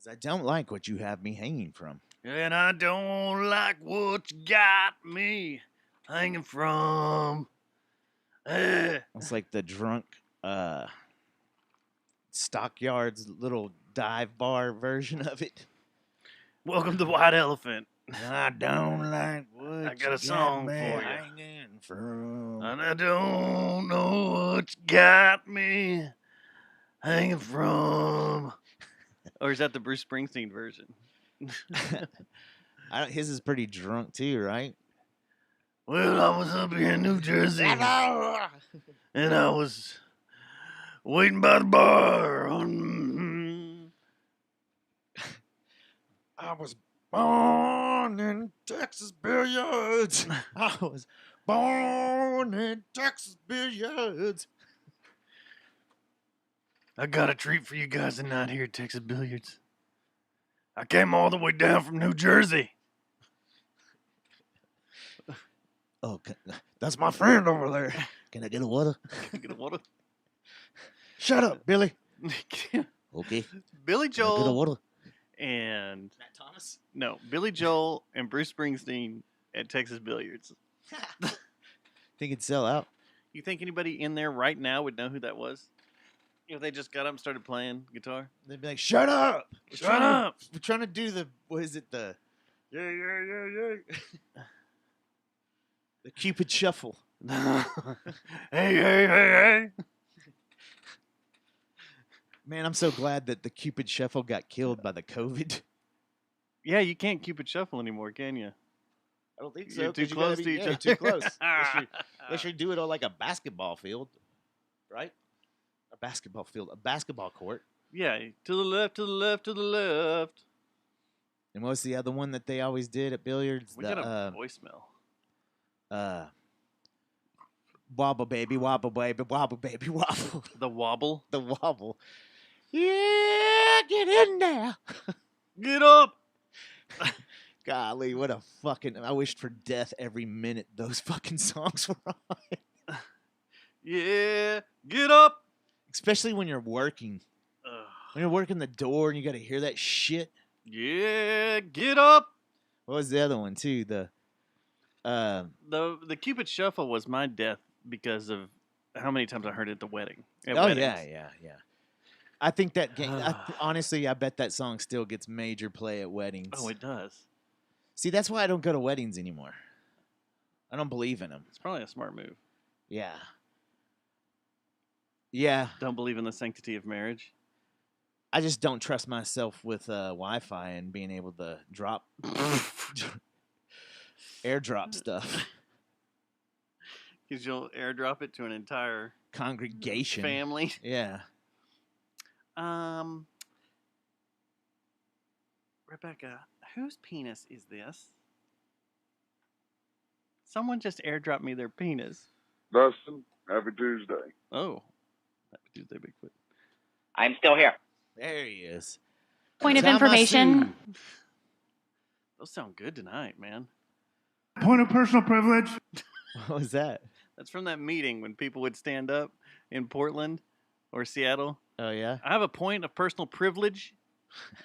'Cause I don't like what you have me hanging from. And I don't like what you got me hanging from. It's like the drunk Stockyards little dive bar version of it. Welcome to White Elephant. I don't like what I got a song for you. hanging from. And I don't know what you got me hanging from. Or is that the Bruce Springsteen version? His is pretty drunk too, right? Well, I was up here in New Jersey, and I was waiting by the bar. I was born in Texas billiards. I was born in Texas billiards. I got a treat for you guys tonight here at Texas Billiards. I came all the way down from New Jersey. Oh, that's my friend over there. Can I get a water? Can I get a water? Shut up, Billy. Okay. Billy Can I get a Joel water? and Matt Thomas. no, Billy Joel and Bruce Springsteen at Texas Billiards. Think it'd sell out? You think anybody in there right now would know who that was? If they just got up and started playing guitar? They'd be like, "Shut up! Shut up! We're trying to do the what is it? The the Cupid Shuffle." Hey. Man, I'm so glad that the Cupid Shuffle got killed by the COVID. Yeah, you can't Cupid Shuffle anymore, can you? I don't think You're so. too 'Cause you gotta close be- to each yeah, other. Too close. They should do it on like a basketball field, right? A basketball field, a basketball court. Yeah, to the left, to the left, to the left. And what's the other one that they always did at billiards? We got a voicemail. Wobble baby, wobble baby, wobble baby, wobble. The wobble. The wobble. Yeah, get in there. Get up. Golly, what a fucking... I wished for death every minute those fucking songs were on. Yeah, get up. Especially when you're working. When you're working the door and you got to hear that shit. Yeah, get up. What was the other one, too? The Cupid Shuffle was my death because of how many times I heard it at the wedding. At Oh, weddings. yeah. I think that game... honestly, I bet that song still gets major play at weddings. Oh, it does. See, that's why I don't go to weddings anymore. I don't believe in them. It's probably a smart move. Yeah. Yeah. Don't believe in the sanctity of marriage. I just don't trust myself with Wi-Fi and being able to drop... airdrop stuff. Because you'll airdrop it to an entire Congregation. family. Yeah. Rebecca, whose penis is this? Someone just airdropped me their penis. Dustin, happy Tuesday. Oh. Happy Tuesday, Bigfoot. I'm still here. There he is. Point of Tamasu. information. Those sound good tonight, man. Point of personal privilege. What was that? That's from that meeting when people would stand up in Portland or Seattle. Oh, yeah? I have a point of personal privilege.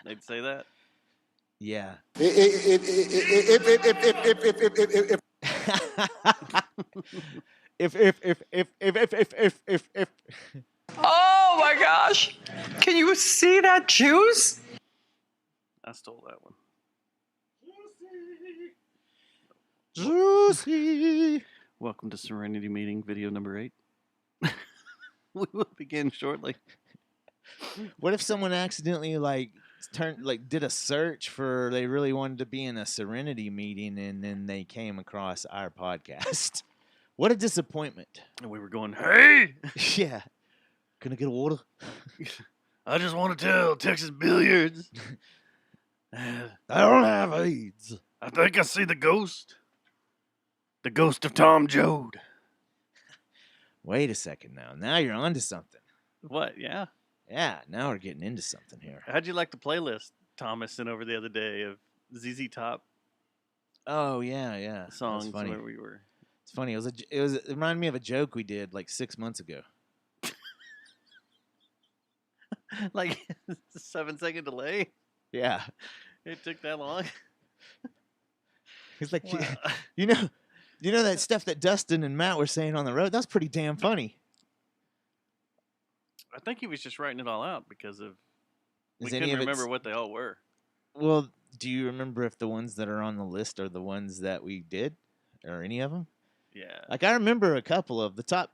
They'd say that. Yeah. If. Oh my gosh. Can you see that juice? I stole that one. Juicy. Welcome to Serenity Meeting, video number 8. We will begin shortly. What if someone accidentally did a search for they really wanted to be in a Serenity meeting and then they came across our podcast? What a disappointment. And we were going, hey! Yeah. Can I get a water? I just want to tell Texas Billiards. I don't have AIDS. I think I see the ghost. The ghost of Tom Joad. Wait a second now. Now you're onto something. What? Yeah. Yeah, now we're getting into something here. How'd you like the playlist Thomas sent over the other day of ZZ Top Oh yeah. songs That's funny. where we were? It's funny. It reminded me of a joke we did like 6 months ago. Like 7-second delay? Yeah. It took that long. He's like, Wow. you know that stuff that Dustin and Matt were saying on the road. That's pretty damn funny. I think he was just writing it all out because of we Is any couldn't of it? remember what they all were. Well, do you remember if the ones that are on the list are the ones that we did, or any of them? Yeah. Like I remember a couple of the top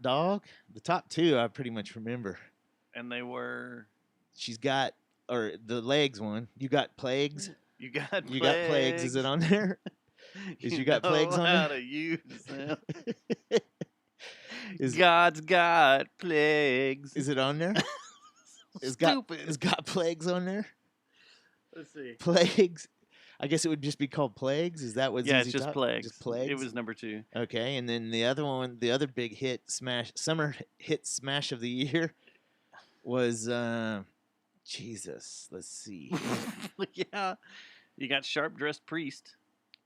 dog, the top two. I pretty much remember. And they were. She's got, or the legs one. You got plagues. You got plagues. You got plagues. Is it on there? Is you got know plagues on how there? to use them. Is God's got plagues. is it on there? Stupid. It's got plagues on there. Let's see. Plagues. I guess it would just be called plagues. Is that what? Yeah, ZZ it's just Top? plagues. Just plagues. It was number 2. Okay, and then the other one, the other big hit smash, summer hit smash of the year, was Jesus. Let's see. Yeah. You got Sharp Dressed Priest.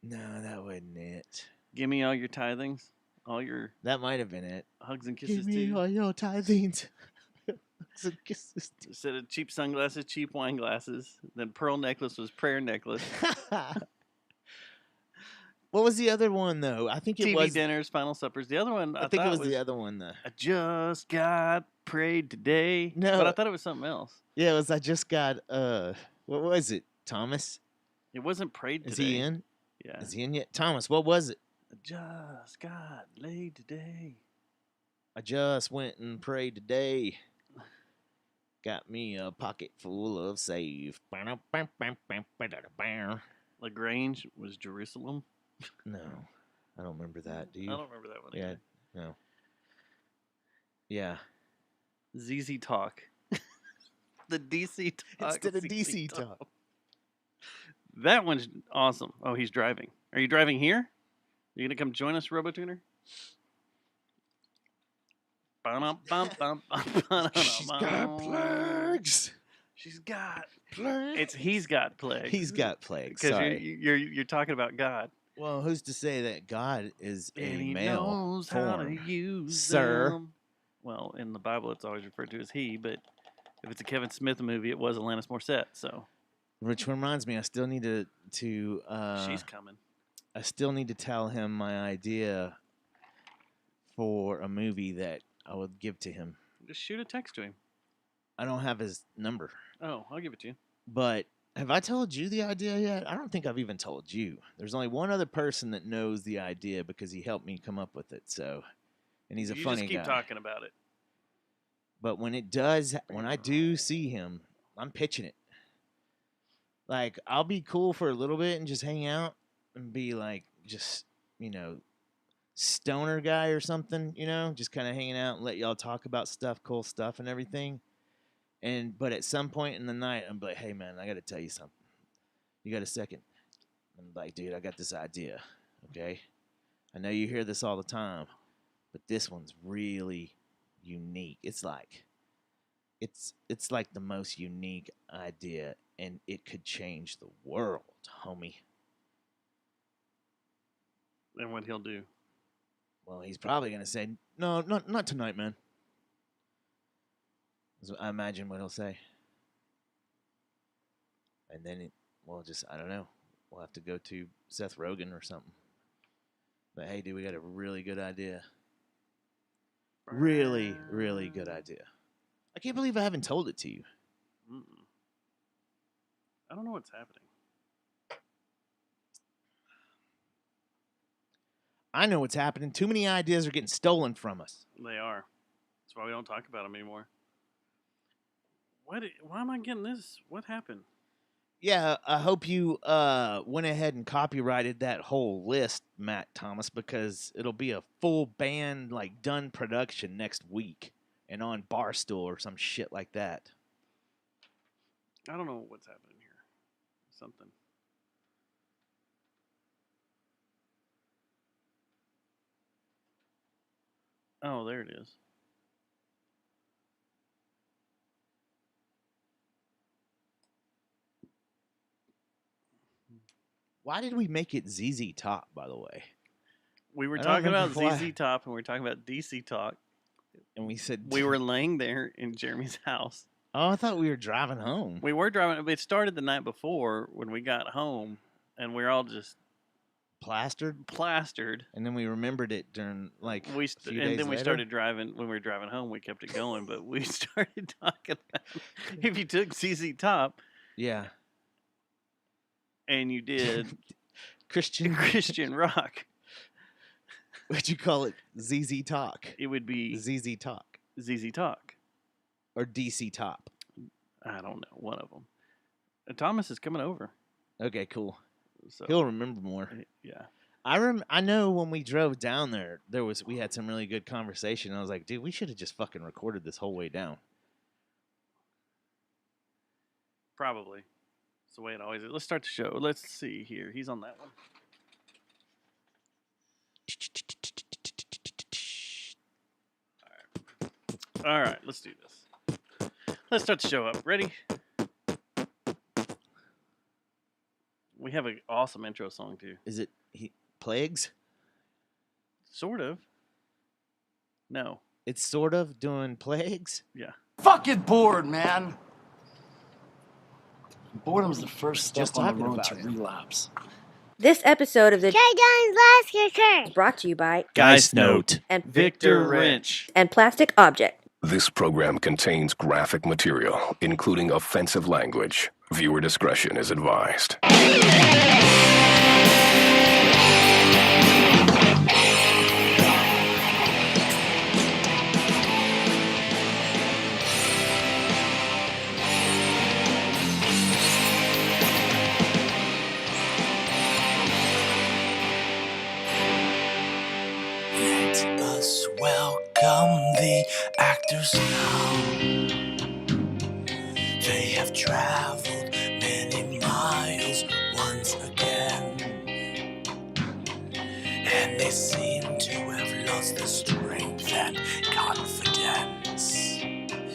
No, that wasn't it. Give me all your tithings. All your That might have been it. hugs and kisses Give me too. all your tithings. Hugs and kisses too. Instead of cheap sunglasses, cheap wine glasses. Then pearl necklace was prayer necklace. What was the other one though? I think it TV was. dinners, final suppers. The other one, I think it thought was the other one though. I just got prayed today. No. But I thought it was something else. Yeah, it was. I just got. What was it? Thomas. It wasn't prayed today. Is he in? Yeah. Is he in yet? Thomas. What was it? I just got laid today. I just went and prayed today. Got me a pocket full of save. LaGrange was Jerusalem. No, I don't remember that. Do you? I don't remember that one. Yeah, either. no. Yeah. ZZ Talk. The DC Talk. Instead of ZZ DC Talk. That one's awesome. Oh, he's driving. Are you driving here? You gonna come join us, RoboTuner? She's got plagues. She's got. Plagues. He's got plagues. He's got plagues. because Sorry. you're talking about God. Well, who's to say that God is a And he male knows how to form? use Sir. them. Well, in the Bible, it's always referred to as he, but if it's a Kevin Smith movie, it was Alanis Morissette. So Which reminds me, I still need to she's coming. I still need to tell him my idea for a movie that I would give to him. Just shoot a text to him. I don't have his number, Oh, I'll give it to you. but have I told you the idea yet? I don't think I've even told you. There's only one other person that knows the idea because he helped me come up with it. So, and he's a You funny just keep guy. talking about it. But when I do see him, I'm pitching it. Like, I'll be cool for a little bit and just hang out and be like, just, stoner guy or something, just kind of hanging out and let y'all talk about stuff, cool stuff and everything. But at some point in the night, I'm like, hey man, I got to tell you something. You got a second? I'm like, dude, I got this idea. Okay. I know you hear this all the time, but this one's really unique. It's like the most unique idea, and it could change the world, homie. And what he'll do. Well, he's probably gonna say, no, not tonight, man. That's what I imagine what he'll say. And then I don't know. We'll have to go to Seth Rogen or something. But hey, dude, we got a really good idea. Really, really good idea. I can't believe I haven't told it to you. Mm-mm. I don't know what's happening. I know what's happening. Too many ideas are getting stolen from us. They are. That's why we don't talk about them anymore. Why am I getting this? What happened? Yeah, I hope you went ahead and copyrighted that whole list, Matt Thomas, because it'll be a full band, done production next week and on Barstool or some shit like that. I don't know what's happening here. Something. Oh, there it is. Why did we make it ZZ Top, by the way? We were I don't talking about remember ZZ why. Top and we were talking about DC Talk. And we said We were laying there in Jeremy's house Oh, I thought we were driving home. We were driving. It started the night before when we got home, and we were all just plastered. And then we remembered it during like We a st- few and days then we later? started driving. When we were driving home, we kept it going. But we started talking about if you took ZZ Top Yeah. and you did Christian. Christian rock, What'd you call it? ZZ Talk. it would be ZZ Talk. ZZ Talk. Or DC Top. I don't know, one of them. Thomas is coming over, Okay, cool. so He'll remember more. yeah. I know when we drove down there, we had some really good conversation. I was like, dude, we should have just fucking recorded this whole way down. Probably. It's the way it always is. Let's start the show. Let's see here. He's on that one. All right, let's do this. Let's start the show up. Ready? We have an awesome intro song too. Is it Plagues? Sort of. No. It's sort of doing Plagues. Yeah. Fucking bored, man. Boredom's the first step Just on the talking road about to it. relapse. This episode of the Guys Last Kicker. is brought to you by Geist Note. and Victor Wrench. and Plastic Object. This program contains graphic material, including offensive language. Viewer discretion is advised. Let us welcome the actors now. They have traveled many miles once again, and they seem to have lost their strength and confidence.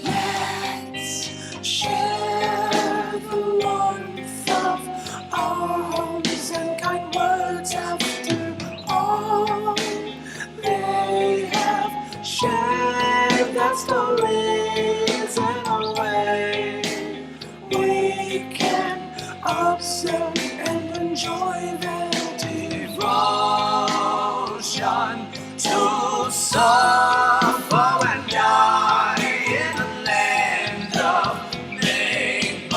Let's share the warmth of arms and kind words after all. They have shared their stories in a way we can observe and enjoy their devotion to suffer and die in a land of make-believe.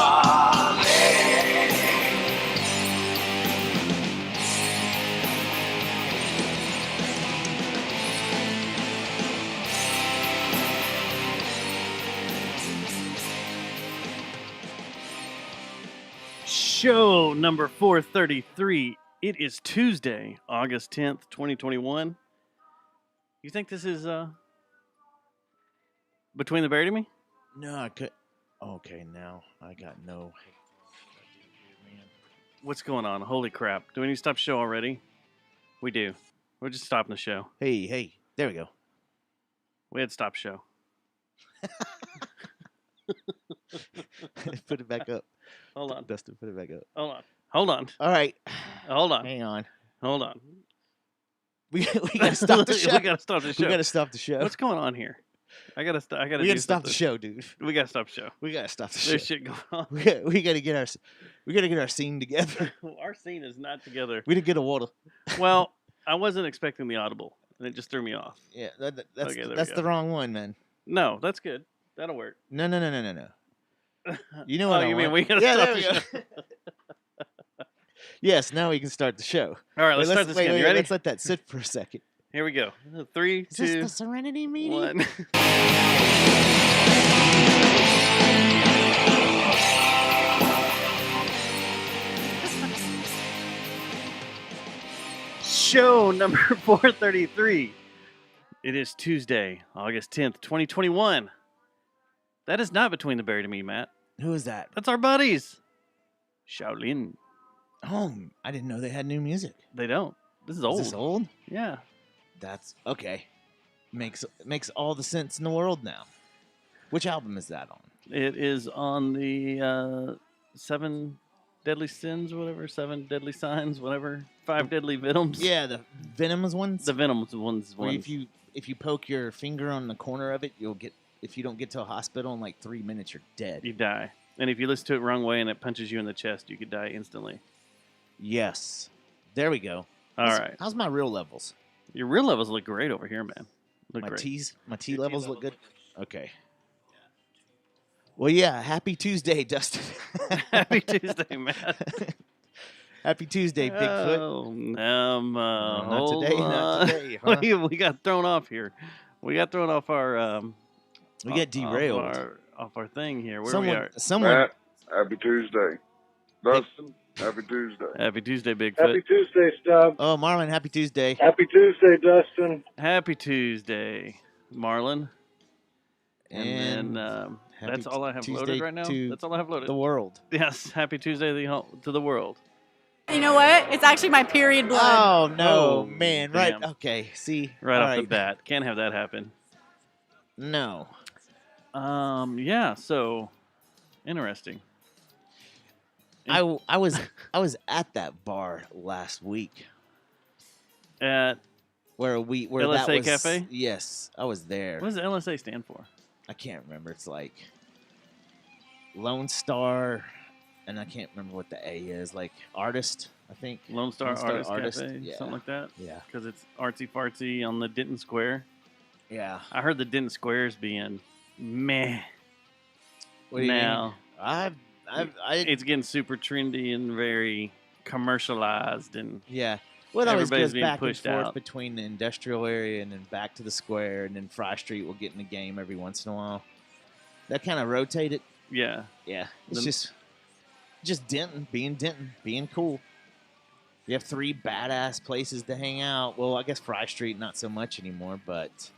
Show number 433. It is Tuesday, August 10th, 2021. You think this is Between the Buried and Me? No, I could. Okay, now I got no. What's going on? Holy crap. Do we need to stop the show already? We do. We're just stopping the show. Hey, there we go. We had to stop the show. Put it back up. Hold on. Dustin, put it back up. Hold on. Hold on. All right. Hold on. Hang on. Hold on. We gotta stop the show. We gotta stop the show. We gotta stop the show. What's going on here? I gotta We do gotta stop the something. show, dude. We gotta stop the show. We gotta stop the show. There's shit going on. We gotta get our scene together. Our scene is not together. We didn't get a water. Well, I wasn't expecting the audible, and it just threw me off. Yeah, that's Okay, there we that's go. the wrong one, man. No, that's good. That'll work. No. You know what Oh, I you mean want. we gotta yeah, stop there we the go. Yes, now we can start the show. All right, Wait, let's start this again. You wait, ready? Let's let that sit for a second. Here we go. 3, Is this 2, the Serenity meeting? 1. Show number 433. It is Tuesday, August 10th, 2021. That is not Between the Buried and Me, Matt. Who is that? That's our buddies. Shaolin. Oh, I didn't know they had new music. They don't. This is old. Is this old? Yeah. That's okay. Makes all the sense in the world now. Which album is that on? It is on the 7 Deadly Sins, whatever, 7 Deadly Signs, whatever, 5 Deadly Venoms. Yeah, the Venomous ones. The Venoms ones. Where if you poke your finger on the corner of it, you'll get if you don't get to a hospital in like 3 minutes, you're dead. You die. And if you listen to it wrong way and it punches you in the chest, you could die instantly. Yes. There we go. All right. How's my real levels? Your real levels look great over here, man. Look My great. T levels look good. Okay. Well, yeah. Happy Tuesday, Dustin. Happy Tuesday, man. Happy Tuesday, Bigfoot. Oh, not hold today, not on. today, huh? we got thrown off here. We got thrown off our. We get derailed. Off our thing here. Where someone, we are. someone. Matt, happy Tuesday. Dustin, happy Tuesday. Happy Tuesday, Bigfoot. Happy Tuesday, Stubbs. Oh, Marlon, happy Tuesday. Happy Tuesday, Dustin. Happy Tuesday, Marlon. And And then happy that's all I have Tuesday loaded right now. to That's all I have loaded. the world. Yes, happy Tuesday to the world. You know what? It's actually my period blood. Oh no, Oh, man! damn. Right? Okay. See. Right All off the bat, can't have that happen. No. Yeah. So, interesting. I was at that bar last week At where LSA that was, Cafe? Yes, I was there. what does LSA stand for? I can't remember. It's like Lone Star, and I can't remember what the A is. Like artist, I think. Lone Star Artist Cafe, Yeah. something like that. Yeah. Because it's artsy fartsy on the Denton Square. Yeah. I heard the Denton Square's being meh What do you now. mean? It's getting super trendy and very commercialized, and Yeah. Well, it always Everybody's goes being back and pushed forth out. between the industrial area and then back to the square, and then Fry Street will get in the game every once in a while. That kind of rotated. yeah. Yeah. It's Then- just Denton, being cool. You have 3 badass places to hang out. Well, I guess Fry Street, not so much anymore, but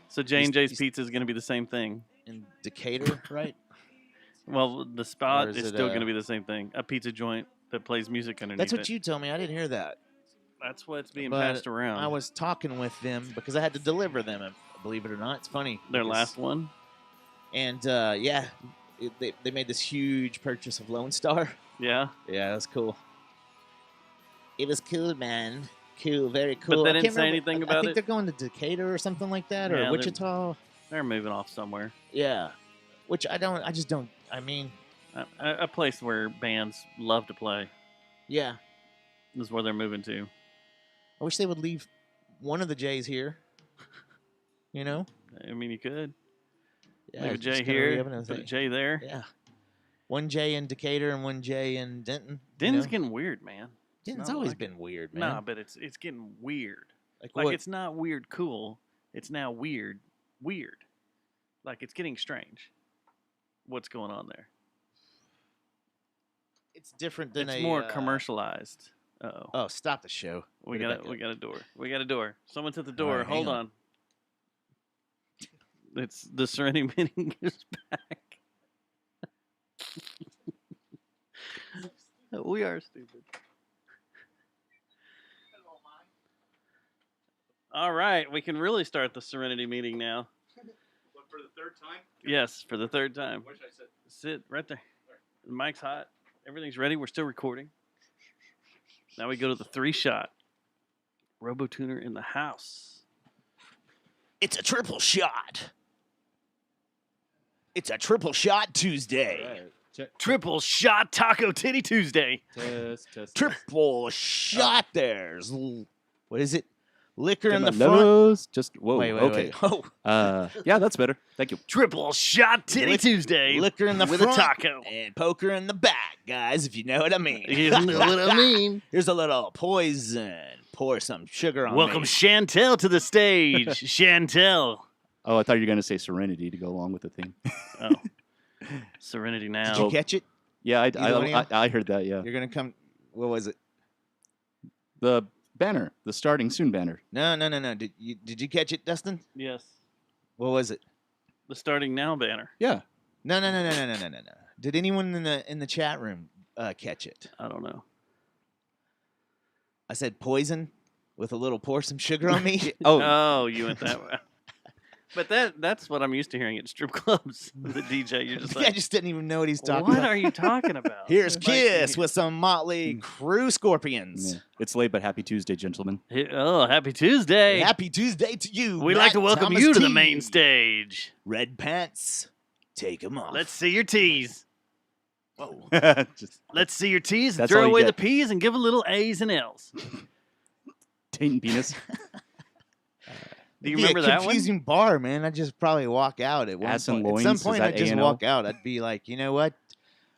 So J&J's He's- Pizza is going to be the same thing. in Decatur, right? Well, the spot Or is is it, still going to be the same thing. A pizza joint that plays music underneath That's what it. you told me. I didn't hear that. That's what's being But passed around. I was talking with them because I had to deliver them. And believe it or not, it's funny. Their because- last one. And yeah, they made this huge purchase of Lone Star. Yeah. Yeah, that was cool. It was cool, man. Cool, very cool. they I didn't can't say remember- anything I about think it? they're going to Decatur or something like that, Yeah, or they're- Wichita. They're moving off somewhere. Yeah, which I just don't. I mean, A place where bands love to play yeah. is where they're moving to. I wish they would leave one of the J's here. You know? I mean, you could. Yeah, Leave a just J kinda here, re-open and put a say- J there. Yeah. One J in Decatur and one J in Denton. Denton's you know? getting weird, man. Denton's not always like been weird, man. Nah, but it's getting weird. like Like what? it's not weird cool. It's now weird. Like it's getting strange. What's going on there? It's different than It's a more commercialized. Uh-oh. Oh, stop the show. We Where did that got go? a door. We got a door. Someone's at the door. right, hang Hold on. on. It's the Serenity meeting is back. We are stupid. All right, we can really start the Serenity meeting now. What, for the third time? Yes, for the third time. Where should I sit? Sit right there. The mic's hot. Everything's ready. We're still recording. Now we go to the 3-shot. RoboTuner in the house. It's a triple shot. It's a triple shot Tuesday. Triple shot Taco Titty Tuesday. Triple shot. There's what is it? Liquor in the Come front. on, Levos. Just whoa. Wait, okay. wait. Oh, Yeah, that's better. Thank you. Triple shot Titty Tuesday. liquor in the with front a taco. and poker in the back, guys. If you know what I mean. You know what I mean. Here's a little poison. Pour some sugar on Welcome me. Chantel to the stage. Chantel. Oh, I thought you were gonna say Serenity to go along with the theme. Oh. Serenity now. Did you catch it? Yeah, Either one of you? I heard that. Yeah, You're gonna come. What was it? the banner, the starting soon banner. No. Did you catch it, Dustin? Yes. What was it? The starting now banner. Yeah, No. Did anyone in the chat room catch it? I don't know. I said poison with a little pour some sugar on me. Oh, Oh, you went that way. But that's what I'm used to hearing at strip clubs. The DJ, you're just I like, just didn't even know what he's talking what about. are you talking about? Here's Like, Kiss with some Motley Crue Scorpions. Yeah. It's late, but happy Tuesday, gentlemen. Oh, happy Tuesday. Happy Tuesday to you. We'd like to Matt welcome Thomas you to the T. main stage. Red pants, take them off. Let's see your T's. Whoa. Just Let's see your T's and That's throw all you away get. the P's and give a little A's and L's. taint and penis. Do you It'd be remember a that one? confusing bar, man. I'd just probably walk out at one Ass and point. At some loins, is point, that I'd just A&O? walk out. I'd be like, you know what,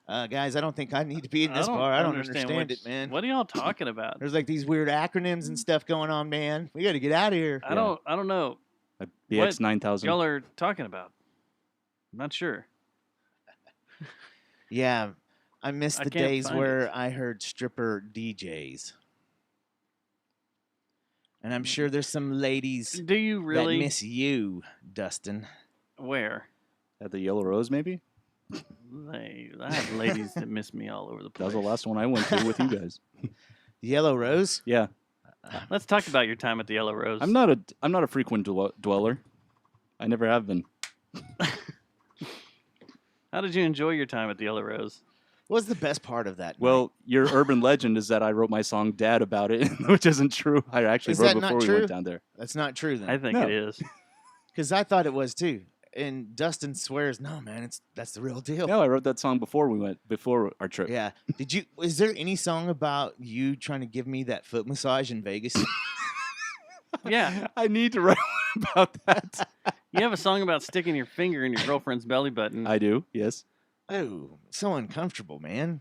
guys, I don't think I need to be in this bar. I don't understand it, man. What are y'all talking about? There's like these weird acronyms and stuff going on, man. We got to get out of here. I don't know. A BX 9000. Y'all are talking about. I'm not sure. Yeah, I miss I the can't days find where it. I heard stripper DJs. And I'm sure there's some ladies Do you really? that miss you, Dustin. Where? At the Yellow Rose, maybe? I have ladies that miss me all over the That was place. the last one I went to with you guys. Yellow Rose? Yeah. Let's talk about your time at the Yellow Rose. I'm not a frequent dweller. I never have been. How did you enjoy your time at the Yellow Rose? What was the best part of that? Well, your urban legend is that I wrote my song "Dad" about it, which isn't true. I actually Is wrote that it not before we true? went down there. That's not true then. I think No. it is. Because I thought it was too. And Dustin swears, no, man, that's the real deal. No, I wrote that song before our trip. Yeah. Is there any song about you trying to give me that foot massage in Vegas? Yeah. I need to write one about that. You have a song about sticking your finger in your girlfriend's belly button, I do. Yes. Oh, so uncomfortable, man.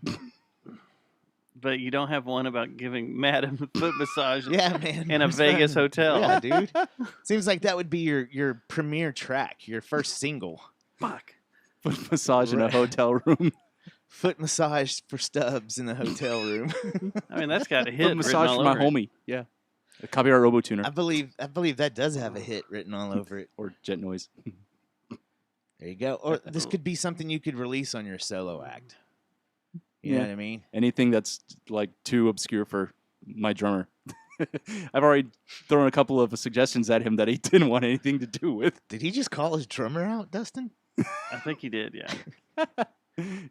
but you don't have one about giving Madam a foot massage Yeah, man. in a Where's Vegas that? hotel. Yeah, dude. Seems like that would be your premiere track, your first single. Fuck. Foot massage in a Right. hotel room. Foot massage for Stubbs in the hotel room. I mean, that's got a hit Foot written massage all for my over it. homie. Yeah. A copyright RoboTuner I believe that does have a hit written all over it. or Jet Noise. There you go. Or this could be something you could release on your solo act. You know Yeah. what I mean? Anything that's like too obscure for my drummer. I've already thrown a couple of suggestions at him that he didn't want anything to do with. Did he just call his drummer out, Dustin? I think he did, yeah.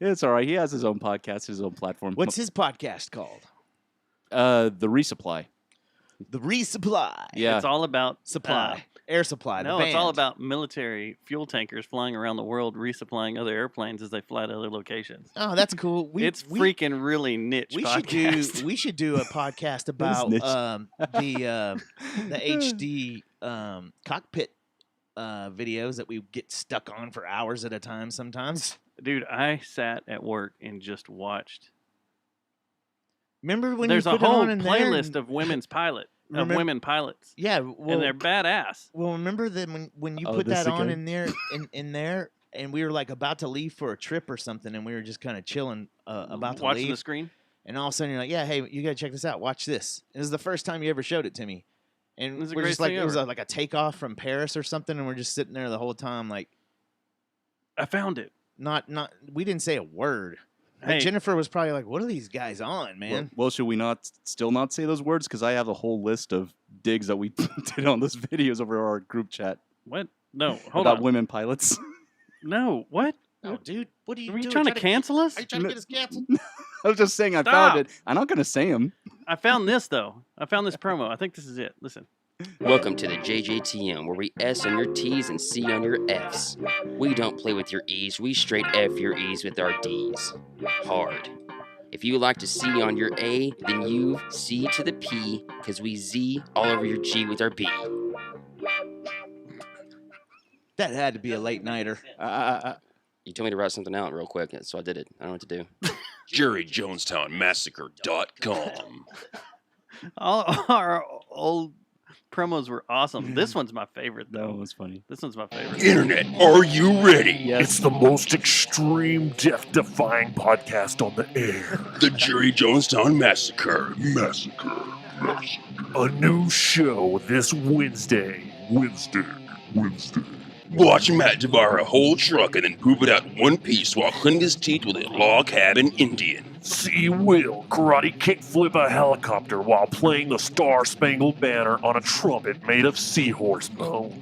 It's all right. He has his own podcast, his own platform. What's his podcast called? The Resupply? The Resupply. Yeah. It's all about Supply. Air Supply. No, the it's all band. about military fuel tankers flying around the world, resupplying other airplanes as they fly to other locations. Oh, that's cool. It's freaking really niche. We podcast. should do a podcast about niche. the HD cockpit videos that we get stuck on for hours at a time sometimes. Dude, I sat at work and just watched. Remember when There's you a put it whole on in there playlist and- of women's Remember- women pilots, Yeah, well, and they're badass. well, remember that when you Oh, put this that on again? in there in there, and we were like about to leave for a trip or something, and we were just kind of chilling about to Watching leave. the screen. And all of a sudden, you're like, "Yeah, hey, you gotta check this out. Watch this." It was the first time you ever showed it to me, and It was the we're just greatest like, thing it was ever. like a takeoff from Paris or something, and we're just sitting there the whole time, like, I found it. not. We didn't say a word. But Hey. Jennifer was probably like, "What are these guys on, man?" Well, should we still not say those words? Because I have a whole list of digs that we did on those videos over our group chat What? No, hold about on. women pilots. No, what? No, dude, what are you Are you doing? trying to cancel us? Are you trying to get us canceled? I was just saying I Stop. found it. I'm not going to say them. I found this though. I found this promo. I think this is it. Listen. Welcome to the JJTM, where we S on your T's and C on your F's. We don't play with your E's, we straight F your E's with our D's. Hard. If you like to C on your A, then you C to the P, cause we Z all over your G with our B. That had to be a late nighter. You told me to write something out real quick, so I did it. I don't know what to do. JerryJonestownMassacre.com. All our old promos were awesome. This one's my favorite though. That was funny. This one's my favorite. Internet, are you ready? Yes. It's the most extreme, death-defying podcast on the air. The Jerry Jonestown Massacre. A new show this Wednesday. Wednesday. Watch Matt devour a whole truck and then poop it out in one piece while cleaning his teeth with a log cabin Indian. See Will karate kickflip a helicopter while playing the Star Spangled Banner on a trumpet made of seahorse bone.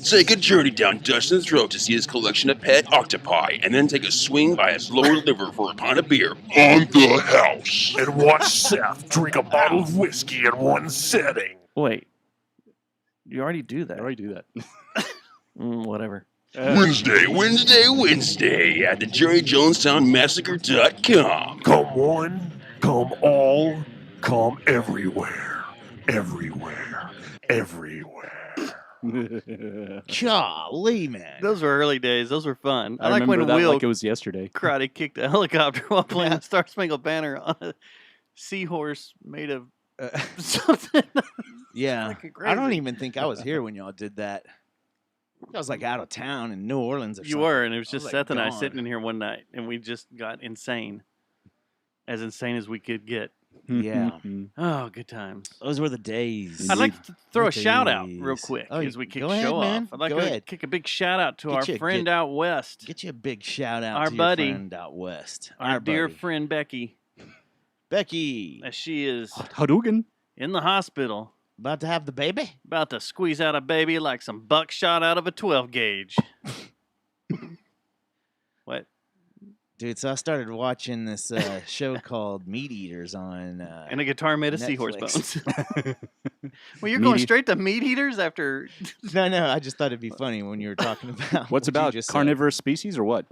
Take a journey down Dustin's throat to see his collection of pet octopi, and then take a swing by his lower liver for a pint of beer on the house. And watch Seth drink a bottle of whiskey in one setting. Wait. You already do that. I already do that. Whatever. Wednesday at the JerryJonestownMassacre.com. Come one, come all, come everywhere. Everywhere. Golly, man. Those were early days. Those were fun. I like remember when that Will like it was yesterday. karate kicked a helicopter while playing the Star Spangled Banner on a seahorse made of something. Yeah. Fucking I don't crazy. even think I was here when y'all did that. I was like out of town in New Orleans or something. You were, and it was I just like, Seth and I gone. sitting in here one night, and we just got insane as we could get. Yeah. Oh, good times. Those were the days. I'd like to throw a The shout out real days. quick Oh, as we kick go the ahead, show man. off. I'd like Go to ahead. kick a big shout out to Get our you- friend get- out west, Get you a big shout out Our to buddy. your friend out west. our dear buddy. friend Becky, Becky. as she is Hadouken. in the hospital, About to have the baby? about to squeeze out a baby like some buckshot out of a 12 gauge. What? Dude, so I started watching this show called Meat Eaters on And a guitar made of seahorse Netflix. bones. Well, you're going Meat- straight to meat eaters after. No, I just thought it'd be funny when you were talking about What's what you about just said. carnivorous species or what?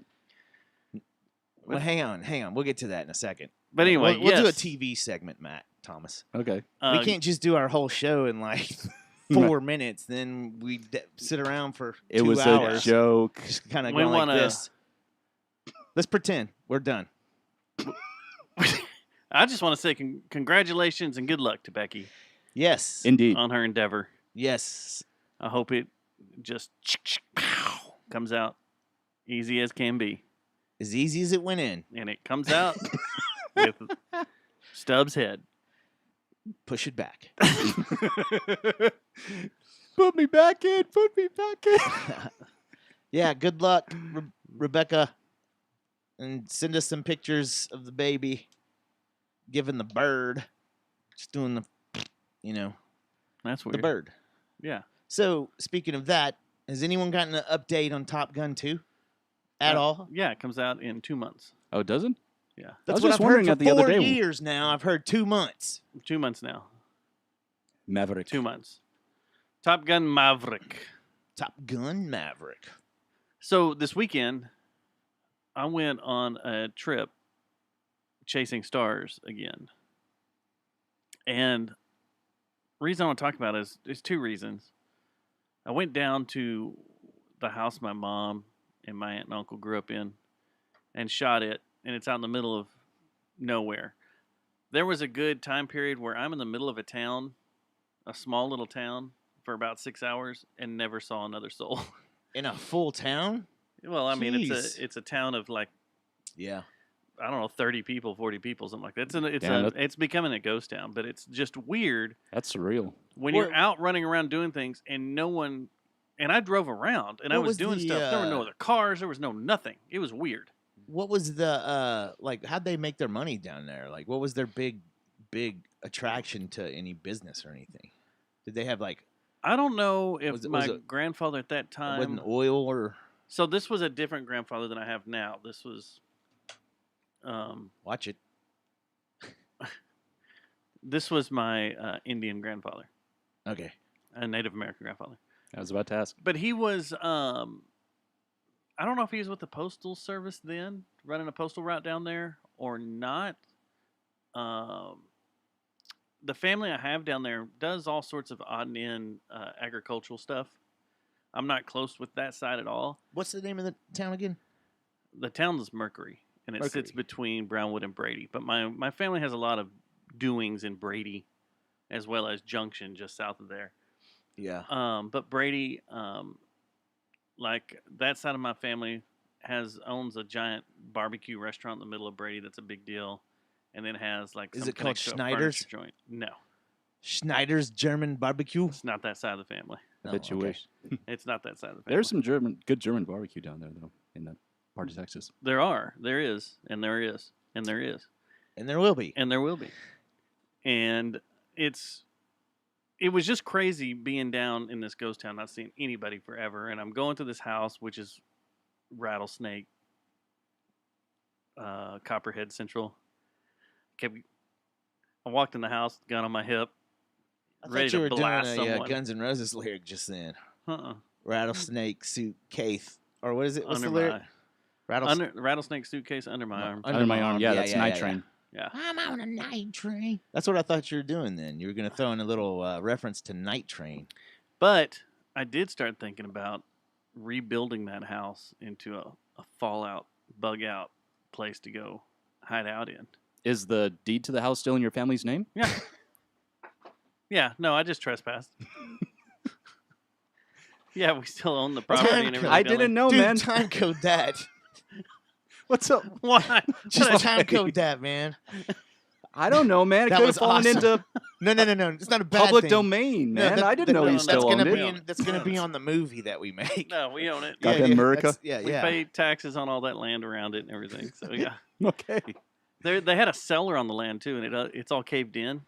Well, hang on. We'll get to that in a second. But anyway, we'll do a yes. TV segment, Matt Thomas. Okay. We can't just do our whole show in like 4 minutes. Then we sit around for It 2 was hours. a joke. Just kind of We going like wanna- this. Let's pretend we're done. I just want to say congratulations and good luck to Becky Yes. Indeed. on her endeavor. Yes. I hope it just comes out easy as can be. As easy as it went in. And it comes out with Stubbs' head. Push it back. Put me back in. Put me back in. Yeah, good luck, Rebecca. And send us some pictures of the baby giving the bird. Just doing the, That's weird. the bird. Yeah. So, speaking of that, has anyone gotten an update on Top Gun 2 at all? Yeah, it comes out in 2 months. Oh, it doesn't? Yeah. That's was what just I've wondering heard for the other 4 day. years now. I've heard 2 months. 2 months now. Maverick. 2 months. Top Gun Maverick. Top Gun Maverick. So this weekend, I went on a trip chasing stars again. And the reason I want to talk about it is there's 2 reasons. I went down to the house my mom and my aunt and uncle grew up in and shot it, and it's out in the middle of nowhere. There was a good time period where I'm in the middle of a town, a small little town, for about 6 hours and never saw another soul. In a full town? Well, I mean, Jeez. it's a town of like, Yeah. I don't know, 30 people, 40 people, something like that. Damn, It's becoming a ghost town, but it's just weird That's surreal. when you're out running around doing things and no one. And I drove around and I What was was doing the, stuff. There were no other cars. There was no nothing. It was weird. What was the how'd they make their money down there? Like, what was their big attraction to any business or anything? Did they have like I don't know if Was my it- grandfather at that time. wasn't oil or So this was a different grandfather than I have now. This was. watch it? This was my Indian grandfather, Okay. a Native American grandfather. I was about to ask. But he was, I don't know if he was with the Postal Service then, running a postal route down there or not. The family I have down there does all sorts of odd and end agricultural stuff. I'm not close with that side at all. What's the name of the town again? The town is Mercury, and it sits Mercury. between Brownwood and Brady. But my family has a lot of doings in Brady, as well as Junction, just south of there. Yeah. But Brady, like that side of my family, owns a giant barbecue restaurant in the middle of Brady. That's a big deal, and then has like Is some it called connection to a Schneider's? furniture joint. No, Schneider's German Barbecue. it's not that side of the family. I bet you okay. wish. It's not that side of the family. There's some good German barbecue down there though, in that part of Texas. There is, and there is. and there is, And there will be. and there will be, and it was just crazy being down in this ghost town, not seeing anybody forever, and I'm going to this house which is Rattlesnake, Copperhead Central. I walked in the house, gun on my hip, I ready thought you to were doing blast a someone. Guns N' Roses lyric just then. Uh-uh. Rattlesnake suitcase. Or what is it? What's Under the lyric? my rattlesnake suitcase under my arm. Under my arm. Yeah, that's Night Train. Yeah. I'm on a night train. That's what I thought you were doing then. You were going to throw in a little reference to Night Train. But I did start thinking about rebuilding that house into a fallout, bug out place to go hide out in. Is the deed to the house still in your family's name? Yeah. Yeah, no, I just trespassed. Yeah, we still own the property and everything. I didn't know, Dude, man. time code that. What's up? Why? Just time code that, man. I don't know, man. It That could have was fallen awesome. into No. It's not a bad public thing. domain, man. that- I didn't know he that's still gonna owned be it. that's going to be on the movie that we make. No, we own it. Goddamn America. Yeah, We yeah. pay taxes on all that land around it and everything. So yeah, Okay. they had a cellar on the land too, and it's all caved in.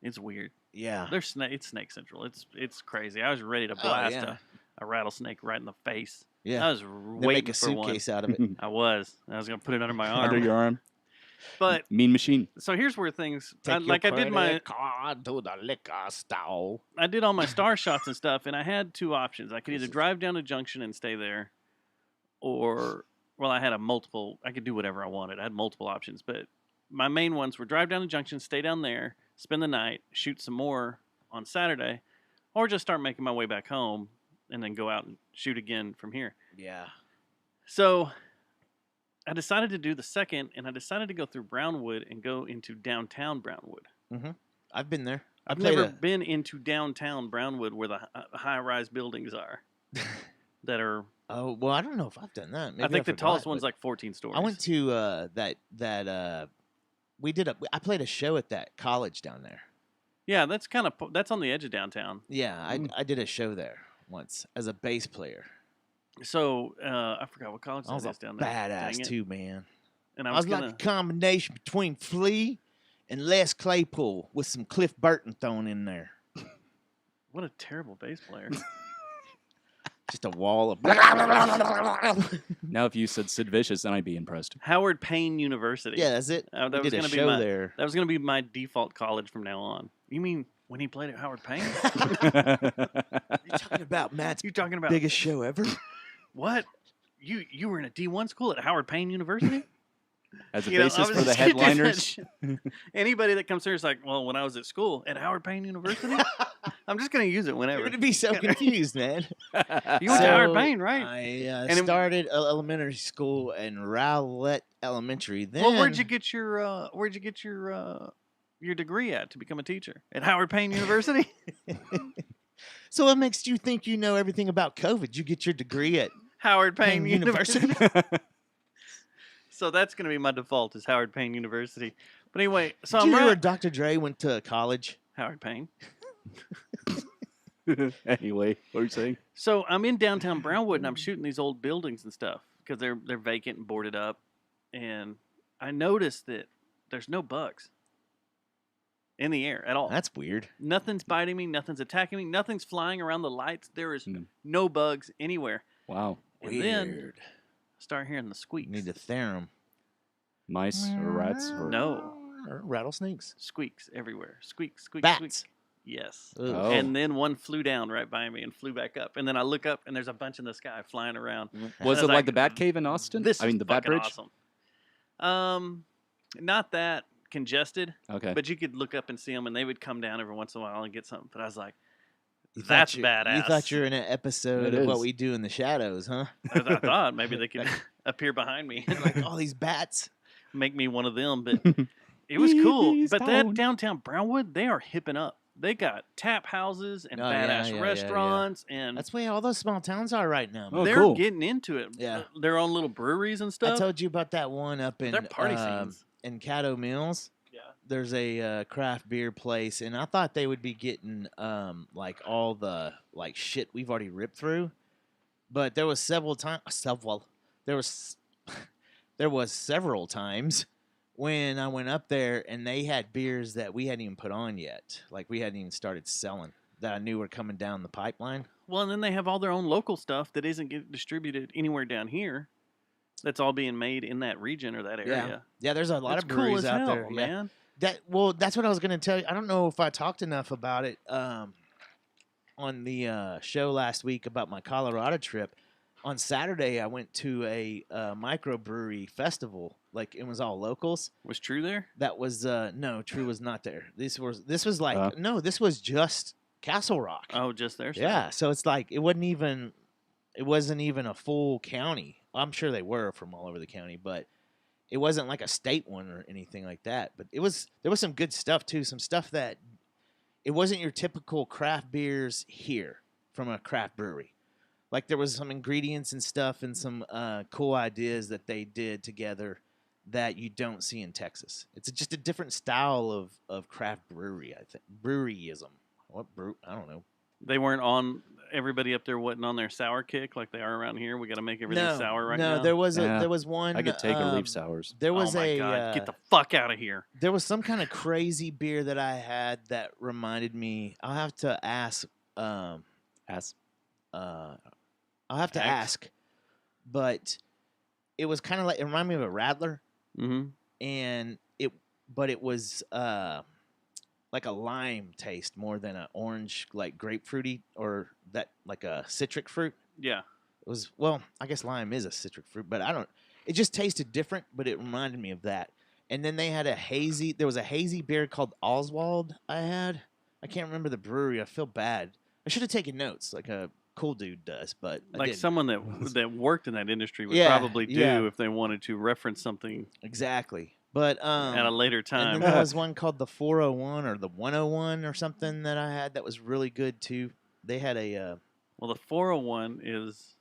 It's weird. Yeah. It's Snake Central. It's crazy. I was ready to Oh, blast yeah. a rattlesnake right in the face. Yeah. I was They waiting make a for one. suitcase out of it. I was gonna put it under my arm. Under your arm. But Mean Machine. so here's where things Take like I did my card to the liquor store. I did all my star shots and stuff, and I had two options. I could either drive down to Junction and stay there, or I had I could do whatever I wanted. I had multiple options, but my main ones were drive down to Junction, stay down there, spend the night, shoot some more on Saturday, or just start making my way back home and then go out and shoot again from here. Yeah. So I decided to do the second, and I decided to go through Brownwood and go into downtown Brownwood. Mm-hmm. I've been there. I've never been into downtown Brownwood where the high-rise buildings are that are. Oh well, I don't know if I've done that. Maybe I think the forgot, tallest one's but like 14 stories. I went to I played a show at that college down there. Yeah, that's on the edge of downtown. Yeah, I did a show there once as a bass player. So I forgot what college I was that a is down there. Dang badass it. too, man. And I I was was like a combination between Flea and Les Claypool with some Cliff Burton thrown in there. what a terrible bass player. Just a wall of. Now, if you said Sid Vicious, then I'd be impressed. Howard Payne University. Yeah, that's it. That We was did a gonna show be my, there. That was going to be my default college from now on. You mean when he played at Howard Payne? You talking about Matt's You talking about biggest show ever? what? You were in a D1 school at Howard Payne University? As a You know, I basis was for the just gonna do that headliners. shit. Anybody that comes here is like, well, when I was at school at Howard Payne University, I'm just going to use it You're whenever. gonna be so confused, man. You went to Howard Payne, right? I And it- started elementary school in Rowlett Elementary. Then, Well, where'd you get your degree at to become a teacher? At Howard Payne University? So what makes you think you know everything about COVID? You get your degree at Howard Payne Payne University. So that's going to be my default is Howard Payne University. But anyway, so Did I'm you hear where right. Dr. Dre went to college? Howard Payne. Anyway, what are you saying? So I'm in downtown Brownwood and I'm shooting these old buildings and stuff because they're vacant and boarded up. And I noticed that there's no bugs in the air at all. That's weird. Nothing's biting me. Nothing's attacking me. Nothing's flying around the lights. There is Mm. no bugs anywhere. Wow. And then I start hearing the squeaks. You need to theorem. Mice or rats? Or... No. Or rattlesnakes. Squeaks everywhere. Squeak, squeak, Bats. squeak. Yes. Ugh. Oh. And then one flew down right by me and flew back up. And then I look up and there's a bunch in the sky flying around. Was I it was like the Bat Cave in Austin? This I mean, is the Bat fucking Bridge? awesome. Not that congested. Okay. But you could look up and see them, and they would come down every once in a while and get something. But I was like, You thought that's you- badass. You thought you were in an episode It of What is. We Do in the Shadows, huh? I thought maybe they could appear behind me and Like all these bats. make me one of them. But it was cool. He's But that down. downtown Brownwood, they are hipping up. They got tap houses and Oh, yeah, badass yeah, yeah, restaurants, and That's the way all those small towns are right now. Oh, they're cool. getting into it. Yeah. Their own little breweries and I stuff. told you about that one up in They're party scenes. in Caddo Mills. Yeah. There's a craft beer place, and I thought they would be getting like all the like shit we've already ripped through, but there was several times. There was several times when I went up there, and they had beers that we hadn't even put on yet. Like, we hadn't even started selling that I knew were coming down the pipeline. Well, and then they have all their own local stuff that isn't getting distributed anywhere down here. That's all being made in that region or that area. Yeah, there's a lot That's of breweries cool as out hell, there. Yeah. man. That's what I was going to tell you. I don't know if I talked enough about it on the show last week about my Colorado trip. On Saturday, I went to a microbrewery festival. Like, it was all locals. Was True there? That was no, True was not there. This was like no, this was just Castle Rock. Oh, just there. Yeah, so it's like it wasn't even a full county. I'm sure they were from all over the county, but it wasn't like a state one or anything like that. But there was some good stuff too. Some stuff that it wasn't your typical craft beers here from a craft brewery. Like, there was some ingredients and stuff and some cool ideas that they did together that you don't see in Texas. It's just a different style of craft brewery, I think. Breweryism. I don't know. They weren't on, everybody up there wasn't on their sour kick like they are around here. We got to make everything sour right now. No, there was one. I could take or leave sours. There was oh my God. Get the fuck out of here. There was some kind of crazy beer that I had that reminded me. I'll have to ask. I'll have to ask, but it was kind of like, it reminded me of a Radler, and it was like a lime taste more than an orange, like grapefruity or that like a citric fruit. Yeah, it was. Well, I guess lime is a citric fruit, but I don't. It just tasted different, but it reminded me of that. And then they had there was a hazy beer called Oswald. I can't remember the brewery. I feel bad. I should have taken notes like a cool dude does, but like someone that worked in that industry would probably do if they wanted to reference something exactly. But at a later time, and then there was one called the 401 or the 101 or something that I had that was really good too. They had a well, the 401 is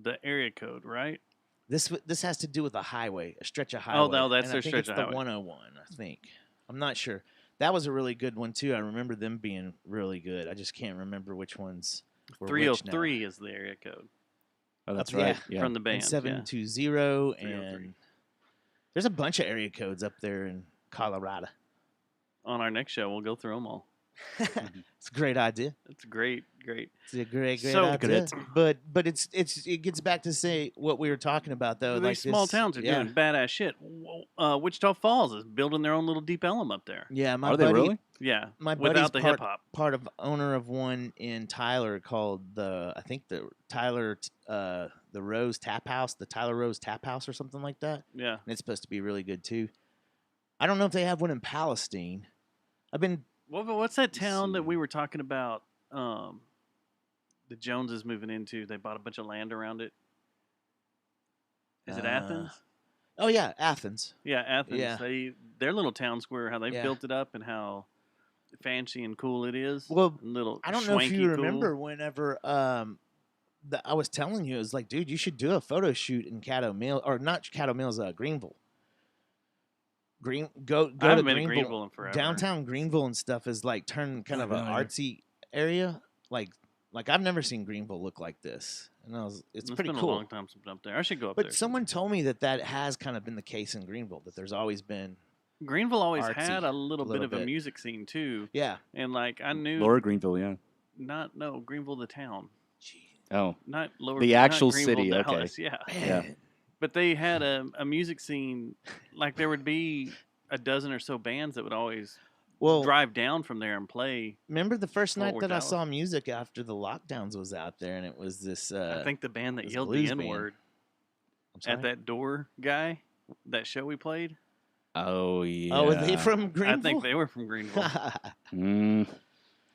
the area code, right? This has to do with a highway, a stretch of highway. Oh, no, that's and their I think stretch it's of the highway. 101, I think. I'm not sure. That was a really good one too. I remember them being really good. I just can't remember which ones. 303 is the area code. Oh, that's right. Yeah. From the band. 720 and there's a bunch of area codes up there in Colorado. On our next show, we'll go through them all. It's a great idea. It's great. It's a great So idea. But it gets back to say what we were talking about though. These like small towns are doing badass shit. Wichita Falls is building their own little Deep Ellum up there. Yeah, my Are buddy. they really? Yeah, My without buddy's the hip hop. part of owner of one in Tyler called the Tyler the Rose Tap House, the Tyler Rose Tap House or something like that. Yeah, and it's supposed to be really good too. I don't know if they have one in Palestine. What's that town that we were talking about? The Joneses moving into. They bought a bunch of land around it. Is it Athens? Oh yeah, Athens. Yeah, Athens. Yeah. Their little town square, how they Yeah. built it up and how fancy and cool it is. Well, little. I don't know if you cool. remember whenever I was telling you, it was like, dude, you should do a photo shoot in Caddo Mills, or not Caddo Mills, Greenville. Go I to haven't been to Greenville. Greenville in forever. Downtown Greenville and stuff is like turned kind of an artsy area. Like I've never seen Greenville look like this, and it's pretty been cool. a long time since I've been up there. I should go up But there. someone told me that has kind of been the case in Greenville. That there's always been Greenville always artsy had a little bit of a bit. music scene too. Yeah, and like I knew Lower Greenville, yeah. Greenville the town. Oh, not Lower. the not actual Greenville, city. Okay. Dallas, yeah. Yeah. But they had a music scene. Like there would be a dozen or so bands that would always drive down from there and play. Remember the first night Fort that Worth, I saw music after the lockdowns was out there, and it was this. I think the band that this yelled the blues N band. word I'm at that door guy, that show we played. Oh yeah. Oh, were they from Greenville? I think they were from Greenville.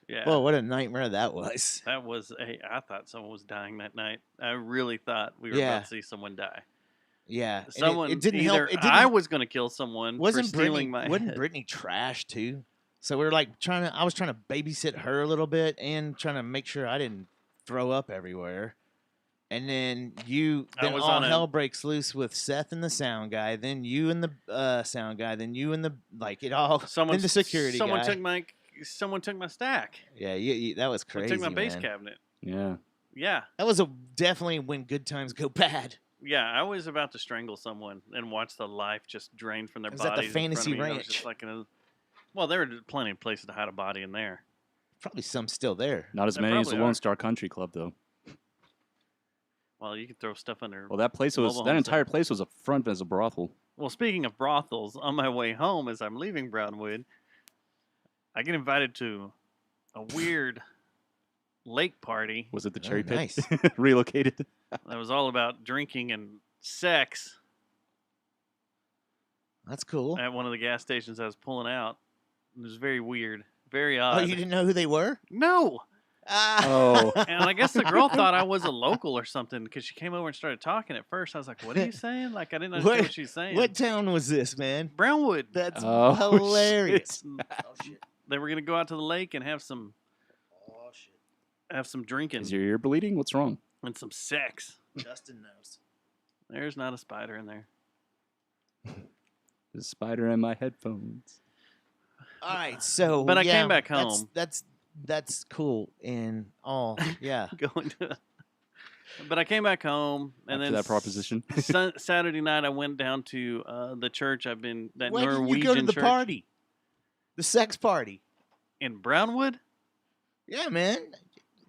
Yeah. Well, what a nightmare that was. That was I thought someone was dying that night. I really thought we were about to see someone die. Yeah, and Someone. It didn't either help. It didn't, I was going to kill someone for wasn't stealing Brittany, my wasn't head. Brittany trash too? So we were like I was trying to babysit her a little bit and trying to make sure I didn't throw up everywhere. And then I was all on hell breaks loose with Seth and the sound guy. Then you and the sound guy. Then you and then the security guy. Someone took my stack. Yeah, that was crazy. Someone took my bass man. cabinet. Yeah. Yeah. That was definitely when good times go bad. Yeah, I was about to strangle someone and watch the life just drain from their It was at the bodies. in front of Fantasy me. I was Ranch. just like well, there were plenty of places to hide a body in there. Probably some still there. Not as There many as the probably Lone are. Star Country Club, though. Well, you could throw stuff under. Well, that place was mobile that homes entire there. place was a front as a brothel. Well, speaking of brothels, on my way home as I'm leaving Brownwood, I get invited to a weird lake party Was it the Oh, Cherry Pit? nice. Relocated. that was all about drinking and sex That's cool. at one of the gas stations I was pulling out. It was very weird, very Oh, odd. you didn't know who they were? No. Ah. Oh. And I guess the girl thought I was a local or something because she came over and started talking at first. I was like, what are you saying? Like, I didn't understand what she's saying. What town was this, man? Brownwood. That's Oh, hilarious. They were going to go out to the lake and have some drinking Is your ear bleeding? What's wrong? and some sex. Justin knows. There's not a spider in there. There's a spider in my headphones. All right, so But I yeah, came back that's- home. That's cool and all. Yeah. Going to. But I came back home and After then that proposition. Saturday night I went down to the church I've been that When did Norwegian you go to the church party? The sex party. in Brownwood. Yeah, man.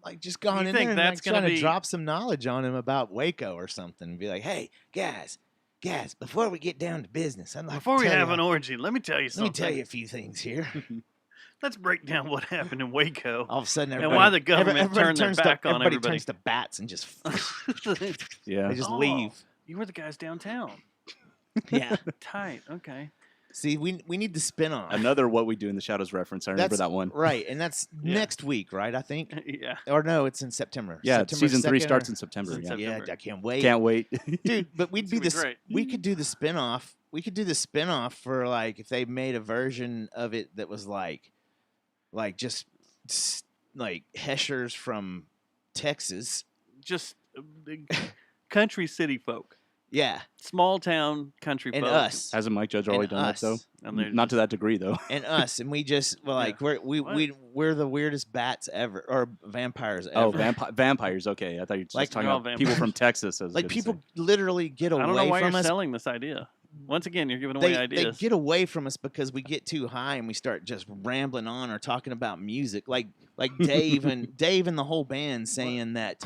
Like just gone You in think there and that's like gonna trying to be- drop some knowledge on him about Waco or something. Be like, hey, guys, before we get down to business, I'd like Before to we tell have you, an orgy, let me tell you let something. me tell you a few things here. Let's break down what happened in Waco. All of a sudden, And everybody, why the government everybody turned their turns back to, on everybody everybody. turns to bats and just Yeah. they just Oh, leave. You were the guys downtown. Yeah. Tight. Okay. See, we need the spin off. Another What We Do in the Shadows reference. I remember That's that one. right, and that's Yeah. next week, right? I think. Yeah. Or no, it's in September. Yeah, September season 3 2nd starts or- in September. It's Yeah. in Yeah, September. I can't wait. Can't wait. Dude, but we'd be gonna be this. great. We could do the spin-off. We could do the spin-off for like if they made a version of it that was like just like Heschers from Texas. Just country city folk, Yeah, small town country and folk. us, Hasn't Mike Judge already and done us, that, though? And they're Not to that degree, though. and us, and we just well, like we're the weirdest bats ever or vampires ever. Oh, vampires. Okay, I thought you were just Like- talking They're all about people from Texas. I was like gonna people say. literally get away I don't know why from you're us. selling this idea. Once again, you're giving away They ideas. get away from us because we get too high and we start just rambling on or talking about music, like Dave and the whole band saying that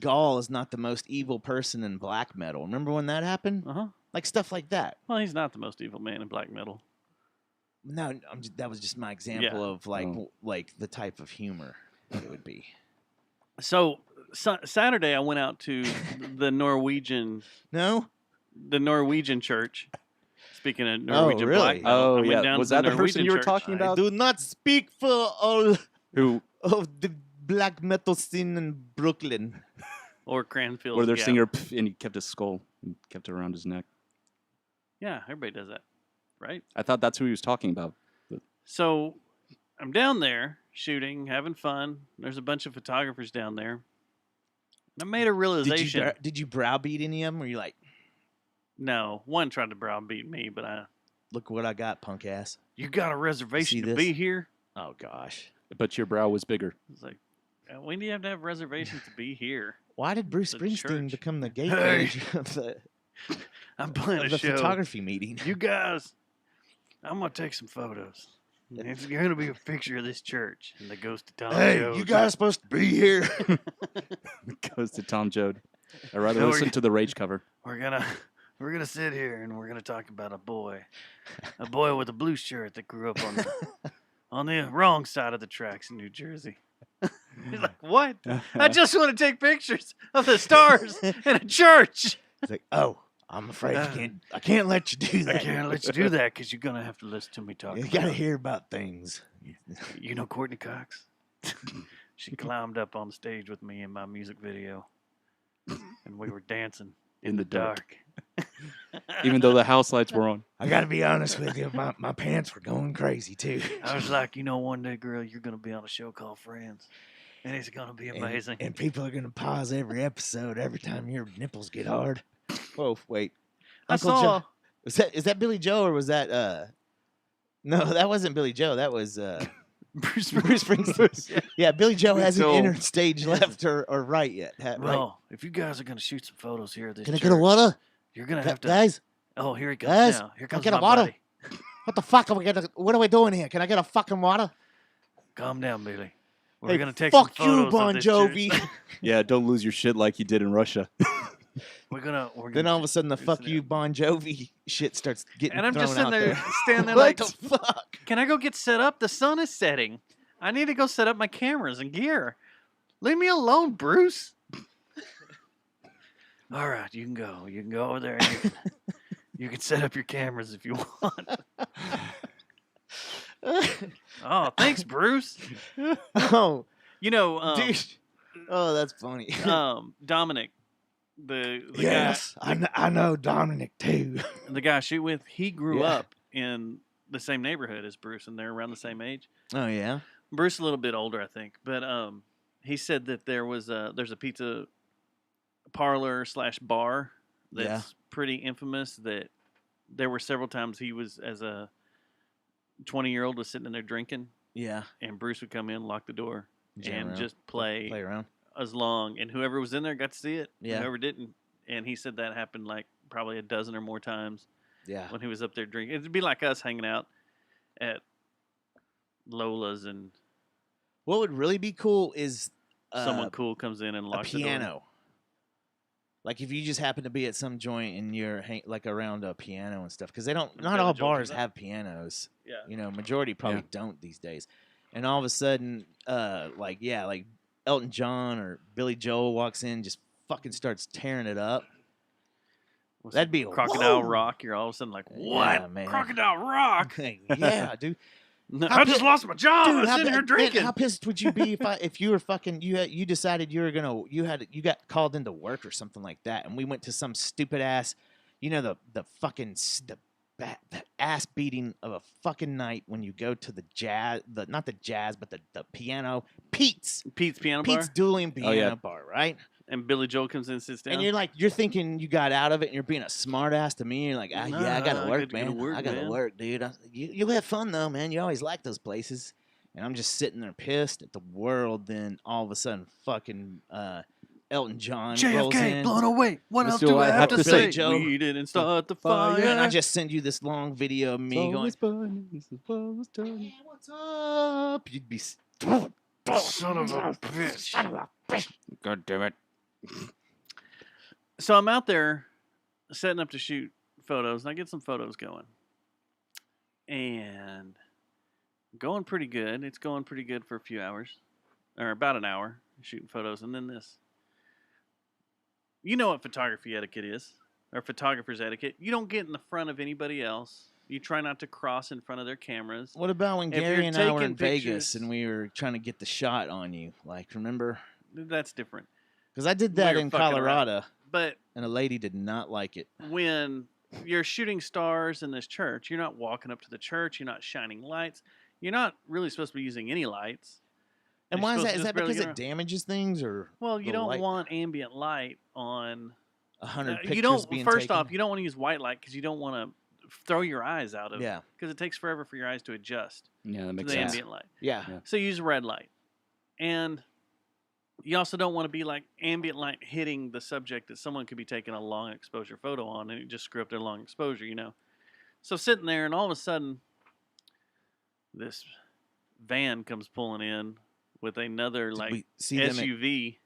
Gall is not the most evil person in black metal. Remember when that happened? Uh-huh. Like stuff like that. Well, he's not the most evil man in black metal. No, that was just my example Yeah. of like the type of humor it would be. So Saturday, I went out to the Norwegian church. Speaking of Norwegian really? black metal, Oh, I went yeah. down Was to the that the person Norwegian you were church. talking I about? do not speak for all Who? of the black metal scene in Brooklyn. Or Cranfield. Or their Gap. singer, and he kept his skull and kept it around his neck. Yeah, everybody does that, right? I thought that's who he was talking about. But So I'm down there shooting, having fun. There's a bunch of photographers down there. And I made a realization. Did you browbeat any of them? Or you like, No, one tried to browbeat me, but look what I got, punk ass? you got a reservation See to this? be here? Oh gosh. but your brow was bigger. It's like, when do you have to have reservations to be here? Why did Bruce The Springsteen church. become the gateway of the, I'm playing of a the show. photography meeting? You guys, I'm gonna take some photos. It's gonna be a picture of this church and the ghost of Tom Jones. you guys supposed to be here. Goes to Tom Joad. I'd rather No, listen to the Rage cover. We're gonna sit here and we're gonna talk about a boy with a blue shirt that grew up on the wrong side of the tracks in New Jersey. He's like, what? I just want to take pictures of the stars in a church. It's like, oh, I'm afraid I can't let you do that. I can't let you do that because you're gonna have to listen to me talk. You about gotta it. hear about things. You know Courtney Cox? She climbed up on stage with me in my music video, and we were dancing in the dark. Even though the house lights were on. I gotta be honest with you, my pants were going crazy too. I was like, one day, girl, you're gonna be on a show called Friends, and it's gonna be amazing. And people are gonna pause every episode every time your nipples get hard. Whoa, wait. I Uncle saw. Joe. Is that Billy Joe or was that No, that wasn't Billy Joe. That was Bruce Springsteen. Yeah, Billy Joe hasn't So- entered stage left or right yet. Right? Well, if you guys are gonna shoot some photos here at this Can I church, get a water? you're gonna have to. Guys? Oh, here he comes Guys? now. Here Can I comes get a my water? buddy. What the fuck are we gonna? What are we doing here? Can I get a fucking water? Calm down, Billy. We're Hey, gonna take fuck some photos you, Bon of this Jovi. church. Yeah, don't lose your shit like you did in Russia. We're gonna. Then all of a sudden, the fuck you, Bon Jovi shit starts getting And I'm just thrown sitting out there, standing there What like, the fuck? Can I go get set up? The sun is setting. I need to go set up my cameras and gear. Leave me alone, Bruce. All right, you can go. You can go over there. And you can set up your cameras if you want. Oh, thanks, Bruce. Oh, You know, dude. Oh, that's funny. Dominic, the Yes, I know Dominic too. guy, the guy I shoot with, he grew Yeah. up in the same neighborhood as Bruce, and they're around the same age. Oh yeah. Bruce a little bit older, I think, but he said that there's a pizza parlor / bar that's Yeah. pretty infamous. That there were several times he was, as a 20-year-old, was sitting in there drinking, Yeah. and Bruce would come in, lock the door, Jam and around. just play around. as long, and whoever was in there got to see it. Yeah. Whoever didn't, and he said that happened like probably a dozen or more times. Yeah. When he was up there drinking, it'd be like us hanging out at Lola's and What would really be cool is someone cool comes in and a locks the door. piano. Like if you just happen to be at some joint and you're like around a piano and stuff, because they don't. Not Billy all Joel bars comes up. have pianos. Yeah. You know, majority probably don't these days. And all of a sudden, like Elton John or Billy Joel walks in, just fucking starts tearing it up. With That'd be Crocodile whoa! Rock. You're all of a sudden like, what? Yeah, man. Crocodile Rock? Yeah, dude. I just lost my job. Dude, I was how, sitting here man, drinking. how pissed would you be if you were fucking you decided you got called into work or something like that, and we went to some stupid ass, the ass beating of a fucking night when you go to the jazz, not the jazz, but the piano, Pete's Piano Pete's Bar? dueling piano Oh, yeah. bar, right? And Billy Joel comes in and sits down. And you're thinking you got out of it, and you're being a smart ass to me. You're like, yeah, I gotta I work, got to go to man. work, I gotta man." work, dude. You have fun though, man. You always like those places. And I'm just sitting there pissed at the world. Then all of a sudden, fucking Elton John rolls JFK in. blown away. What else Still, do I have to say? Joe. We didn't start the fire. And I just send you this long video of me going, Burning. "What's up?" You'd be, Son of a bitch. God damn it. So I'm out there setting up to shoot photos, and I get some photos going. And going pretty good. It's going pretty good for a few hours, or about an hour, shooting photos. And then this. You know what photography etiquette is, or photographer's etiquette. You don't get in the front of anybody else. You try not to cross in front of their cameras. what about when If Gary you're and I were taking in Vegas pictures- and we were trying to get the shot on you? Like, remember? That's different. Because I did We that were in fucking around. Colorado, But and a lady did not like it. when you're shooting stars in this church, you're not walking up to the church. You're not shining lights. You're not really supposed to be using any lights. And You're why is supposed that? to Is just that barely because get it damages things, or Well, you the don't light- want ambient light on 100 pictures you don't. being First taken? off, you don't want to use white light because you don't want to throw your eyes out of. Yeah. Because it takes forever for your eyes to adjust Yeah, that to makes the sense. ambient light. Yeah. So use red light, and you also don't want to be like ambient light hitting the subject that someone could be taking a long exposure photo on, and it just screw up their long exposure. So sitting there, and all of a sudden, this van comes pulling in with another Did like we see them at- SUV,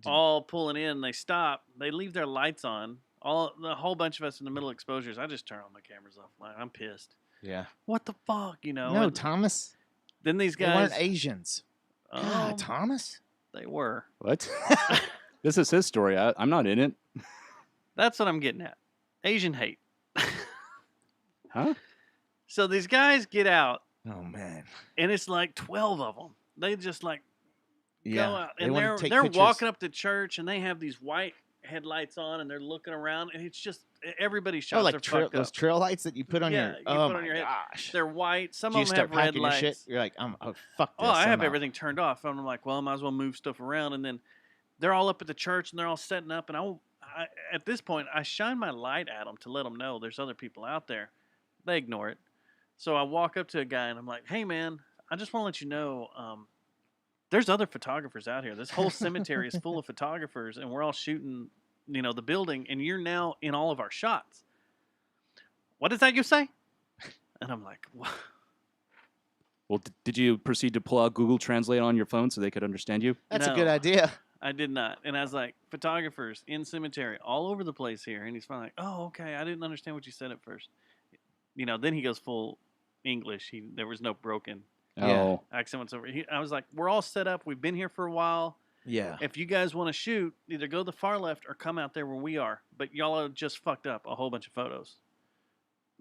all pulling in. They stop. They leave their lights on. The whole bunch of us in the middle of exposures. I just turn all my cameras off. Like, I'm pissed. Yeah. What the fuck, No, and Thomas. then these They guys. weren't Asians. God, Thomas. They were. What? This is his story. I'm not in it. That's what I'm getting at. Asian hate. Huh? So these guys get out, Oh man. and it's like 12 of them. They just like Yeah. go out, They and wanna take they're pictures. walking up to church, and they have these white headlights on, and they're looking around, and it's just everybody's shots Oh, like are fucked those up. trail lights that you put on Yeah, your. you Oh put my on your head. gosh. They're white. Some Do you of them start have red packing your shit? lights. You're like, fuck this. Oh, I have I'm out. everything turned off. And I'm like, well, I might as well move stuff around. And then they're all up at the church, and they're all setting up. And I at this point, I shine my light at them to let them know there's other people out there. They ignore it. So I walk up to a guy, and I'm like, hey, man, I just want to let you know, there's other photographers out here. This whole cemetery is full of photographers, and we're all shooting, the building, and you're now in all of our shots. What is that you say? And I'm like, what? Well, did you proceed to pull out Google Translate on your phone so they could understand you? That's a good idea. I did not. And I was like, photographers in cemetery all over the place here. And he's finally like, oh, okay. I didn't understand what you said at first. Then he goes full English. There was no broken accent whatsoever. I was like, we're all set up. We've been here for a while. Yeah. If you guys want to shoot, either go to the far left or come out there where we are. But y'all have just fucked up a whole bunch of photos.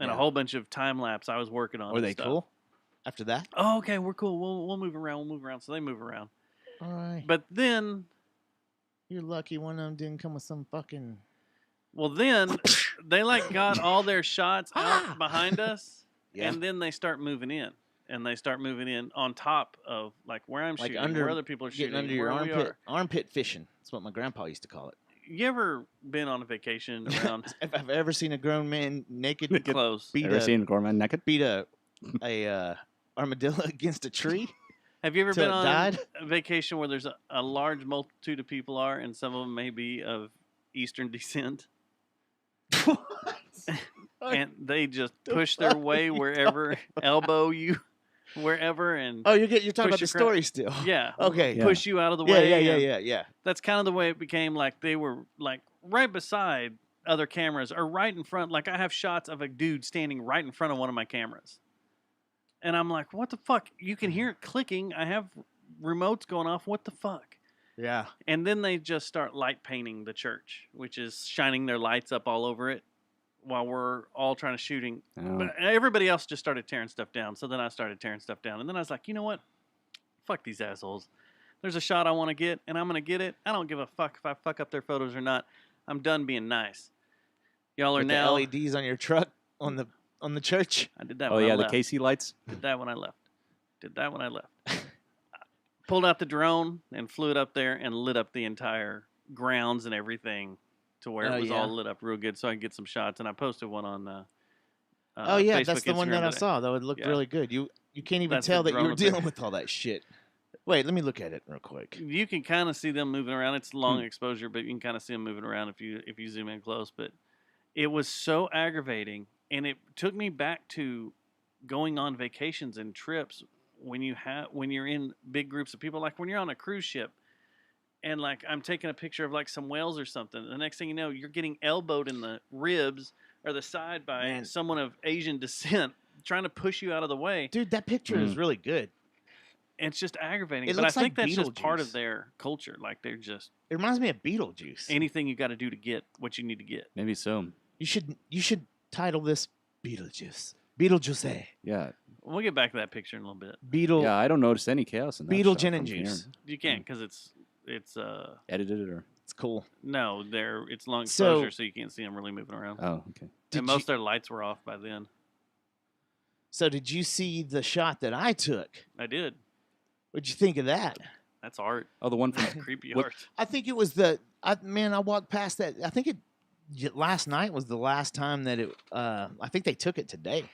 And a whole bunch of time lapse I was working on. Were they cool after that? Oh, okay, we're cool. We'll move around. So they move around. All right. But then you're lucky one of them didn't come with some fucking. Well, then they got all their shots out behind us, and then they start moving in, on top of where I'm shooting, where other people are shooting, under your armpit fishing. That's what my grandpa used to call it. You ever been on a vacation around? If I've ever seen a grown man naked, close. Seen a grown man naked? Beat a armadillo against a tree. Have you ever been on died? a vacation where there's a large multitude of people and some of them may be of Eastern descent? And they just push their way wherever, elbow you wherever, and you're talking about the story still. Yeah. Okay. Push you out of the way. Yeah. That's kind of the way it became. They were right beside other cameras or right in front. I have shots of a dude standing right in front of one of my cameras. And I'm like, what the fuck? You can hear it clicking. I have remotes going off. What the fuck? Yeah. And then they just start light painting the church, which is shining their lights up all over it while we're all trying to shooting. Oh. But everybody else just started tearing stuff down. So then I started tearing stuff down. And then I was like, you know what? Fuck these assholes. There's a shot I want to get, and I'm going to get it. I don't give a fuck if I fuck up their photos or not. I'm done being nice. Y'all are With now... the LEDs on your truck on the church. I did that when I left. The Casey lights? Did that when I left. Pulled out the drone and flew it up there and lit up the entire grounds and everything to where it was all lit up real good so I could get some shots. And I posted one on Facebook, that's the one Instagram that I today. saw, though. It looked really good. You can't even tell that you were dealing with all that shit. Wait, let me look at it real quick. You can kind of see them moving around. It's long exposure, but you can kind of see them moving around if you zoom in close. But it was so aggravating. And it took me back to going on vacations and trips when you're in big groups of people, like when you're on a cruise ship and I'm taking a picture of some whales or something. The next thing you know, you're getting elbowed in the ribs or the side by someone of Asian descent trying to push you out of the way. Dude, that picture is really good. It's just aggravating. It But I looks think like that's just part Beetlejuice. of their culture. They're just... It reminds me of Beetlejuice. Anything you got to do to get what you need to get. Maybe so. You should title this Beetlejuice. Beetlejuice. Yeah. We'll get back to that picture in a little bit. Yeah, I don't notice any chaos in that. Beetle shot gin and from juice. here. You can't because it's Edited or? It's cool. No, it's long So- exposure, so you can't see them really moving around. Oh, okay. And most of their lights were off by then. So did you see the shot that I took? I did. What'd you think of that? That's art. Oh, the one from Creepy what- art. I think it was I walked past that. I think last night was the last time that it. I think they took it today.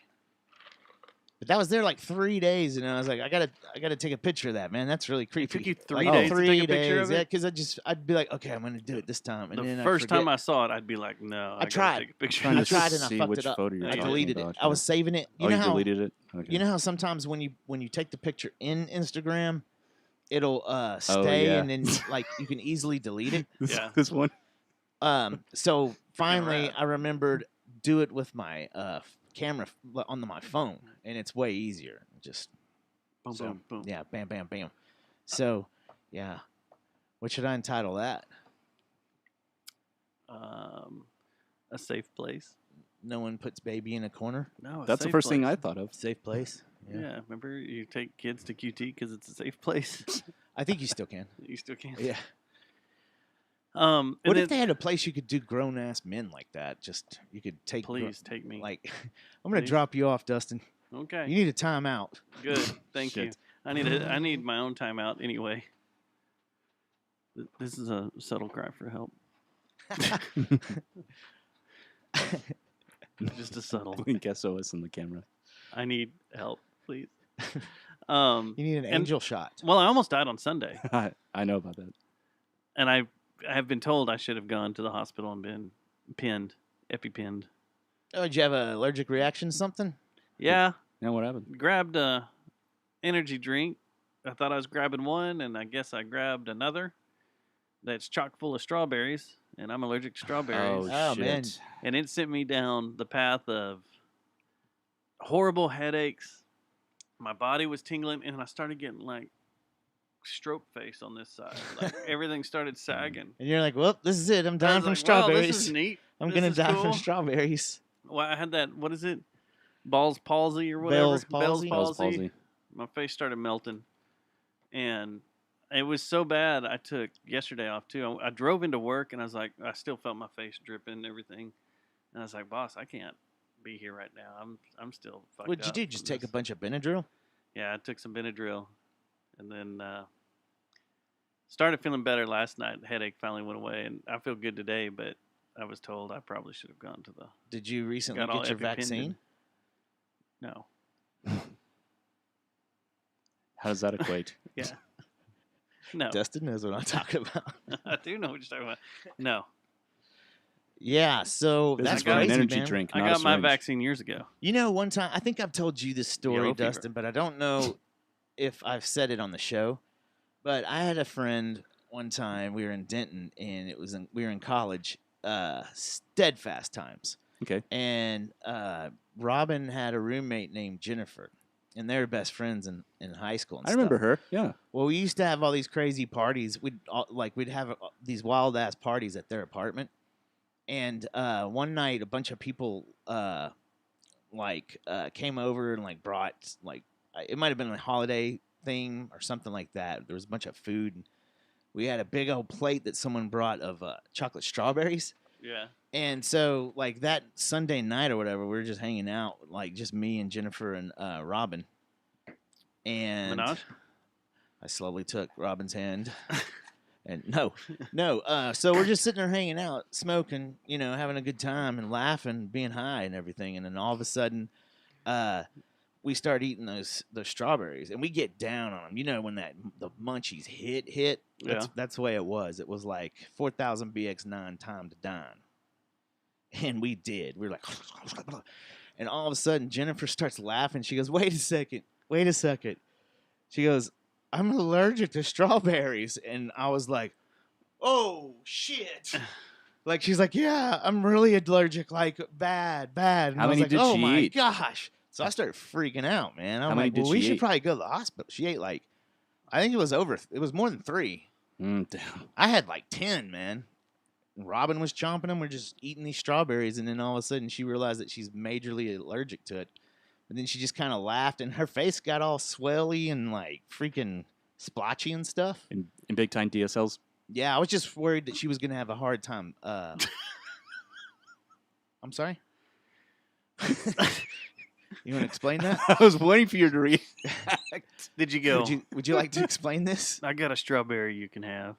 But that was there 3 days, and I was like, I gotta take a picture of that, man. That's really creepy. took you 3 days to take a picture of it? Yeah, because I'd be like, okay, I'm gonna do it this time. And then The I'd first time forget. I saw it, I'd be like, no. I tried. Take a picture. Trying I to tried and I see fucked which it up. photo you're I talking deleted it. about, I was saving it. You know how, deleted it? Okay. You know how sometimes when you take the picture in Instagram, it'll stay yeah. and then you can easily delete it. Yeah. This one? So finally I remembered do it with my camera on my phone, and it's way easier. Just Boom, boom, boom. yeah, bam, bam, bam. So yeah, what should I entitle that? A safe place. No one puts baby in a corner. No, a That's the safe first thing place. I thought of. Safe place. Yeah. Remember you take kids to QT because it's a safe place. I think you still can. You still can. Yeah. And What then, if they had a place you could do grown ass men like that? Just you could take. please take me. I'm gonna Please. drop you off, Dustin. Okay. You need a timeout. Good. Thank you. Shit. I need my own timeout anyway. This is a subtle cry for help. Just a subtle. Blink SOS in the camera. I need help, please. You need an angel shot. Well, I almost died on Sunday, I know about that. and I have been told I should have gone to the hospital and been EpiPenned. Oh, did you have an allergic reaction to something? Yeah, Yeah, what happened? grabbed a energy drink. I thought I was grabbing one, and I guess I grabbed another that's chock full of strawberries, and I'm allergic to strawberries. Oh, shit. man. And it sent me down the path of horrible headaches. My body was tingling, and I started getting like stroke face on this side. Like everything started sagging. And you're like, well, this is it. I'm I dying was from like, wow, strawberries. this is neat. I'm This going to is die cool. from strawberries. Well, I had that. What is it? Bell's palsy or whatever. Bell's palsy? Bell's palsy. My face started melting, and it was so bad. I took yesterday off too. I drove into work, and I was like, I still felt my face dripping and everything. And I was like, boss, I can't be here right now. I'm still fucked What'd you up do? Just from take this. a bunch of Benadryl? Yeah, I took some Benadryl, and then started feeling better last night. The headache finally went away, and I feel good today. But I was told I probably should have gone to the. Did you recently got all get your EpiPenned. vaccine? No. How does that equate? Yeah. No. Dustin knows what I'm talking about. I do know what you're talking about. No. Yeah, so This that's is an crazy, energy man. drink, I not a got my syringe. vaccine years ago. You know, one time, I think I've told you this story, Yellow fever. Dustin, but I don't know if I've said it on the show. But I had a friend one time. We were in Denton, and we were in college, steadfast times. Okay. And Robin had a roommate named Jennifer, and they were best friends in high school. And I remember stuff. her. Yeah. Well, we used to have all these crazy parties. We'd have these wild ass parties at their apartment. And one night, a bunch of people came over and brought it might have been a holiday thing or something like that. There was a bunch of food. And we had a big old plate that someone brought of chocolate strawberries. Yeah. And so, that Sunday night or whatever, we were just hanging out, just me and Jennifer and Robin. And Minaj? I slowly took Robin's hand. And no. So we're just sitting there hanging out, smoking, having a good time and laughing, being high and everything. And then all of a sudden, we start eating those strawberries, and we get down on them. When the munchies hit. That's the way it was. It was like 4000 BX9 time to dine. And we did. We were like, and all of a sudden, Jennifer starts laughing. She goes, wait a second. She goes, I'm allergic to strawberries. And I was like, oh, shit. She's like, yeah, I'm really allergic, bad. And How I was many like, did oh she my eat? gosh. So I started freaking out, man. I'm How many like, did well, we she should eat? probably go to the hospital. She ate I think it was more than 3. Damn. I had 10, man. And Robin was chomping them. We're just eating these strawberries. And then all of a sudden she realized that she's majorly allergic to it. But then she just kind of laughed, and her face got all swelly and freaking splotchy and stuff. In big time DSLs. Yeah, I was just worried that she was going to have a hard time. I'm sorry? You want to explain that? I was waiting for you to read. Did you go? Would you like to explain this? I got a strawberry you can have.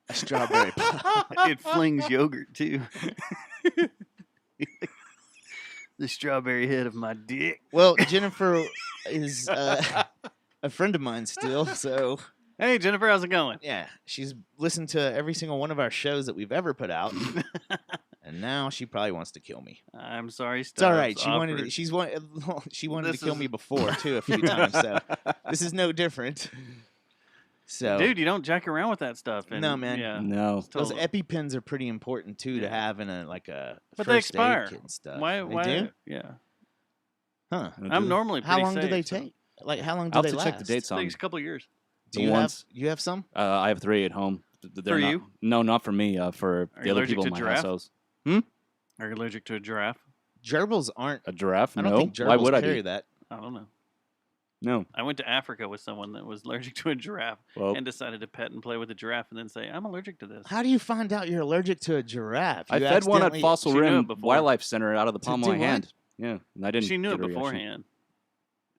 A strawberry pop. It flings yogurt too. The strawberry head of my dick. Well, Jennifer is a friend of mine still, so Hey, Jennifer, how's it going? yeah, she's listened to every single one of our shows that we've ever put out, and now she probably wants to kill me. I'm sorry, It's all right. Stubbs She offered. wanted This to kill is- me before too a few times, so this is no different. So, Dude, you don't jack around with that stuff. And, No, man. Yeah, No. it's those totally- EpiPens are pretty important too to Yeah. have in a but they first aid expire. kit and stuff. Why? They Why? do? Yeah. Huh? I'm normally How pretty long do safe, they so- take? How long do I'll they have to last? check the dates on. Takes a couple of years. Do The you ones- have some? I have 3 at home. They're For not- you? No, not for me. For Are the you other allergic people to in my giraffe? households. Are you allergic to a giraffe? Gerbils aren't. A giraffe? I don't No. think gerbils Why would I carry be? that. I don't know. No. I went to Africa with someone that was allergic to a giraffe Well, and decided to pet and play with a giraffe and then say, I'm allergic to this. How do you find out you're allergic to a giraffe? I You fed one at accidentally- Fossil She knew Rim it before. Wildlife Center out of the To palm of do my what? hand. Yeah, and I didn't. She knew get it a reaction. beforehand.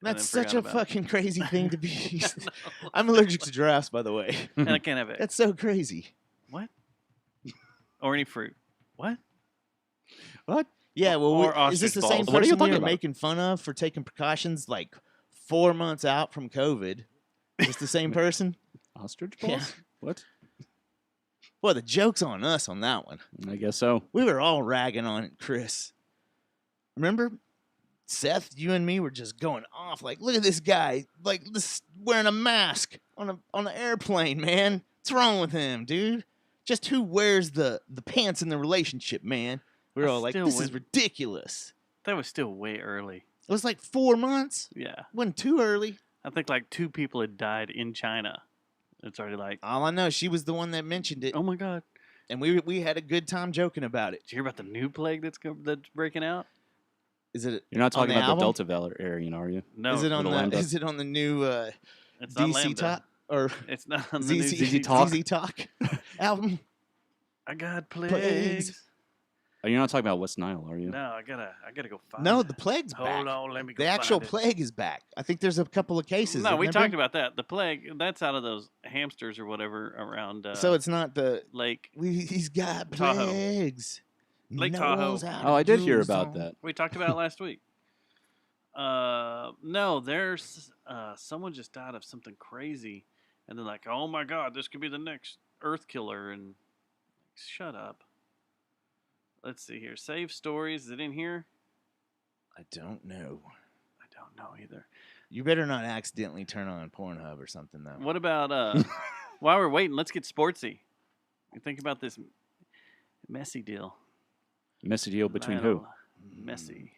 That's then such a forgot about it. fucking crazy thing to be. I'm allergic to giraffes, by the way. And I can't have it. That's so crazy. What? Or any fruit. What? What? Yeah, well, Or is this the ostrich same balls. What are you person we talking were about? making fun of for taking precautions 4 months out from COVID. Is the same person? Ostrich balls? Yeah. What? Well, the joke's on us on that one. I guess so. We were all ragging on Chris. Remember? Seth, you and me were just going off. Like, look at this guy. Like, this wearing a mask on an airplane, man. What's wrong with him, dude? Just who wears the pants in the relationship, man? We were all like, this is ridiculous. That was still way early. It was like 4 months. Yeah. Wasn't too early. I think like 2 people had died in China. It's already like, All I know, she was the one that mentioned it. oh my God. And we had a good time joking about it. Did you hear about the new plague that's breaking out? Is it? You're not talking on about the album? Delta variant, are you? No. Is it on Little the? Lambda. Is it on the new It's not DC Lambda. Top or It's not on the new ZZ Talk? ZZ Talk album? I got Plagues. plagues. Oh, you're not talking about West Nile, are you? No, I gotta go find No, it. the plague's Hold back. on, let me go The actual find it. plague is back. I think there's a couple of cases. No, we isn't there, talked Ben? about that. The plague, that's out of those hamsters or whatever around So it's not the. Lake. He's got Tahoe. plagues. Lake Knows Tahoe. how Oh, I to did hear use about them. that. We talked about it last week. No, there's someone just died of something crazy, and they're like, "Oh my God, this could be the next Earth killer." And shut up. Let's see here. Save stories. Is it in here? I don't know. I don't know either. You better not accidentally turn on Pornhub or something though. What about while we're waiting? Let's get sportsy. You think about this messy deal. Messy deal between who? Lionel Messi.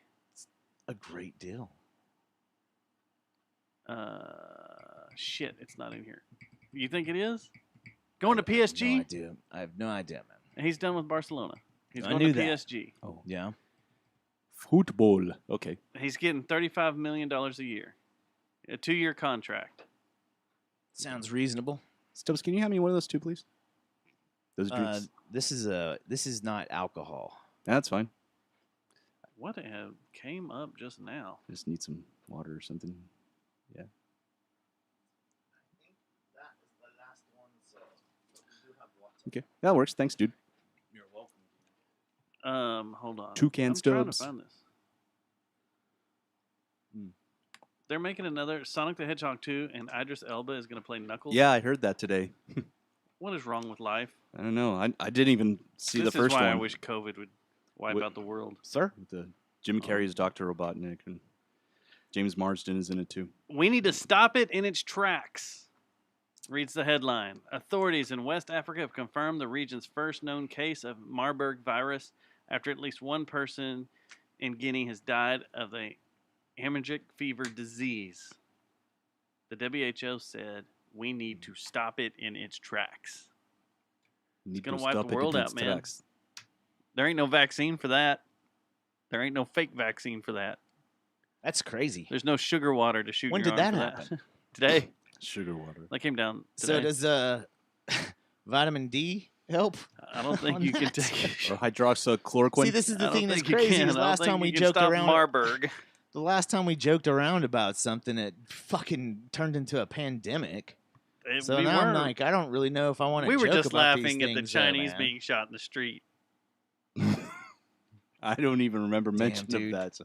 A great deal. Shit, it's not in here. You think it is? Going to PSG? No idea. I have no idea, man. He's done with Barcelona. He's I going knew to that. PSG. Oh, Yeah. football. Okay. He's getting $35 million a year. A 2-year contract. Sounds reasonable. Stubbs, can you hand me one of those two, please? Those drinks. This is not alcohol. That's fine. What came up just now? Just need some water or something. Yeah. Okay, that works. Thanks, dude. You're welcome. Hold on. Toucan I'm trying to Stubbs. find this. They're making another Sonic the Hedgehog 2, and Idris Elba is going to play Knuckles. Yeah, I heard that today. What is wrong with life? I don't know. I didn't even see This the first is why one. I wish COVID would wipe Wait. out the world. Sir? With the Jim Carrey's Dr. Robotnik and James Marsden is in it too. We need to stop it in its tracks, reads the headline. Authorities in West Africa have confirmed the region's first known case of Marburg virus after at least one person in Guinea has died of the hemorrhagic fever disease. The WHO said we need to stop it in its tracks. Need gonna to wipe the stop it world in out, its man. tracks. There ain't no vaccine for that. There ain't no fake vaccine for that. That's crazy. There's no sugar water to shoot When your did arm that for happen? Today. Sugar water. That came down So today. does vitamin D help? I don't think on you can that? take Or hydroxychloroquine. See, this is I the don't thing that's think you crazy. can. Is I don't last think time we you can joked stop around. Marburg. The last time we joked around about something, it fucking turned into a pandemic. So we now I'm were. like, I don't really know if I want to. We were joke just about these laughing at the things, though, Chinese man. being shot in the street. I don't even remember mention dude. of that. So.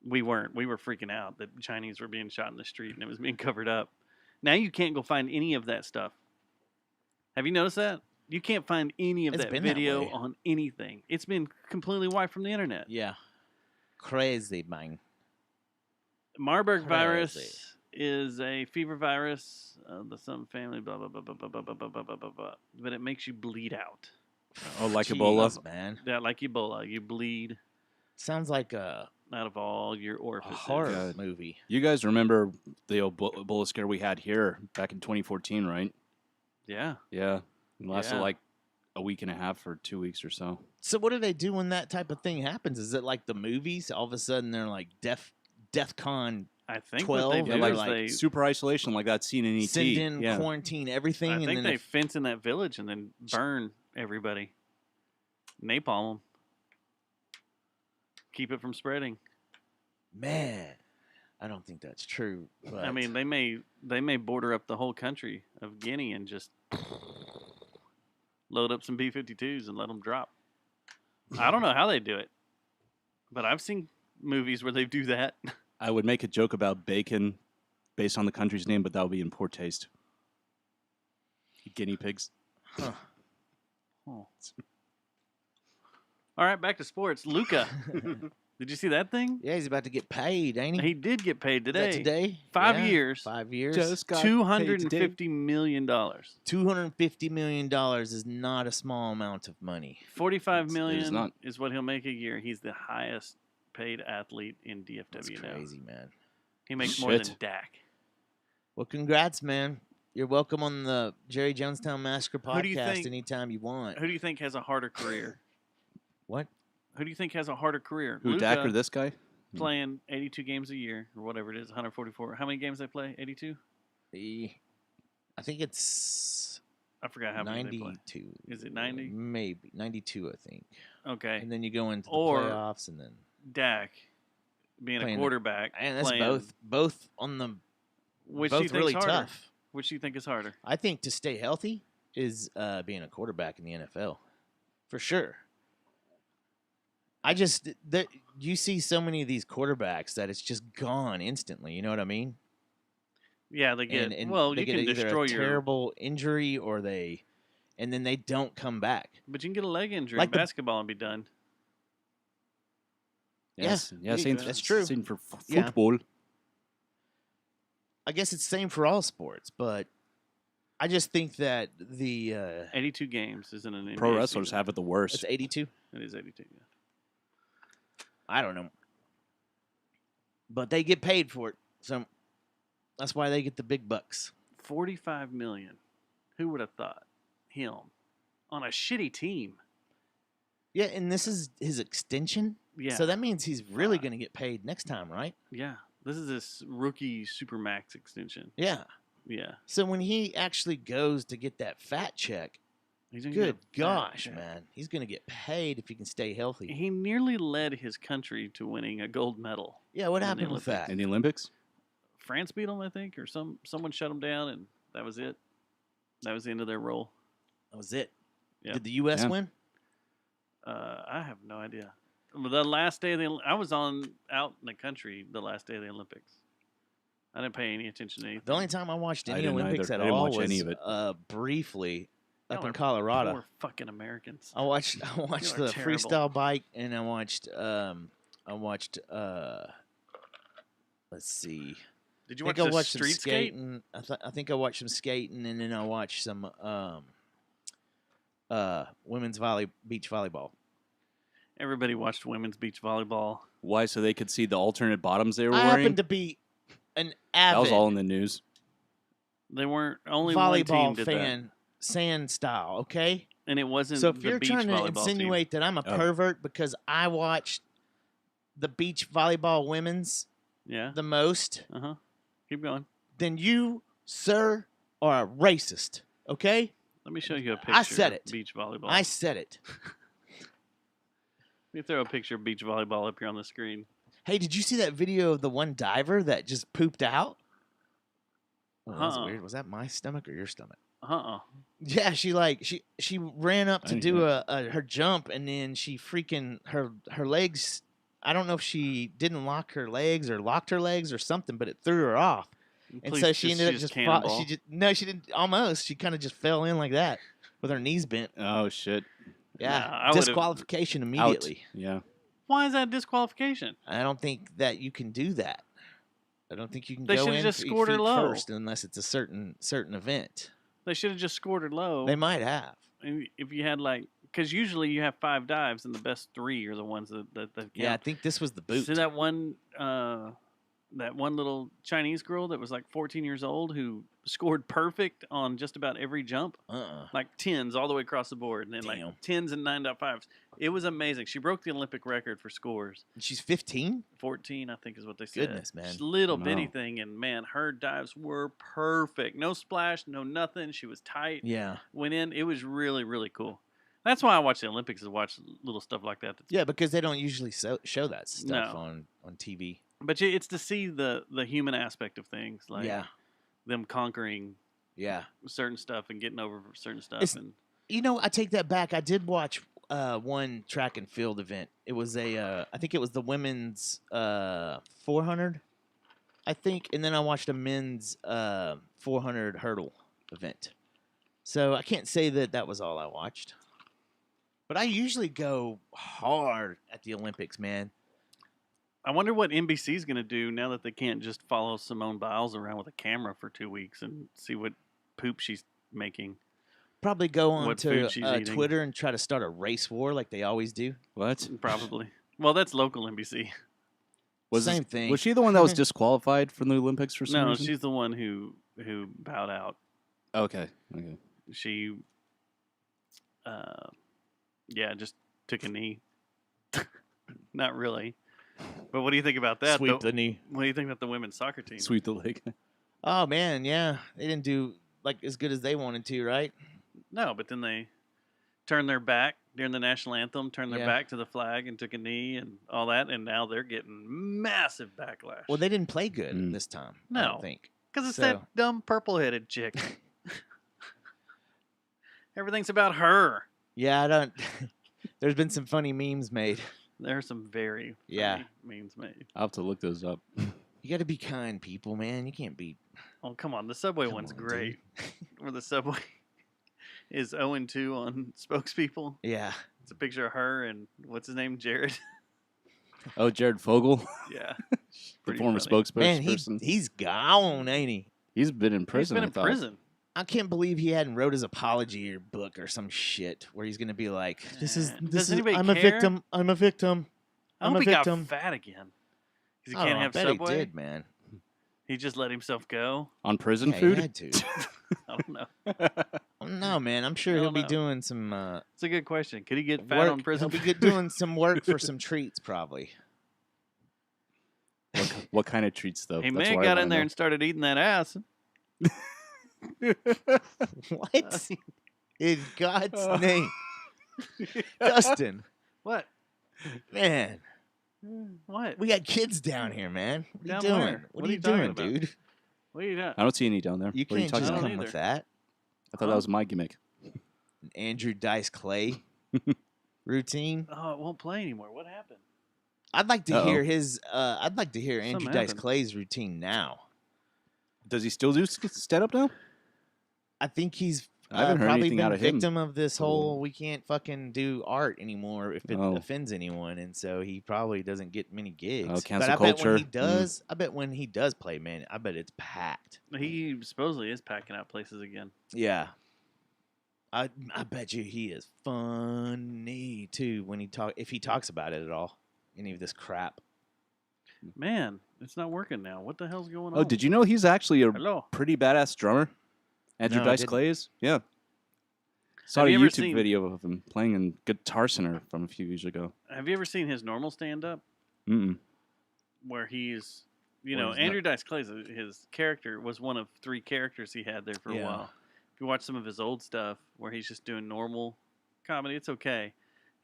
We weren't. We were freaking out that Chinese were being shot in the street and it was being covered up. Now you can't go find any of that stuff. Have you noticed that? You can't find any of It's that been that video way. on anything. It's been completely wiped from the internet. Yeah, crazy, man. Marburg virus Crazy. is a fever virus of the some family, blah, blah, blah, blah, blah, blah, blah, blah, blah, blah, blah, blah. But it makes you bleed out. Oh, like Jeez, Ebola? man. Yeah, like Ebola. You bleed Sounds like a out of all your orifices. horror God. movie. You guys remember the Ebola scare we had here back in 2014, right? Yeah. Yeah. It lasted Yeah. like a week and a half or 2 weeks or so. So what do they do when that type of thing happens? Is it like the movies? All of a sudden they're like DEFCON I think 12, what they and do they're like is like, they super isolation like that scene in ET. send in yeah. quarantine everything, I and think then they if- fence in that village and then burn everybody. Napalm them. Keep it from spreading. man, I don't think that's true. But I mean, they may border up the whole country of Guinea and just load up some B-52s and let them drop. I don't know how they do it, but I've seen movies where they do that. I would make a joke about bacon based on the country's name, but that would be in poor taste. Guinea pigs. Huh. Oh. All right, back to sports. Luca, did you see that thing? Yeah, he's about to get paid, ain't he? He did get paid Is today. that today? 5 Yeah, years. 5 years. Just got $250 million. $250 million is not a small amount of money. $45 It is million not. is what he'll make a year. He's the highest paid athlete in DFW That's now. crazy, man. He makes more Shit. than Dak. Well, congrats, man. You're welcome on the Jerry Jonestown Massacre Who do you podcast think- anytime you want. Who do you think has a harder career? What? Who do you think has a harder career? Who, Dak Luka or this guy? playing 82 games a year or whatever it is, 144. How many games they play? 82? I think it's I forgot how many they play. 92. Is it 90? Maybe 92, I think. Okay. And then you go into the Or playoffs, and then Dak being playing a the- quarterback. and that's playing, both on the Which do you both think's really harder? tough. Which do you think is harder? I think to stay healthy is being a quarterback in the NFL, for sure. I just that you see so many of these quarterbacks that it's just gone instantly. You know what I mean? Yeah, they get. And well, they you get can either destroy a your. terrible injury or and then they don't come back. But you can get a leg injury Like in the- basketball and be done. Yes, Yeah, same, that's true. Same for Yeah. football. I guess it's the same for all sports, but I just think that the 82 games isn't an NBA Pro wrestlers season. have it the worst. it's 82. It is 82. Yeah. I don't know, but they get paid for it, so that's why they get the big bucks. 45 million. Who would have thought him on a shitty team? Yeah, and this is his extension. Yeah. So that means he's really going to get paid next time, right? Yeah. This is this rookie supermax extension. Yeah. Yeah. So when he actually goes to get that fat check, He's gonna good get a fat gosh, check. man, he's going to get paid if he can stay healthy. He nearly led his country to winning a gold medal. Yeah, what in the happened with Olympics. that? In the Olympics? France beat him, I think, or someone shut him down, and that was it. That was the end of their role. That was it. Yeah. Did the U.S. Yeah. win? I have no idea. The last day of the I was out in the country the last day of the Olympics. I didn't pay any attention to anything. The only time I watched I any didn't Olympics either. at I didn't all watch was any of it. Briefly up Y'all in are Colorado. Poor fucking Americans. I watched Y'all are the terrible. freestyle bike, and I watched let's see. Did you I watch think I the watched some street skate? skating. I think I watched some skating, and then I watched some women's beach volleyball. Everybody watched women's beach volleyball. Why? So they could see the alternate bottoms they were I wearing? happened to be an That was avid all in the news. They weren't only one team volleyball did fan, sand style. Okay, that, and it wasn't. so if the you're beach trying to volleyball insinuate that I'm a Oh. pervert because I watched the beach volleyball women's team. Yeah. the most, Keep going. then you, sir, are a racist. Okay, Let me show you a picture. I said of it. Beach volleyball. I said it. Let me throw a picture of beach volleyball up here on the screen. Hey, did you see that video of the one diver that just pooped out? Oh, that was Uh-uh. weird. Was that my stomach or your stomach? Yeah, she ran up I to didn't do hear her jump, and then she freaking her legs. I don't know if she didn't lock her legs or locked her legs or something, but it threw her off, and so she ended up just cannonball. she didn't almost. She kind of just fell in like that with her knees bent. Oh, shit. Yeah, Nah, I would've- disqualification Out. immediately. Yeah. Why is that disqualification? I don't think that you can do that. I don't think you can They go should've in just feet scored her low. first unless it's a certain event. They should have just scored her low. They might have. And if you had because usually you have 5 dives, and the best 3 are the ones that count. Yeah, I think this was the boot. See that one little Chinese girl that was like 14 years old who scored perfect on just about every jump, like 10s all the way across the board, and then like 10s and 9.5s. It was amazing. She broke the Olympic record for scores. She's 15? 14, I think is what they said. Goodness, man. Just a little Wow. bitty thing, and man, her dives were perfect. No splash, no nothing. She was tight. Yeah. Went in. It was really, really cool. That's why I watch the Olympics, is watch little stuff like that. Yeah, because they don't usually show that stuff No. on TV. But it's to see the human aspect of things, like Yeah. them conquering Yeah. certain stuff and getting over certain stuff. It's- And You know, I take that back. I did watch one track and field event. It was I think it was the women's 400. I think, and then I watched a men's 400 hurdle event. So I can't say that was all I watched. But I usually go hard at the Olympics, man. I wonder what NBC's going to do now that they can't just follow Simone Biles around with a camera for 2 weeks and see what poop she's making. Probably go on What to food she's eating. Twitter and try to start a race war like they always do. What? Probably. Well, that's local NBC. Same thing. Was she the one that was disqualified from the Olympics for some No, reason? she's the one who bowed out. Okay. She, just took a knee. Not really. But what do you think about that? Sweep the knee. What do you think about the women's soccer team? Sweep the leg. Oh, man, yeah. They didn't do like as good as they wanted to, right? No, but then they turned their back during the national anthem, turned their Yeah. back to the flag and took a knee and all that, and now they're getting massive backlash. Well, they didn't play good this time, I No. don't think. Because it's So- that dumb purple-headed chick. Everything's about her. Yeah, I don't. There's been some funny memes made. There are some very Yeah. funny memes made. I'll have to look those up. You got to be kind, people, man. You can't be. Oh, come on. The Subway one's great. Where the Subway is 0-2 on spokespeople. Yeah. It's a picture of her and what's his name? Jared. Oh, Jared Fogle, Yeah. the Pretty former funny. Man, spokesperson. he's gone, ain't he? He's been in He's prison. been I in thought. prison. I can't believe he hadn't wrote his apology or book or some shit where he's gonna be like, "This is Does anybody I'm a care? victim. I'm a victim. I I'm hope a he victim." got fat again. Because he I don't can't know, I have bet Subway. He did, man. He just let himself go. On prison Yeah, he food? had to. I don't know. No, man. I'm sure I he'll don't be know. doing some It's a good question. Could he get fat work. on prison? He'll be good doing some work for some treats, probably. What kind of treats, though? He That's may have what I got wanna in there know. and started eating that ass. What? In God's name, Dustin. What? Man, What? we got kids down here, man. What are Down you doing? where? What What are are you you talking doing, about? dude? What are you doing? I don't see any down there. You What are you can't talking just about? come with that. I thought that was my gimmick. Andrew Dice Clay routine. Oh, it won't play anymore. What happened? I'd like to Uh-oh. hear his. I'd like to hear Andrew Something Dice happened. Clay's routine now. Does he still do stand up now? I think he's I haven't heard probably anything been out of him. victim of this whole we can't fucking do art anymore if it Oh. offends anyone, and so he probably doesn't get many gigs. Oh, but cancel I bet when culture. he does, I bet when he does play, man, I bet it's packed. He supposedly is packing out places again. Yeah. I bet you he is funny too when if he talks about it at all. Any of this crap. Man, it's not working now. What the hell's going on? Oh, did you know he's actually a Hello. pretty badass drummer? Andrew No, I Dice didn't. Clay is? Yeah. Saw Have a you ever YouTube seen- video of him playing in Guitar Center from a few years ago. Have you ever seen his normal stand-up Mm-mm. where he's, Where know, he's not- Andrew Dice Clay's his character was one of 3 characters he had there for a Yeah. while. If you watch some of his old stuff where he's just doing normal comedy, it's okay.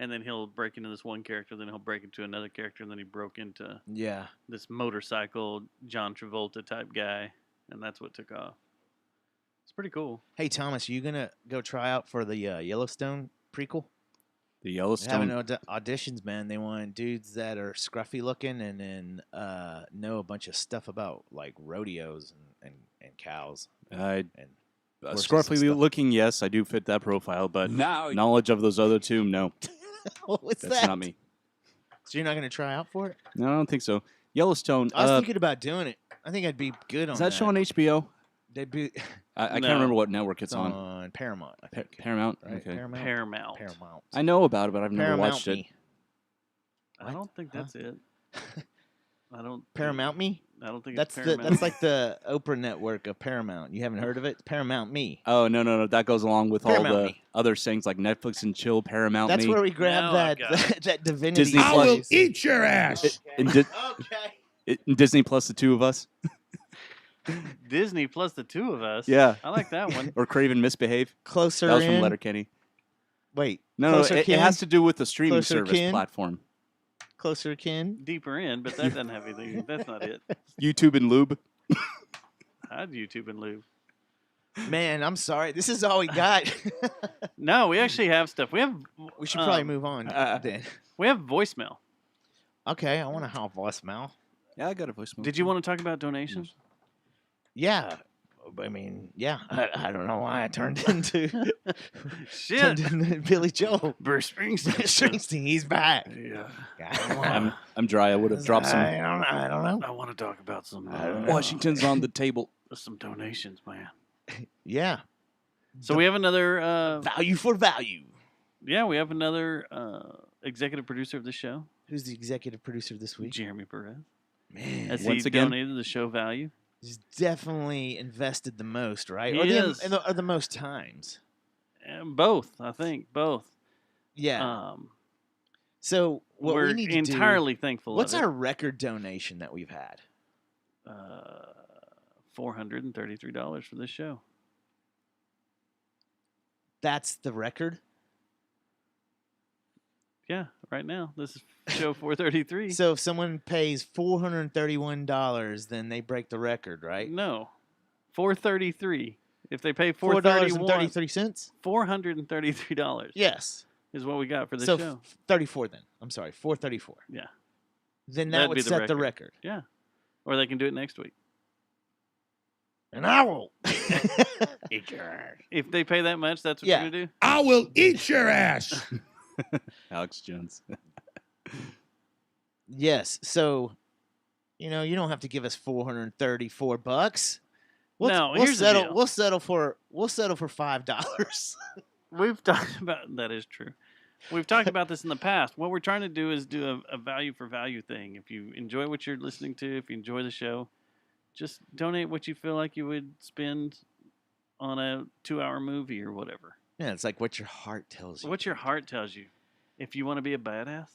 And then he'll break into this one character, then he'll break into another character, and then he broke into Yeah. this motorcycle John Travolta type guy, and that's what took off. It's pretty cool. Hey Thomas, you gonna go try out for the Yellowstone prequel? The They're having Yellowstone. auditions, man. They want dudes that are scruffy looking and then know a bunch of stuff about like rodeos and cows. I And horses and scruffy stuff. looking, yes, I do fit that profile, but Now knowledge of those other two, no. What's That's that? not me. So you're not gonna try out for it? No, I don't think so. Yellowstone. I was thinking about doing it. I think I'd be good on is that show on HBO? They'd be I can't No. remember what network it's it's on. on Paramount. I think. Paramount? Right? Okay. Paramount. Paramount. I know about it, but I've never Paramount watched it. Me. I don't think Huh? that's it. I don't. Paramount Me. I don't think That's it's Paramount. that's like the Oprah network of Paramount. You haven't heard of it? It's Paramount Me. Oh, no. That goes along with all Paramount the Me. other things like Netflix and Chill, Paramount That's Me. where we grab Now I've that got that divinity. Disney series. Plus. eat your ass. And Di- Okay. and Disney Plus the two of us. Disney plus the 2 of us. Yeah. I like that one. Or Craven Misbehave. Closer That was in. from Letterkenny. Wait. No, Closer it kin? has to do with the streaming Closer service kin? platform. Closer kin. Deeper in, but that doesn't have anything. That's not it. YouTube and Lube. I had YouTube and Lube. Man, I'm sorry. This is all we got. No, we actually have stuff. We have. we should probably move on then. We have voicemail. Okay, I want to have voicemail. Yeah, I got a voicemail. Did you want to talk about donations? Yeah. I mean, yeah. I don't know why I turned into Shit. turned into Billy Joel. Bruce Springsteen. Springsteen, he's back. Yeah. I'm dry. I would have dropped some. I don't know. I want to talk about some Washington's on the table. some donations, man. Yeah. So we have another Value for value. yeah, we have another executive producer of the show, Who's the executive producer this week? Jeremy Perez. Man, As Once he again? donated the show value. he's definitely invested the most, right? He or, is. or the most times. Both, I think, both. Yeah. So what we're we need to entirely thankful. What's of it. our record donation that we've had? $433 for this show. That's the record. Yeah, right now this is show 433. So if someone pays $431, then they break the record, right? No, 433. If they pay $4.33. $433. Yes. is what we got for this so show. 34 then. I'm sorry, 434. Yeah. Then that That'd would be set the record. Yeah. Or they can do it next week. And I will. If they pay that much, that's what Yeah. you're going to do? I will eat your ass. Alex Jones. Yes. So, you don't have to give us $434. No, here's the settle. deal. We'll settle for $5. We've talked about that is true. We've talked about this in the past. What we're trying to do is do a value for value thing. If you enjoy what you're listening to, if you enjoy the show, just donate what you feel like you would spend on a 2-hour movie or whatever. Yeah, it's like what your heart tells you. What your heart tells you. If you want to be a badass,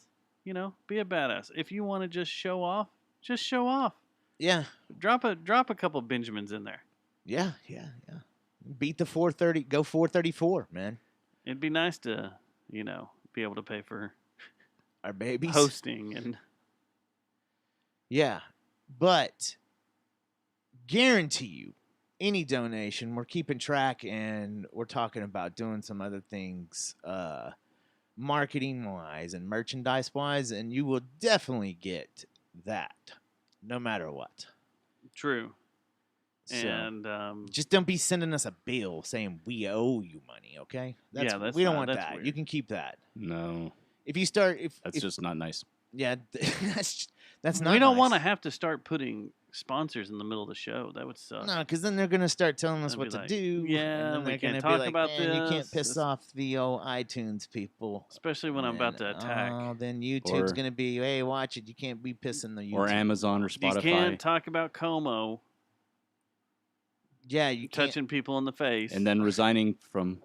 be a badass. If you want to just show off, just show off. Yeah. Drop a couple Benjamins in there. Yeah. Beat the 430. Go 434, man. It'd be nice to, be able to pay for our babies hosting and yeah, but guarantee you, any donation, we're keeping track and we're talking about doing some other things, marketing wise and merchandise wise, and you will definitely get that, no matter what. True. So, And just don't be sending us a bill saying we owe you money, okay? We don't want that. Weird. You can keep that. No. If you start, That's just not nice. yeah, that's not. We don't nice. want to have to start putting sponsors in the middle of the show. That would suck. No, because then they're gonna start telling us They'd what be to like, do. yeah, and then we they're can't gonna talk be like, about "Man, you can't this. piss It's- off the old iTunes people." Especially when I'm about to attack. Oh, then YouTube's Or- gonna be, hey, watch it. You can't be pissing the YouTube. Or Amazon or You Spotify. can't talk about Como Yeah, you can't. touching people in the face. And then resigning from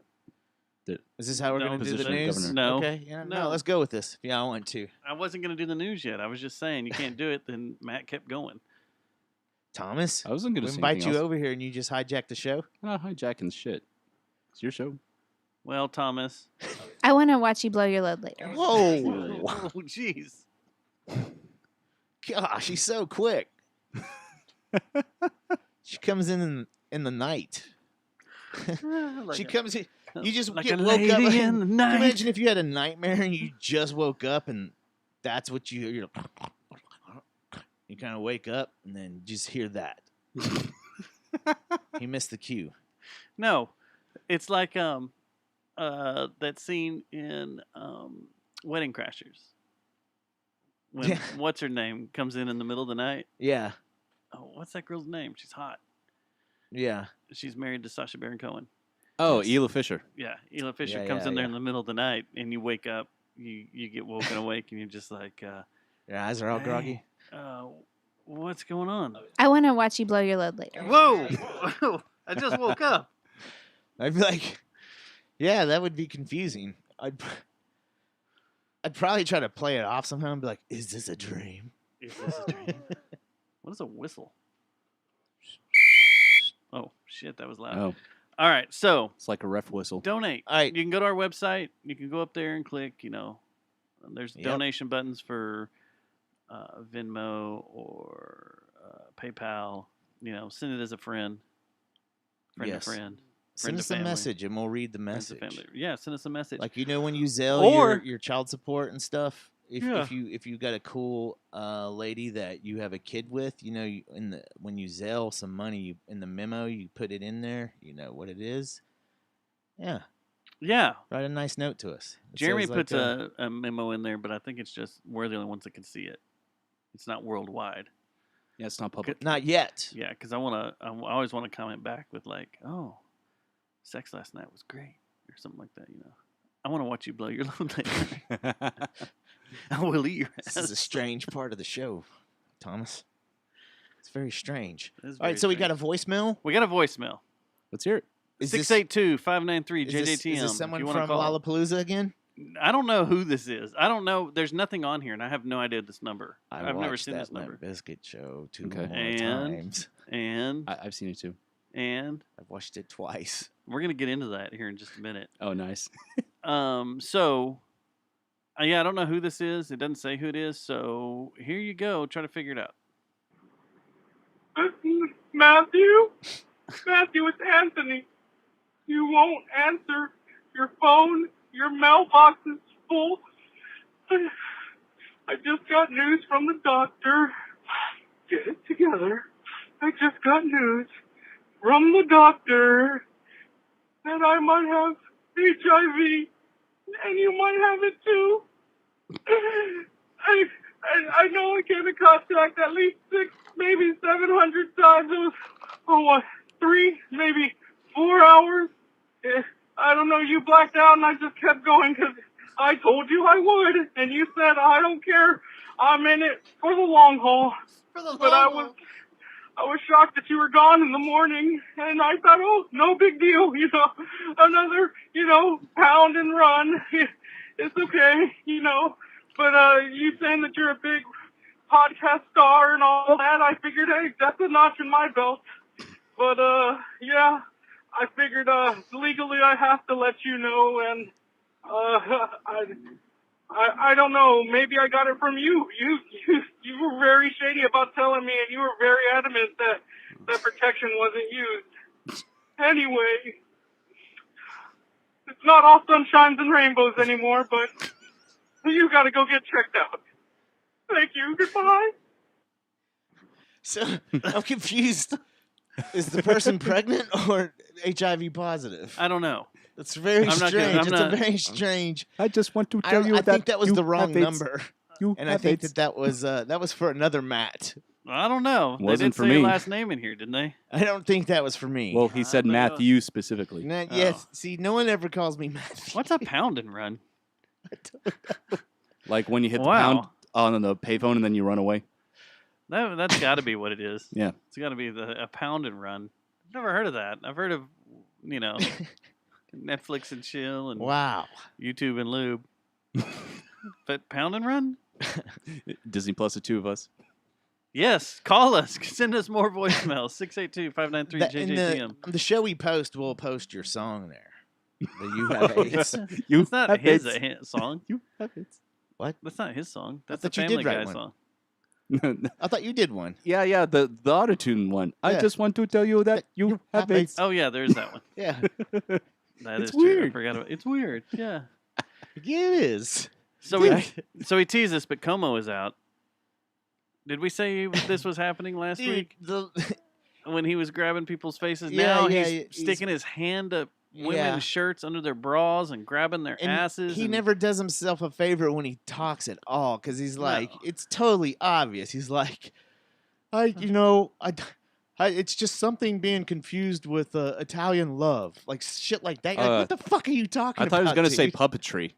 the Is this how we're No, gonna do the position of news? governor. No. Okay. Yeah. No. No. Let's go with this. Yeah, I want to. I wasn't going to do the news yet. I was just saying you can't do it. Then Matt kept going. Thomas, I wasn't going we to say invite anything you else. over here and you just hijack the show. No, hijacking shit. It's your show. Well, Thomas. I want to watch you blow your load later. Whoa! Oh, jeez. Gosh, she's so quick. She comes in the night. She comes in. You just like get a woke up. lady in the Can you night. imagine if you had a nightmare and you just woke up and that's what you're you kind of wake up and then just hear that. You missed the cue. No, it's like that scene in Wedding Crashers when Yeah. what's her name comes in the middle of the night. Yeah, Oh, what's that girl's name? She's hot. yeah. She's married to Sacha Baron Cohen. Oh, Yes. Ela Fisher. Yeah, Ela Fisher Yeah, comes yeah, in there yeah. in the middle of the night, and you wake up. You get woken awake, and you're just like, Your eyes are all groggy. what's going on? I want to watch you blow your load later. Whoa! I just woke up. I'd be like, yeah, that would be confusing. I'd probably try to play it off somehow and be like, is this a dream? Is this a dream? What is a whistle? Oh shit, that was loud. Oh, All right, so it's like a ref whistle. donate. All right. You can go to our website. You can go up there and click. There's Yep. donation buttons for Venmo or PayPal. Send it as a friend. Friend Yes. to friend. Send Friend us to a family, message and we'll read the friend to message. family. Yeah, send us a message. Like, when you Zelle Or- your child support and stuff, if you got a cool lady that you have a kid with, you know, when you Zelle some money in the memo, you put it in there. You know what it is. Yeah. Yeah. Write a nice note to us. It Jeremy says, puts like, a memo in there, but I think it's just we're the only ones that can see it. It's not worldwide. Yeah, it's not public. Not yet. Yeah, because I always want to comment back with like, "Oh, sex last night was great," or something like that. You know, I want to watch you blow your load later. I will eat your ass. This is a strange part of the show, Thomas. It's very strange. It is All right, very so we strange. got a voicemail. We got a voicemail. Let's hear it. Is this- 682-593 Is this, JJTM. is this if someone you wanna from call. Lollapalooza again? I don't know who this is. I don't know. There's nothing on here, and I have no idea this number. I've never watched seen that this number. Limp Bizkit show two Okay. more And times. I've seen it too. And I've watched it twice. we're gonna get into that here in just a minute. Oh, nice. So, yeah, I don't know who this is. It doesn't say who it is. So here you go. Try to figure it out. Matthew? Matthew, it's Anthony. You won't answer your phone. Your mailbox is full. I just got news from the doctor. Get it together. I just got news from the doctor that I might have HIV, and you might have it too. I know I came in contact at least 6, maybe 700 times. It was, 3, maybe 4 hours. I don't know, you blacked out and I just kept going because I told you I would. And you said, I don't care. I'm in it for the long haul. But I was shocked that you were gone in the morning. And I thought, oh, no big deal. You know, another, pound and run. It's okay, But you saying that you're a big podcast star and all that, I figured, hey, that's a notch in my belt. But, yeah, I figured legally I have to let you know, and I don't know, maybe I got it from you. You were very shady about telling me, and you were very adamant that protection wasn't used. Anyway, it's not all sunshines and rainbows anymore, but you gotta go get checked out. Thank you. Goodbye. So I'm confused. Is the person pregnant or HIV positive? I don't know. It's very I'm not strange. gonna- I'm It's a not- very strange. I just want to tell you I that think that was you the wrong have AIDS. number, You and I have think AIDS. that was for another Matt. I don't know. They Wasn't didn't for say me. last name in here, didn't they? I don't think that was for me. Well, he said but, Matthew specifically. Yes. See, no one ever calls me Matthew. What's a pound and run? Like when you hit the Wow. pound on the payphone and then you run away. That's got to be what it is. Yeah. It's got to be a pound and run. I've never heard of that. I've heard of, Netflix and chill and Wow. YouTube and lube. But pound and run? Disney Plus, the two of us. Yes. Call us. Send us more voicemails. 682-593-JJTM. The show we post, we'll post your song there. The You Have AIDS. You That's not have his AIDS. song. You have AIDS. What? That's not his song. That's thought the you Family did write Guy one. song. I thought you did one. Yeah, the autotune one. I Yeah. just want to tell you that you have AIDS. Oh, yeah, there's that one. Yeah. That It's is true. I weird. forgot about it. It's weird. Yeah. Yeah, it is. So we teased this, but Como is out. Did we say this was happening last Dude, week the, when he was grabbing people's faces? Yeah, Now yeah, he's sticking his hand up women's Yeah. shirts under their bras and grabbing their and asses. he and- never does himself a favor when he talks at all because he's like, it's totally obvious. He's like, it's just something being confused with Italian love, like shit like that. You're like, what the fuck are you talking I about? thought he was gonna say dude? puppetry.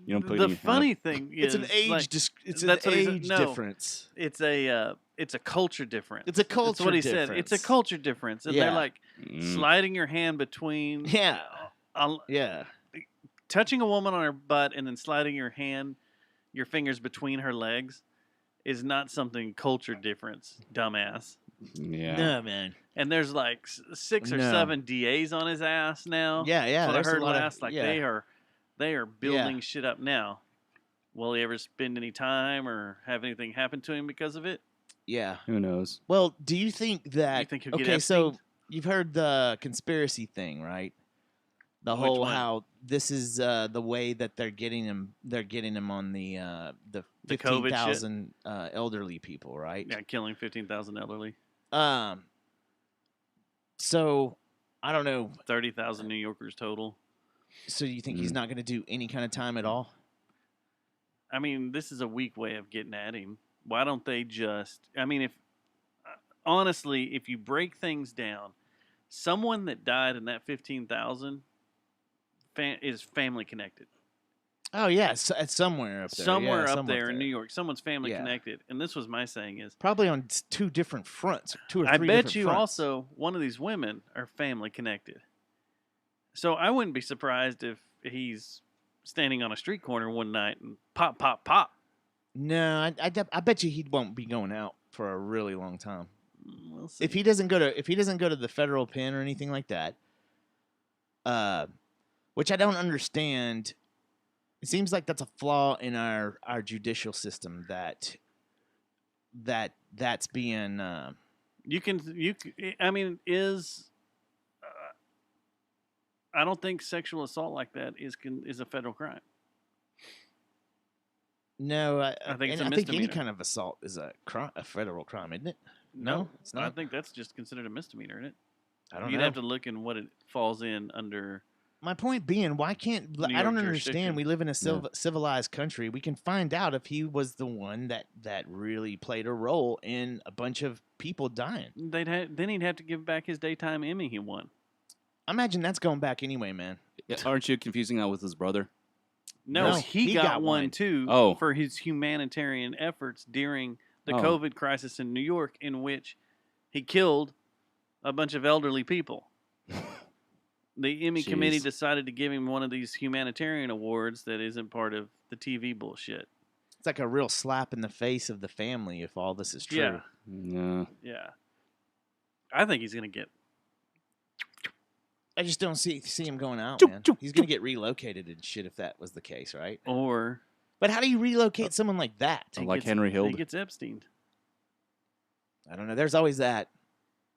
You don't put The any funny thing It's is, an age. like, It's an that's what he said. age No, difference. It's a culture difference. It's a culture That's what he difference. said. It's a culture difference, and they're Yeah. like sliding your hand between. Yeah. uh, Yeah. touching a woman on her butt and then sliding your fingers between her legs is not something culture difference, dumbass. Yeah. No, man. And there's like 6 or No. 7 DAs on his ass now. Yeah, yeah, That's what there's I a heard lot of- last. Like yeah. they are building shit up now. Will he ever spend any time or have anything happen to him because of it? Yeah. Who knows? Well, do you think that? You think he'll get okay, so Epstein? you've heard the conspiracy thing, right? The Which whole one? how this is the way that they're getting him. They're getting him on the The COVID shit? 15,000 elderly people, right? Yeah, killing 15,000 elderly, So I don't know. 30,000 New Yorkers total. So you think he's not going to do any kind of time at all? I mean, this is a weak way of getting at him. Why don't they just? I mean, if honestly, if you break things down, someone that died in that 15,000 is family connected. Oh yeah, it's somewhere up there. Somewhere Yeah, up somewhere there in New York, someone's family Yeah. connected. And this was my saying is, Probably on two different fronts, two or I three. bet different you fronts. also one of these women are family connected. So I wouldn't be surprised if he's standing on a street corner one night and pop, pop, pop. No, I bet you he won't be going out for a really long time. We'll see. If he doesn't go to the federal pen or anything like that, which I don't understand. It seems like that's a flaw in our judicial system that's being. I mean, I don't think sexual assault like that is a federal crime. No, I think it's a I think any misdemeanor. kind of assault is a federal crime, isn't it? No, it's not. I think that's just considered a misdemeanor, isn't it? I don't You'd know. have to look in what it falls in under. My point being, why can't New I don't York understand? jurisdiction. We live in a civilized country. We can find out if he was the one that really played a role in a bunch of people dying. Then he'd have to give back his daytime Emmy he won. I imagine that's going back anyway, man. Yeah, aren't you confusing that with his brother? No, No, he he got got one one. too Oh. for his humanitarian efforts during the Oh. COVID crisis in New York, in which he killed a bunch of elderly people. The Emmy committee Jeez. decided to give him one of these humanitarian awards that isn't part of the TV bullshit. It's like a real slap in the face of the family if all this is true. Yeah. Yeah. Yeah. I think he's going to get. I just don't see him going out, man. He's gonna get relocated and shit if that was the case, right? Or. But how do you relocate someone like that? Oh, like Henry Hill. He gets Epstein. I don't know. There's always that.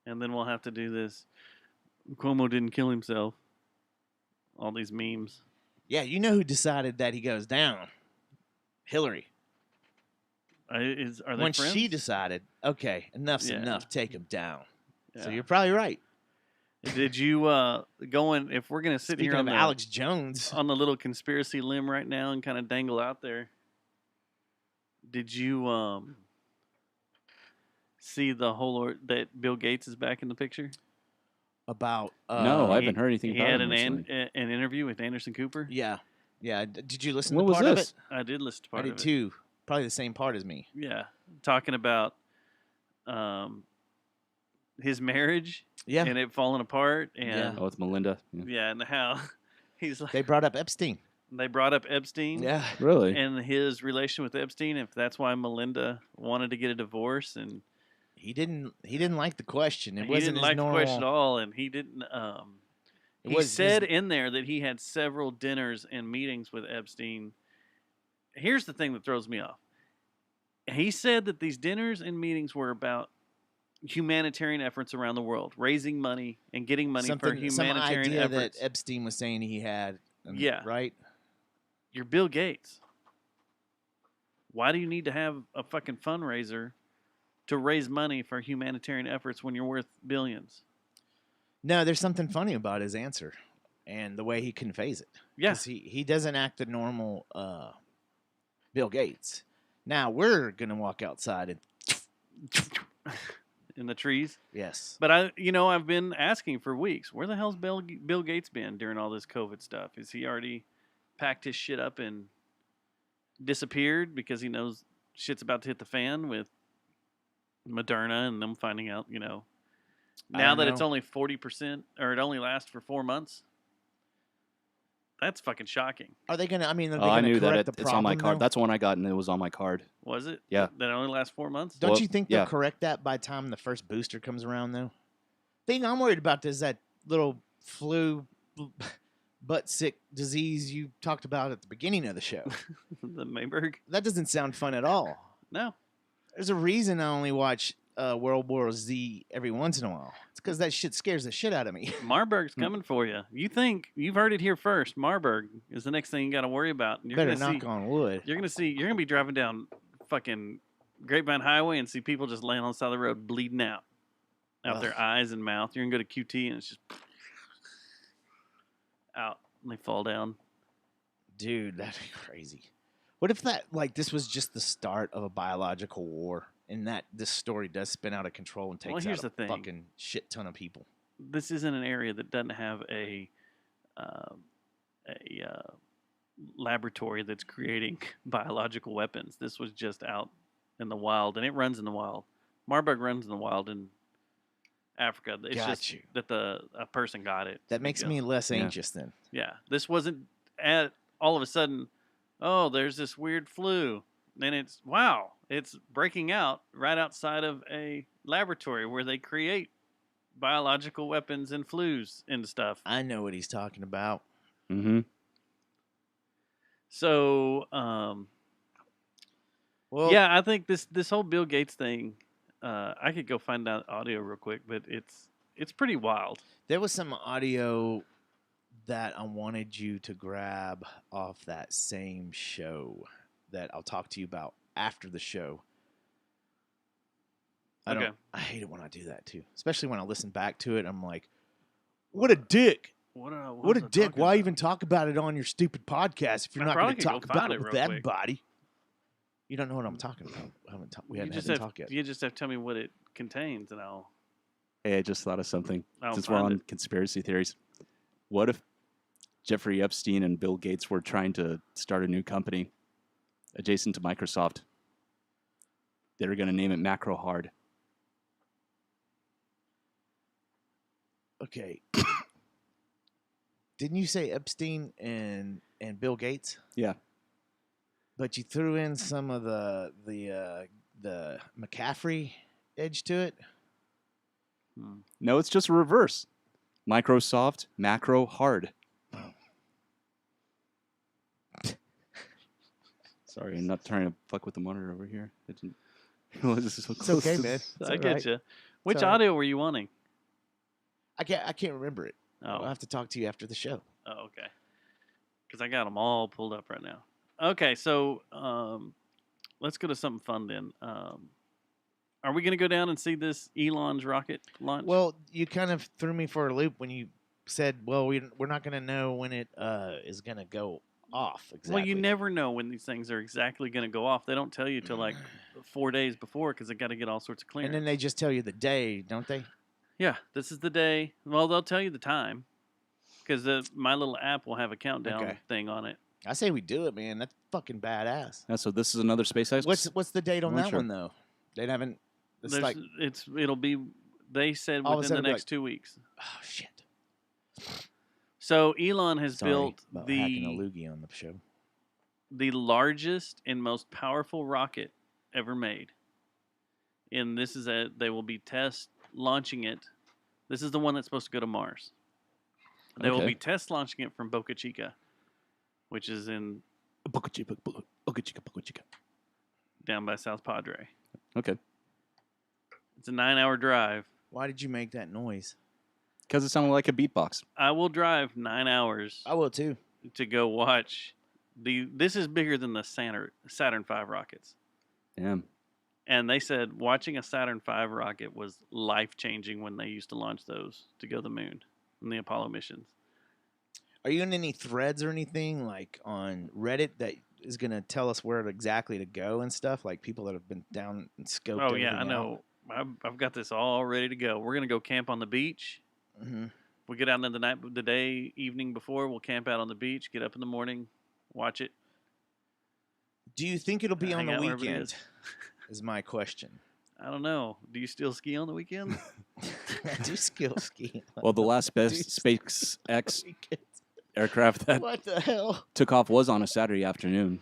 And then we'll have to do this. Cuomo didn't kill himself. All these memes. Yeah, you know who decided that he goes down? Hillary. Are they When friends? she decided, okay, enough's Yeah. enough, take him down. So Yeah. you're probably right. Did you go in? If we're gonna sit Speaking here on of the, Alex Jones, on the little conspiracy limb right now and kind of dangle out there, did you see the whole that Bill Gates is back in the picture? about No, I haven't heard anything He about had him an recently. interview with Anderson Cooper. Yeah, yeah. Did you listen When to was part this? of it? I did listen to part I of did it. too. Probably the same part as me. Yeah, talking about his marriage. Yeah. and it falling apart, and Oh, it's Melinda. Yeah. yeah, and how he's like They brought up Epstein. they brought up Epstein. Yeah. Really? And his relation with Epstein, if that's why Melinda wanted to get a divorce, and He didn't like the question. It he wasn't didn't his like normal. the question at all, and he didn't. It He was said in there that he had several dinners and meetings with Epstein. Here's the thing that throws me off. He said that these dinners and meetings were about humanitarian efforts around the world, raising money and getting money for some humanitarian idea efforts. that Epstein was saying he had. Yeah. Right. You're Bill Gates. Why do you need to have a fucking fundraiser to raise money for humanitarian efforts when you're worth billions? No, there's something funny about his answer and the way he conveys it. Yeah. 'Cause he doesn't act the normal Bill Gates. Now we're gonna walk outside and In the trees. yes. But I've been asking for weeks, where the hell's Bill Gates been during all this COVID stuff? Is he already packed his shit up and disappeared because he knows shit's about to hit the fan with Moderna and them finding out, now don't that it's know. only 40% or it only lasts for 4 months? That's fucking shocking. Are they gonna? I mean, are they Oh, I gonna knew that correct the it's on my problem, card. though? That's one I got, and it was on my card. Was it? Yeah. That only lasts 4 months? Don't Well, you think yeah. they'll correct that by the time the first booster comes around, though? Thing I'm worried about is that little flu, butt sick disease you talked about at the beginning of the show. The Mayberg? That doesn't sound fun at all. No. There's a reason I only watch World War Z every once in a while. It's because that shit scares the shit out of me. Marburg's coming for you. You think you've heard it here first. Marburg is the next thing you got to worry about. You're Better gonna knock on wood. You're gonna be driving down fucking Grapevine Highway and see people just laying on the side of the road bleeding out their eyes and mouth. You're gonna go to QT and it's just out and they fall down. Dude, that'd be crazy. What if this was just the start of a biological war, and that this story does spin out of control and takes here's out the a thing. fucking shit ton of people? This isn't an area that doesn't have a laboratory that's creating biological weapons. This was just out in the wild, and it runs in the wild. Marburg runs in the wild in Africa. It's just that a person got it. That makes me less anxious then. Yeah, this wasn't all of a sudden. Oh, there's this weird flu. Then it's breaking out right outside of a laboratory where they create biological weapons and flus and stuff. I know what he's talking about. Mm-hmm. So, yeah, I think this whole Bill Gates thing. I could go find out audio real quick, but it's pretty wild. There was some audio that I wanted you to grab off that same show that I'll talk to you about after the show. I hate it when I do that too, especially when I listen back to it. I'm like, what a dick. What a dick. Why even talk about it on your stupid podcast if you're not going to talk about it with everybody? You don't know what I'm talking about. We haven't had to talk yet. You just have to tell me what it contains, and I'll... Hey, I just thought of something. I'll Since we're find on conspiracy theories. What if Jeffrey Epstein and Bill Gates were trying to start a new company adjacent to Microsoft? They were going to name it Macro Hard. Okay. Didn't you say Epstein and Bill Gates? Yeah. But you threw in some of the McCaffrey edge to it? No, it's just reverse. Microsoft, Macro Hard. Sorry, I'm not trying to fuck with the monitor over here. This is so It's okay, man. I get you. Which audio were you wanting? I can't remember it. Oh. I'll have to talk to you after the show. Oh, okay. Because I got them all pulled up right now. Okay, so let's go to something fun then. Are we going to go down and see this Elon's rocket launch? Well, you kind of threw me for a loop when you said, well, we're not going to know when it is going to go off exactly. Well, you never know when these things are exactly going to go off. They don't tell you till like 4 days before because they got to get all sorts of clearance. And then they just tell you the day, don't they? Yeah, this is the day. Well, they'll tell you the time because my little app will have a countdown thing on it. I say we do it, man. That's fucking badass. Yeah, so this is another SpaceX. What's the date on that one though? They haven't. It'll be. They said within the next 2 weeks. Oh shit! So Elon has Sorry built about hacking a loogie on the show. The largest and most powerful rocket ever made. And this is they will be test launching it. This is the one that's supposed to go to Mars. They will be test launching it from Boca Chica, which is in Boca Chica, down by South Padre. Okay. It's a 9-hour drive. Why did you make that noise? Because it sounded like a beatbox. I will drive 9 hours. I will too. To go watch this is bigger than the Saturn V rockets. Damn. And they said watching a Saturn V rocket was life-changing when they used to launch those to go to the moon in the Apollo missions. Are you in any threads or anything like on Reddit that is going to tell us where exactly to go and stuff? Like people that have been down and scoped. Oh yeah, I know. I've got this all ready to go. We're gonna go camp on the beach. Mm-hmm. We get out in the evening before. We'll camp out on the beach. Get up in the morning, watch it. Do you think it'll be on the out wherever it weekend? Is my question. I don't know. Do you still ski on the weekends? I do still ski. Well, the last SpaceX aircraft that what the hell took off was on a Saturday afternoon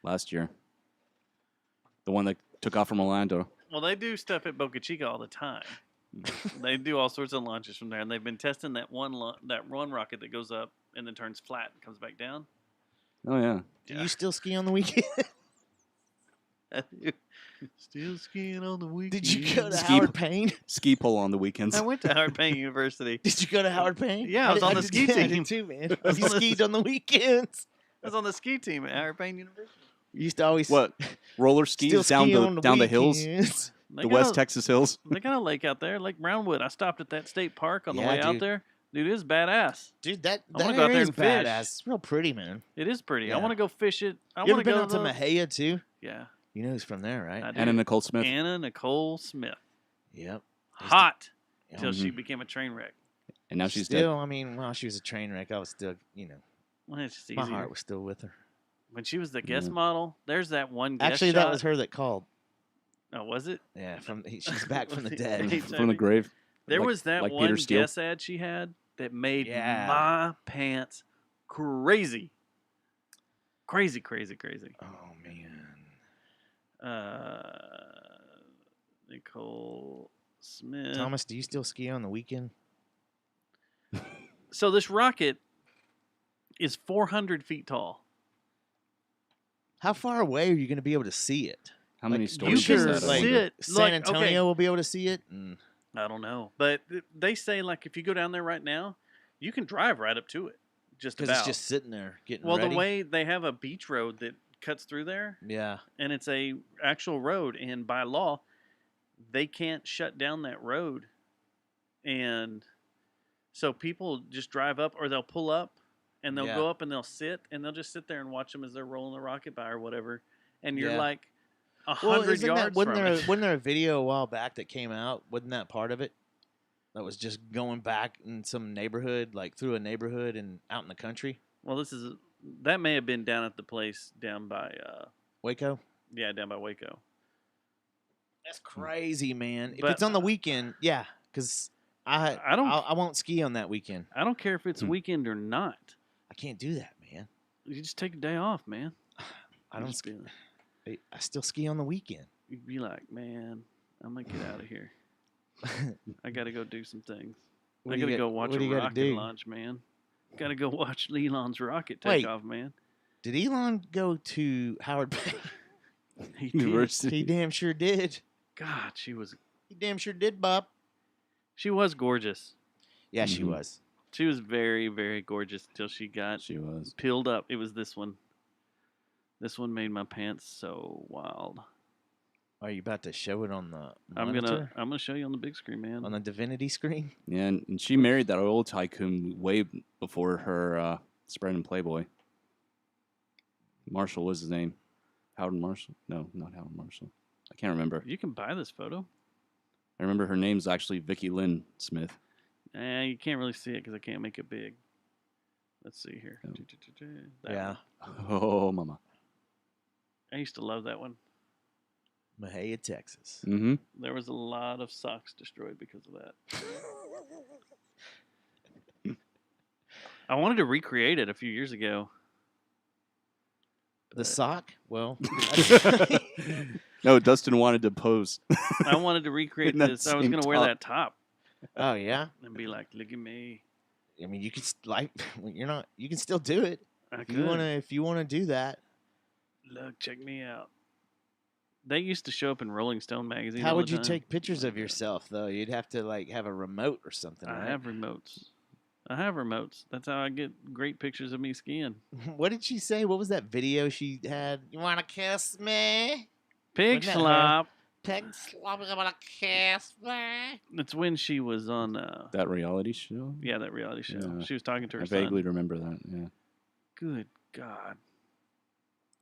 last year. The one that took off from Orlando. Well, they do stuff at Boca Chica all the time. They do all sorts of launches from there, and they've been testing that one rocket that goes up and then turns flat and comes back down. Oh yeah. Do you still ski on the weekend? Still skiing on the weekend. Did you go to Howard Payne? Ski pole on the weekends. I went to Howard Payne University. Did you go to Howard Payne? Yeah, I was on the did- ski yeah, I did team. too, man. I was You on the- skied on the weekends. I was on the ski team at Howard Payne University. You used to always What? Roller still skis down ski the on down the hills, weekends. They the got West a- Texas hills. They got a lake out there, Lake Brownwood. I stopped at that state park on the Yeah, way out dude. there. Dude, it is badass. Dude, that I wanna that go out there area is and fish. badass. It's real pretty, man. It is pretty. Yeah. I want to go fish it. I You want ever to been go out to Mahia too? Yeah. You know who's from there, right? I do. Anna Nicole Smith. Anna Nicole Smith. Yep. Hot Yeah. till she Mhm. became a train wreck. And now she's Still, dead. I mean, while she was a train wreck, I was still, Well, it's just my easier. heart was still with her. When she was the guest Yeah. model, there's that one guest Actually, shot. that was her that called. Oh, was it? Yeah, she's back from the Was dead. it? From the grave. There Like- was that like one Peter Steele. guest ad she had that made Yeah. my pants crazy. Crazy. Oh man. Nicole Smith. Thomas, do you still ski on the weekend? So this rocket is 400 feet tall. How far away are you going to be able to see it? How many Like, stories you is can that? I like, see wonder? it. San Like, Antonio okay. will be able to see it. I don't know, but they say like if you go down there right now, you can drive right up to it. Just Because about. it's just sitting there getting well, ready. the way they have a beach road that cuts through there, Yeah. and it's a actual road, and by law, they can't shut down that road, and so people just drive up or they'll pull up, and they'll Yeah. go up and they'll sit and they'll just sit there and watch them as they're rolling the rocket by or whatever, and you're Yeah. like Well, 100 isn't yards that, wasn't from there it. wasn't there a video a while back that came out? Wasn't that part of it? That was just going back in some neighborhood, like through a neighborhood and out in the country. Well, that may have been down at the place down by Waco. down by Waco. That's crazy, man. If But- it's on the weekend, yeah, because I won't ski on that weekend. I don't care if it's a weekend or not. I can't do that, man. You just take a day off, man. I don't ski. I still ski on the weekend. You'd be like, man, I'm gonna get out of here. I gotta go do some things. What I do you gotta got- go watch what do a you gotta rocket do? launch, man. Gotta go watch Elon's rocket Wait. take off, man. Did Elon go to Howard Payne? He University. He damn sure did. God, she was Bob. She was gorgeous. Yeah, she Mhm. was. She was very, very gorgeous till she got She was. peeled up. It was this one. This one made my pants so wild. Are you about to show it on the I'm monitor? gonna show you on the big screen, man. On the Divinity screen? Yeah, and she married that old tycoon way before her spread in Playboy. Marshall was his name. Howard Marshall? No, not Howard Marshall. I can't remember. You can buy this photo. I remember her name's actually Vicki Lynn Smith. You can't really see it because I can't make it big. Let's see here. Oh. That Yeah. one. Oh, mama. I used to love that one. Mahia, Texas. Mm-hmm. There was a lot of socks destroyed because of that. I wanted to recreate it a few years ago. The sock? Well, No, Dustin wanted to pose. I wanted to recreate In that this. I was same going to wear top. that top oh yeah. and be like, "Look at me." I mean, you could you're not. You can still do it I if you wanna do that. Look, check me out. They used to show up in Rolling Stone magazine. How all would the you time. take pictures of yourself though? You'd have to have a remote or something. I right? have remotes. That's how I get great pictures of me skiing. What did she say? What was that video she had? You wanna kiss me? Pig Wasn't that her? slop. Pig slop. You wanna kiss me? It's when she was on. That reality show? Yeah, that reality show. Yeah. She was talking to her I son. vaguely remember that, yeah. Good God.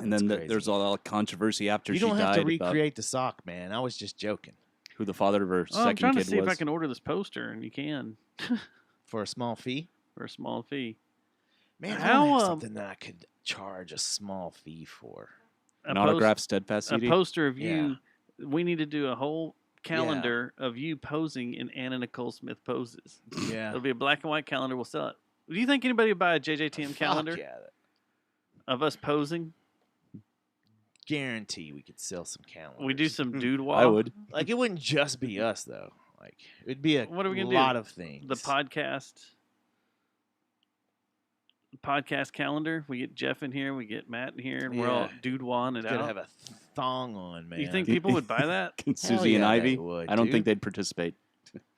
And then crazy. there's all that controversy after You she don't have died to about recreate the sock, man. I was just joking. who the father of her Oh, I'm second trying to kid see if I was. can order this poster, and you can For a small fee. for a small fee. Man, I How, don't have um, something that I could charge a small fee for. A An post- autographed Steadfast A CD? poster of Yeah. you. We need to do a whole calendar of you posing in Anna Nicole Smith poses. Yeah. It'll be a black and white calendar. We'll sell it. Do you think anybody would buy a JJTM calendar Fuck yeah. of us posing? Guarantee we could sell some calendars. We do some dude walk. I would. Like, it wouldn't just be us, though. Like, it'd be a What are we gonna lot do? of things. The podcast calendar. We get Jeff in here. We get Matt in here, and we're all Yeah. dude-wan it It's gonna out. have a thong on, man. You think people would buy that? Can Hell Susie and yeah, they Ivy? would, I don't dude. think they'd participate.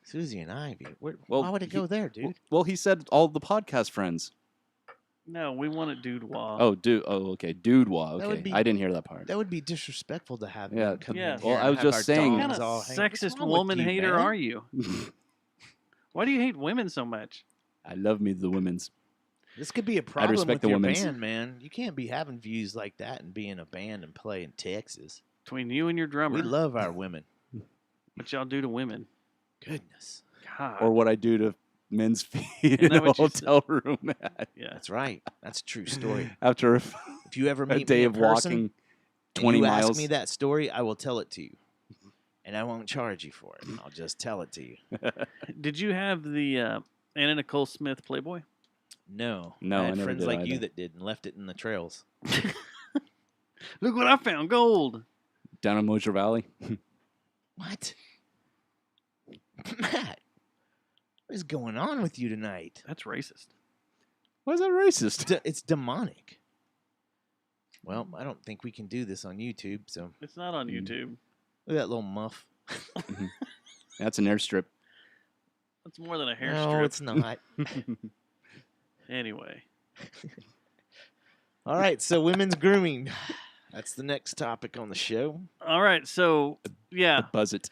Susie and Ivy? Well, why would it go there, dude? Well, he said all the podcast friends. No, we want it dude wah. Oh, dude. Oh, okay. Dude, wow. That Okay, would be- I didn't hear that part. That would be disrespectful to have Yeah. them come Yeah. in Well, here I and was have just our saying- What dongs kind all of hang- sexist What's wrong with woman you, hater man? are you? Why do you hate women so much? I love me the women's. This could be a problem respect with the your women's. band, man. You can't be having views like that and be in a band and play in Texas. Between you and your drummer. We love our women. What y'all do to women. Goodness. God. Or what I do to men's feet Isn't in that a what you said? hotel room Yeah. That's right. That's a true story. after If you ever a meet day me of in person, walking and 20 you miles. ask me that story, I will tell it to you. And I won't charge you for it. I'll just tell it to you. Did you have the Anna Nicole Smith Playboy? No. No, I I had never friends did like you either. that did and left it in the trails. Look what I found. Gold. Down in Mosher Valley. What? Matt, what is going on with you tonight? That's racist. Why is that racist? It's demonic. Well, I don't think we can do this on YouTube, so It's not on YouTube. look at that little muff. That's an airstrip. That's more than a hair No, strip. it's not. Anyway. All right, so women's grooming. That's the next topic on the show. All right. So, yeah. Buzz it.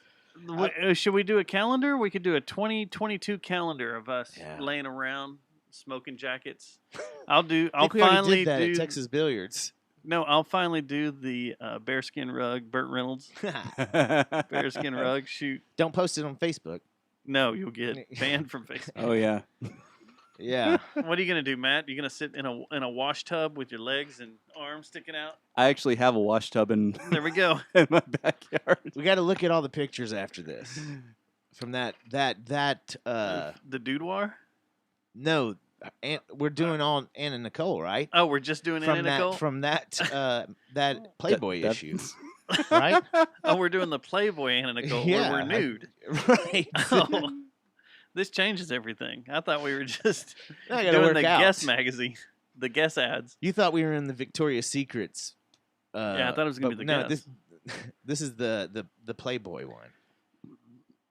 Should we do a calendar? We could do a 2022 calendar of us Yeah. laying around, smoking jackets. I I'll think we already finally did that do at Texas Billiards. No, I'll finally do the bearskin rug, Burt Reynolds bearskin rug shoot. Don't post it on Facebook. No, you'll get banned from Facebook. Oh, yeah. Yeah. What are you gonna do, Matt? You gonna sit in a wash tub with your legs and arms sticking out? I actually have a wash tub in, There we go. in my backyard. We got to look at all the pictures after this. From that The boudoir? no, we're doing all Anna Nicole, right? Oh, we're just doing Anna Nicole. From that Playboy That- issue, right? Oh, we're doing the Playboy Anna Nicole Yeah, where we're I- nude. Right. Oh, this changes everything. I thought we were just I gotta doing work the out. Guess magazine, the Guess ads. You thought we were in the Victoria's Secrets. Yeah, I thought it was gonna but be the no, Guess. this is the Playboy one.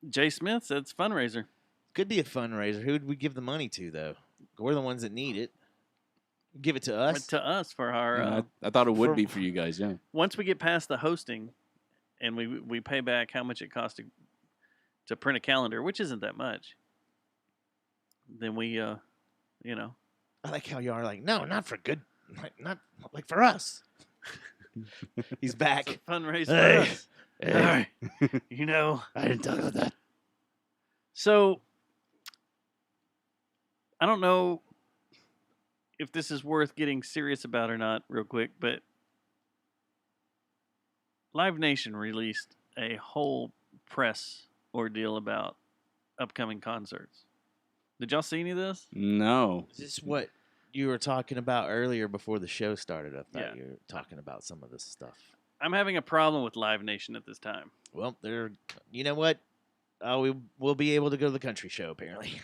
Jay Smith said it's fundraiser. Could be a fundraiser. Who would we give the money to, though? We're the ones that need it. Give it to us. To us for our. Yeah, I thought it would for- be for you guys, yeah. Once we get past the hosting, and we pay back how much it costs to print a calendar, which isn't that much. Then we, I like how you are like, no, not for good, not like for us. He's back. it's a fundraiser Hey. for us. Hey. You know. I didn't talk about that. So, I don't know if this is worth getting serious about or not, real quick, but Live Nation released a whole press ordeal about upcoming concerts. Did y'all see any of this? No. Is this what you were talking about earlier before the show started? I thought Yeah. you were talking about some of this stuff. I'm having a problem with Live Nation at this time. Well, you know what? We will be able to go to the country show, apparently.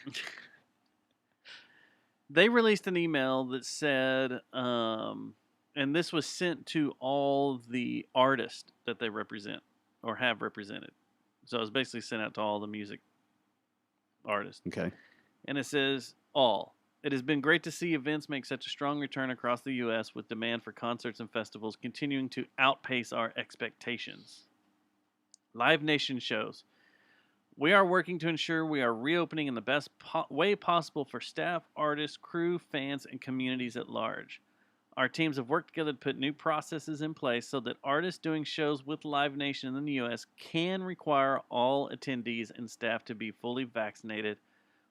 They released an email that said, and this was sent to all the artists that they represent or have represented. So it was basically sent out to all the music artists. Okay. And it says, all. It has been great to see events make such a strong return across the U.S. with demand for concerts and festivals continuing to outpace our expectations. Live Nation shows. We are working to ensure we are reopening in the best way possible for staff, artists, crew, fans, and communities at large. Our teams have worked together to put new processes in place so that artists doing shows with Live Nation in the U.S. can require all attendees and staff to be fully vaccinated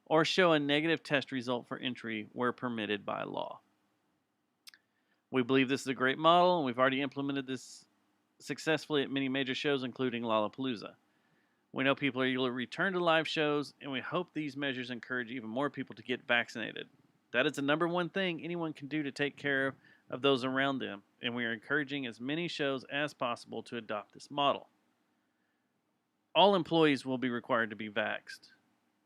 or show a negative test result for entry where permitted by law. We believe this is a great model, and we've already implemented this successfully at many major shows, including Lollapalooza. We know people are eager to return to live shows, and we hope these measures encourage even more people to get vaccinated. That is the number one thing anyone can do to take care of those around them, and we are encouraging as many shows as possible to adopt this model. All employees will be required to be vaxxed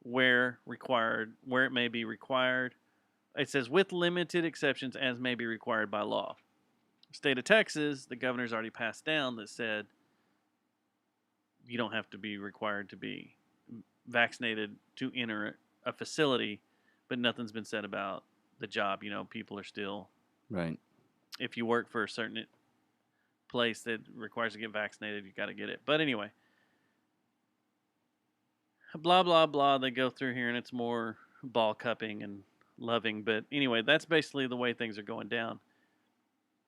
where it may be required. It says with limited exceptions as may be required by law. State of Texas, the governor's already passed down that said you don't have to be required to be vaccinated to enter a facility, but nothing's been said about the job. You know, people are still, Right. if you work for a certain place that requires to get vaccinated, you got to get it. But anyway, blah, blah, blah. They go through here and it's more ball cupping and loving. But anyway, that's basically the way things are going down,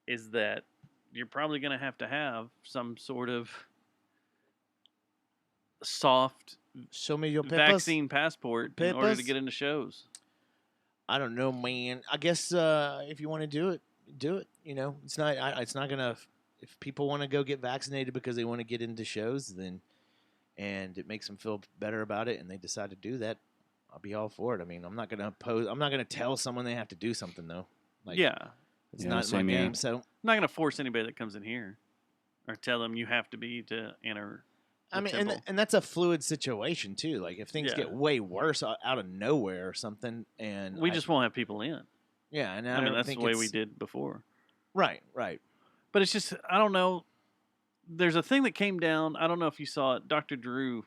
is that you're probably going to have some sort of soft Show me your papers. vaccine passport in order to Papers? get into shows. I don't know, man. I guess if you want to do it, do it. You know, it's not. It's not gonna. If people want to go get vaccinated because they want to get into shows, then and it makes them feel better about it, and they decide to do that, I'll be all for it. I mean, I'm not gonna oppose. I'm not gonna tell someone they have to do something though. Like, Yeah. it's Yeah, not my same here. game. So I'm not going to force anybody that comes in here or tell them you have to be to enter. I the mean, temple. and that's a fluid situation too. Like if things Yeah. get way worse out of nowhere or something, and we just won't have people in. yeah, and I mean, don't that's the think way we it's- did before. Right, right. But it's just, I don't know. There's a thing that came down. I don't know if you saw it. Dr. Drew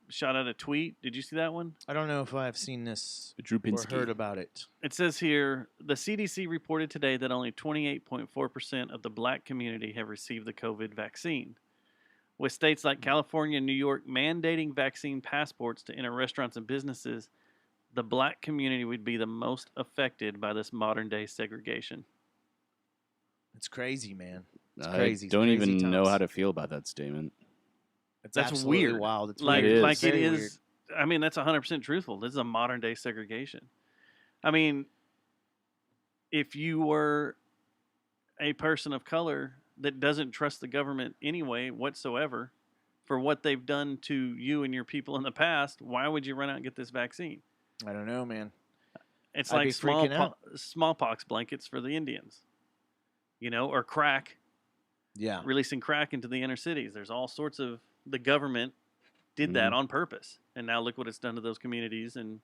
shot out a tweet. Did you see that one? I don't know if I've seen this Drew or Pinsky. heard about it. It says here, the CDC reported today that only 28.4% of the black community have received the COVID vaccine. With states like California and New York mandating vaccine passports to enter restaurants and businesses, the black community would be the most affected by this modern day segregation. It's crazy, man. It's I crazy. don't crazy even know times. how to feel about that statement. It's That's absolutely weird. wild. It's Like, weird. It is. like it Very is. weird. I mean, that's 100% truthful. This is a modern day segregation. I mean, if you were a person of color that doesn't trust the government anyway whatsoever for what they've done to you and your people in the past, why would you run out and get this vaccine? I don't know, man. It's I'd be like freaking out. smallpox blankets for the Indians, you know, or crack, Yeah. releasing crack into the inner cities. There's all sorts of, the government did that on purpose. And now look what it's done to those communities. And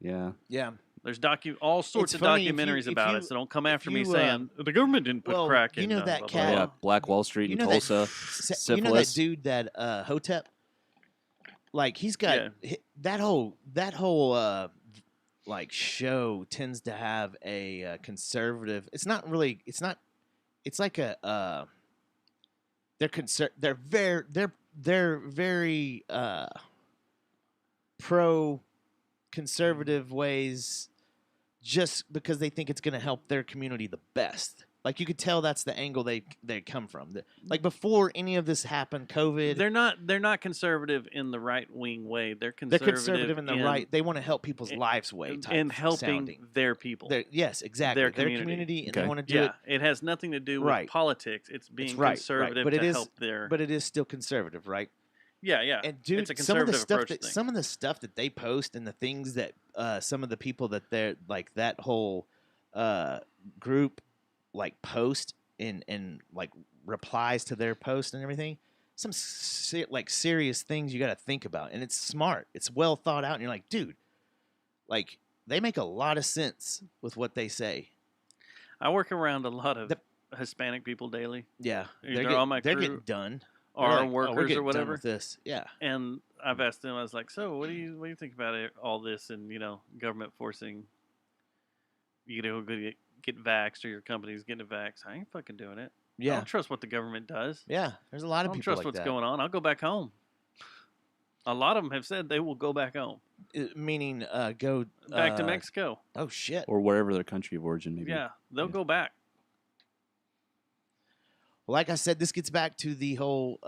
Yeah. Yeah. there's all sorts It's of funny, if documentaries you- about if it, you- so don't come after me you, saying the government didn't put well, crack you in. know that blah, blah, cat- blah." Yeah. Black Wall Street in You know Tulsa. You know that Syphilis. dude that Hotep? Like he's got Yeah. that whole like show tends to have a conservative. It's not really. It's not. It's like a. They're very pro conservative ways, just because they think it's going to help their community the best. Like you could tell that's the angle they come from. Like before any of this happened, COVID. They're not conservative in the right wing way. They're They're conservative, conservative in the right. They want to help people's lives way. Type and helping sounding. their people. Yes, exactly. Their Their community. community, and Okay. they want to do Yeah, it has nothing to do with Right. politics. It's being It's right, conservative but to it is, help their. but it is still conservative, right? yeah. And dude, it's a some of the conservative stuff approach that thing. some of the stuff that they post and the things that some of the people that they're like that whole group like post and like replies to their post and everything, some like serious things you got to think about, and it's smart, it's well thought out, and you're like, dude, like they make a lot of sense with what they say. I work around a lot of Hispanic people daily. Yeah, Either on my they're crew getting done. or They're like, "Oh, we're workers getting or done whatever. with this. Yeah. And I've asked them, I was like, so what do you think about all this and, government forcing you to go get vaxxed or your company's getting a vax? I ain't fucking doing it. I Yeah. don't trust what the government does. Yeah, there's a lot I of don't people trust like what's that. going on. I'll go back home. A lot of them have said they will go back home. Meaning go Back to Mexico. Oh shit. Or wherever their country of origin may be. Yeah, they'll go back. Well, like I said, this gets back to the whole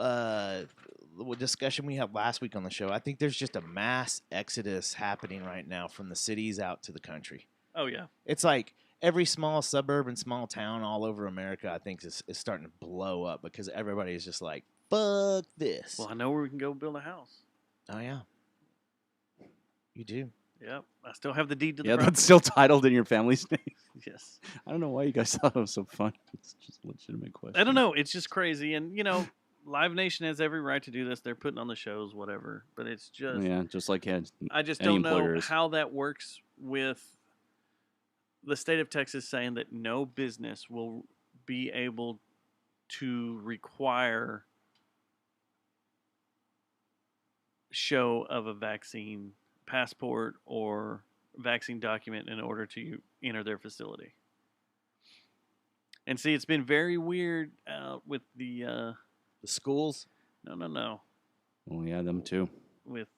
discussion we had last week on the show. I think there's just a mass exodus happening right now from the cities out to the country. Oh, yeah. It's like every small suburb and small town all over America, I think, is starting to blow up because everybody is just like, fuck this. Well, I know where we can go build a house. Oh, yeah. You do. Yep. I still have the deed to the Yeah, property. that's still titled in your family's name. Yes. I don't know why you guys thought it was so fun. It's just a legitimate question. I don't know. It's just crazy. And, Live Nation has every right to do this. They're putting on the shows, whatever. But it's just... Yeah, just like I just any don't know employer is. how that works with the state of Texas saying that no business will be able to require show of a vaccine passport or vaccine document in order to enter their facility. And see, it's been very weird with the schools. No. Oh yeah, them too. With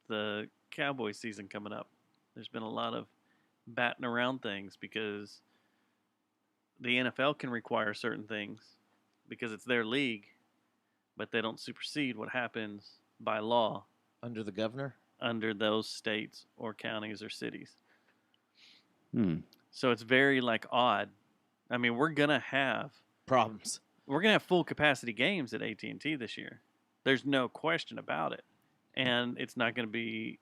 the Cowboy season coming up, there's been a lot of batting around things because the NFL can require certain things because it's their league, but they don't supersede what happens by law under the governor, under those states or counties or cities. Hmm. So it's very odd. I mean, we're gonna have problems. We're gonna have full capacity games at AT&T this year. There's no question about it, and it's not gonna be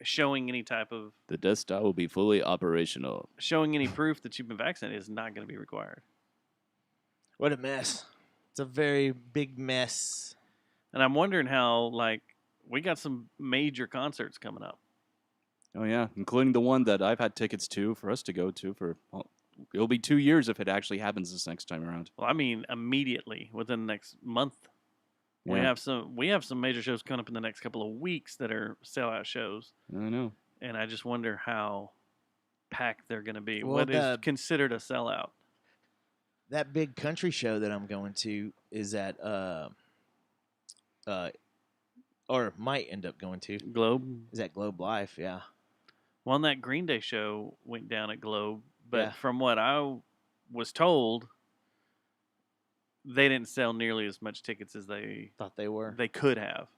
showing any type of The Death Star will be fully operational. showing any proof that you've been vaccinated is not going to be required. What a mess! It's a very big mess. And I'm wondering how we got some major concerts coming up. Oh yeah, including the one that I've had tickets to for us to go to for. Well, it'll be 2 years if it actually happens this next time around. Well, I mean, immediately within the next month, we Yeah. have some major shows coming up in the next couple of weeks that are sellout shows. I know. And I just wonder how packed they're going to be. Well, What is considered a sellout? That big country show that I'm going to is at or might end up going to Globe. Is at Globe Life, yeah. Well, and that Green Day show went down at Globe, but Yeah. from what I was told, they didn't sell nearly as much tickets as they thought they were. They could have,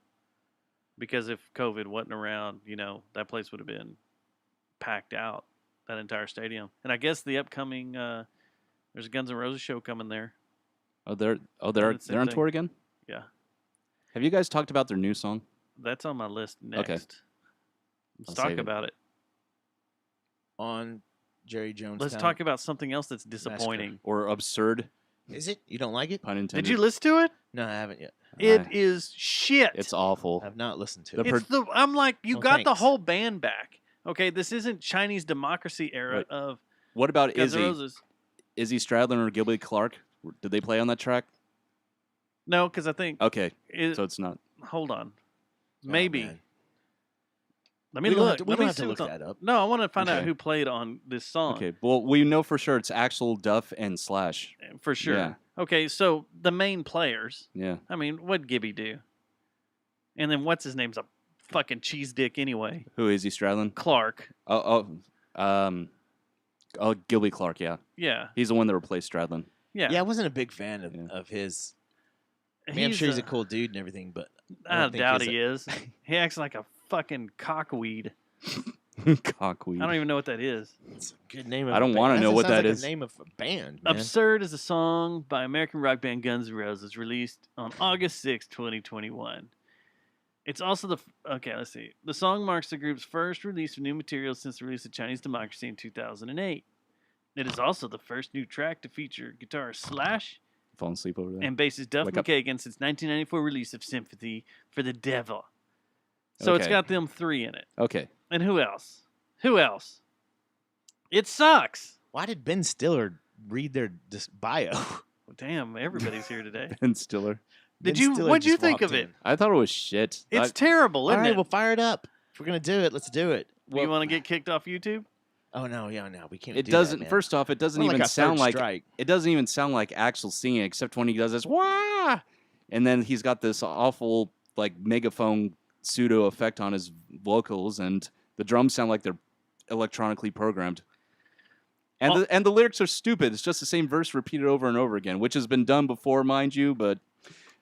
because if COVID wasn't around, that place would have been packed out, that entire stadium. And I guess the upcoming there's a Guns N' Roses show coming there. They're Doing the same on thing. tour again. Yeah, Have you guys talked about their new song? that's on my list next. Okay. Let's I'll talk save it. about it. On Jerry Jones. Let's talk about something else that's disappointing. Or absurd? Is it? You don't like it? Pun intended. Did you listen to it? No, I haven't yet. It is shit. It's awful. I've not listened to The it. per- I'm like, you Well, got the thanks. whole band back. Okay, this isn't Chinese democracy era Right. of What about Guns N' Izzy? Roses. Izzy Stradlin or Gilby Clark? Did they play on that track? No, because I think. Okay, it- so it's not. Hold on. Oh, Maybe. man. Let me We don't look. have to- we Let don't me have to see look what's on- that up. No, I want to find out Okay. who played on this song. Okay, well, we know for sure it's Axl, Duff, and Slash. For sure. Yeah. Okay, so the main players. Yeah. I mean, what'd Gibby do? And then what's his name's a fucking cheese dick anyway. Who is he, Stradlin? Clark. Gilby Clark, yeah. Yeah. He's the one that replaced Stradlin. Yeah. Yeah, I wasn't a big fan of his. I mean, I'm sure he's a cool dude and everything, but I don't think doubt he's he a- is. He acts like a fucking cockweed. Cockweed. I don't even know what that is. It's a good name. I don't want to know what that is. Name of a band. Man. Absurd is a song by American rock band Guns N' Roses released on August 6, 2021. It's also okay, let's see. The song marks the group's first release of new material since the release of Chinese Democracy in 2008. It is also the first new track to feature guitarist Slash Falling asleep over there. and bassist Duff Wake up. McKagan since 1994 release of Sympathy for the Devil. So it's Okay. got them three in it. Okay. And who else? Who else? It sucks. Why did Ben Stiller read their bio? Well, damn, everybody's here today. Ben Stiller. Did Ben you? Stiller What'd you just think walked of it? in. I thought it was shit. It's terrible, All isn't right, it? we'll fire it up. If we're gonna do it, let's do it. You want to get kicked off YouTube? Oh no, yeah, no, we can't. It do doesn't. That, man. First off, it doesn't We're like even our sound third like. strike. It doesn't even sound like Axl singing, except when he does this wah, and then he's got this awful megaphone pseudo effect on his vocals, and the drums sound like they're electronically programmed. And the lyrics are stupid. It's just the same verse repeated over and over again, which has been done before, mind you. But